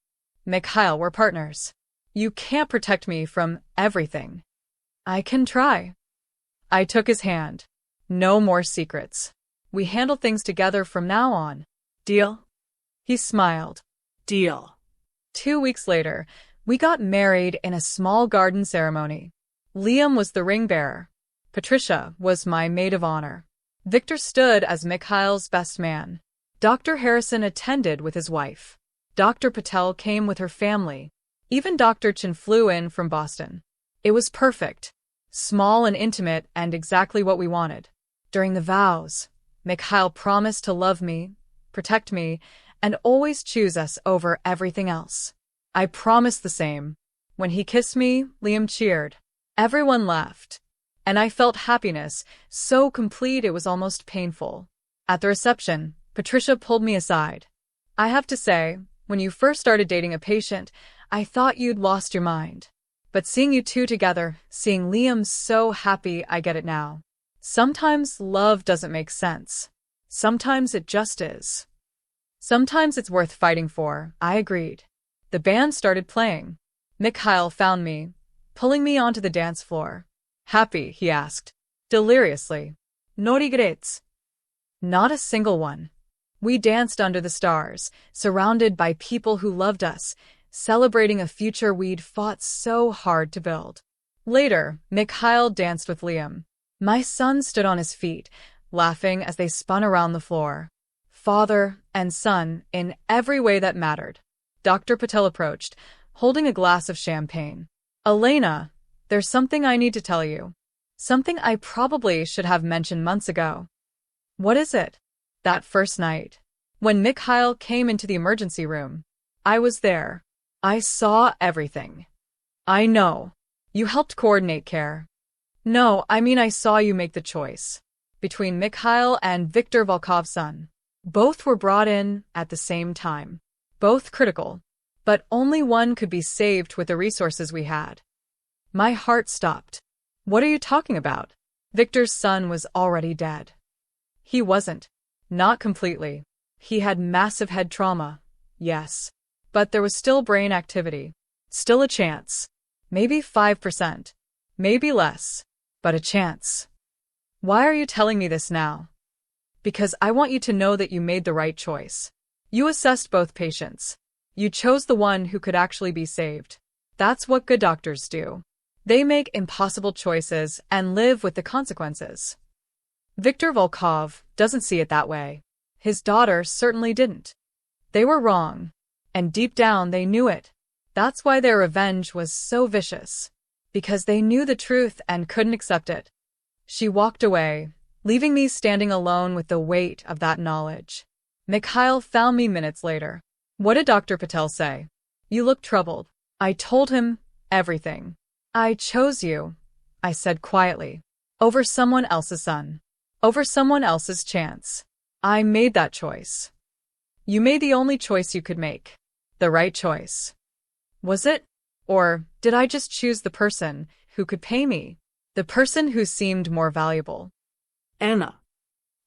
Mikhail, we're partners. You can't protect me from everything. I can try. I took his hand. No more secrets. We handle things together from now on. Deal? He smiled. Deal. 2 weeks later, we got married in a small garden ceremony. Liam was the ring bearer. Patricia was my maid of honor. Victor stood as Mikhail's best man. Dr. Harrison attended with his wife. Dr. Patel came with her family. Even Dr. Chen flew in from Boston. It was perfect. Small and intimate and exactly what we wanted. During the vows, Mikhail promised to love me, protect me, and always choose us over everything else. I promised the same. When he kissed me, Liam cheered. Everyone laughed. And I felt happiness, so complete it was almost painful. At the reception, Patricia pulled me aside. I have to say, when you first started dating a patient, I thought you'd lost your mind. But seeing you two together, seeing Liam so happy, I get it now. Sometimes love doesn't make sense. Sometimes it just is. Sometimes it's worth fighting for, I agreed. The band started playing. Mikhail found me, pulling me onto the dance floor. Happy, he asked. Deliriously. No regrets. Not a single one. We danced under the stars, surrounded by people who loved us, celebrating a future we'd fought so hard to build. Later, Mikhail danced with Liam. My son stood on his feet, laughing as they spun around the floor. Father and son in every way that mattered. Dr. Patel approached, holding a glass of champagne. Ireina, there's something I need to tell you. Something I probably should have mentioned months ago. What is it? That first night, when Mikhail came into the emergency room, I was there. I saw everything. I know. You helped coordinate care. No, I mean I saw you make the choice. Between Mikhail and Viktor Volkov's son. Both were brought in at the same time. Both critical. But only one could be saved with the resources we had. My heart stopped. What are you talking about? Victor's son was already dead. He wasn't. Not completely. He had massive head trauma, yes. But there was still brain activity. Still a chance. Maybe 5%. Maybe less. But a chance. Why are you telling me this now? Because I want you to know that you made the right choice. You assessed both patients. You chose the one who could actually be saved. That's what good doctors do. They make impossible choices and live with the consequences. Viktor Volkov doesn't see it that way. His daughter certainly didn't. They were wrong. And deep down they knew it. That's why their revenge was so vicious. Because they knew the truth and couldn't accept it. She walked away, leaving me standing alone with the weight of that knowledge. Mikhail found me minutes later. What did Dr. Patel say? You look troubled. I told him everything. I chose you, I said quietly, over someone else's son. Over someone else's chance. I made that choice. You made the only choice you could make. The right choice. Was it? Or did I just choose the person who could pay me? The person who seemed more valuable? Anna.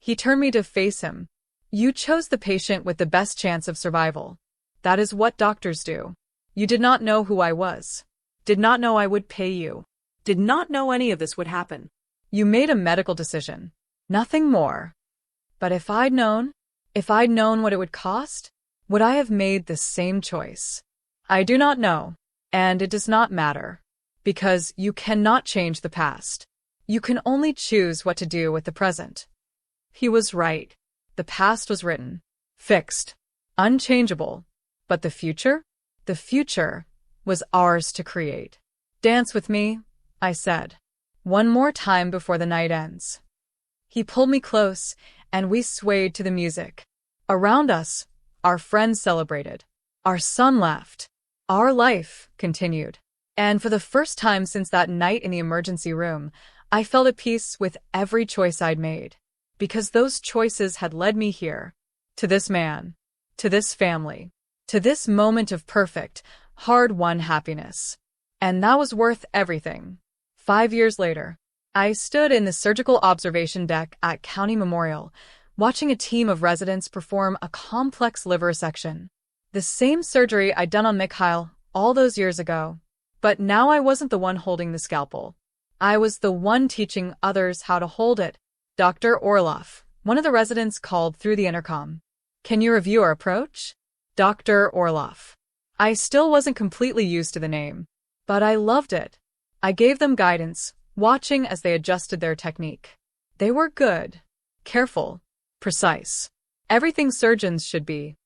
He turned me to face him. You chose the patient with the best chance of survival. That is what doctors do. You did not know who I was. Did not know I would pay you. Did not know any of this would happen. You made a medical decision. Nothing more. But if I'd known what it would cost, would I have made the same choice? I do not know, and it does not matter, because you cannot change the past. You can only choose what to do with the present. He was right. The past was written, fixed, unchangeable. But the future? The future was ours to create. Dance with me, I said. One more time before the night ends. He pulled me close, and we swayed to the music. Around us, our friends celebrated. Our son laughed. Our life continued. And for the first time since that night in the emergency room, I felt at peace with every choice I'd made. Because those choices had led me here. To this man. To this family. To this moment of perfect, hard-won happiness. And that was worth everything. 5 years later, I stood in the surgical observation deck at County Memorial, watching a team of residents perform a complex liver resection. The same surgery I'd done on Mikhail all those years ago. But now I wasn't the one holding the scalpel. I was the one teaching others how to hold it. Dr. Orlov, one of the residents, called through the intercom. Can you review our approach? Dr. Orlov. I still wasn't completely used to the name, but I loved it. I gave them guidance, watching as they adjusted their technique. They were good, careful, precise. Everything surgeons should be.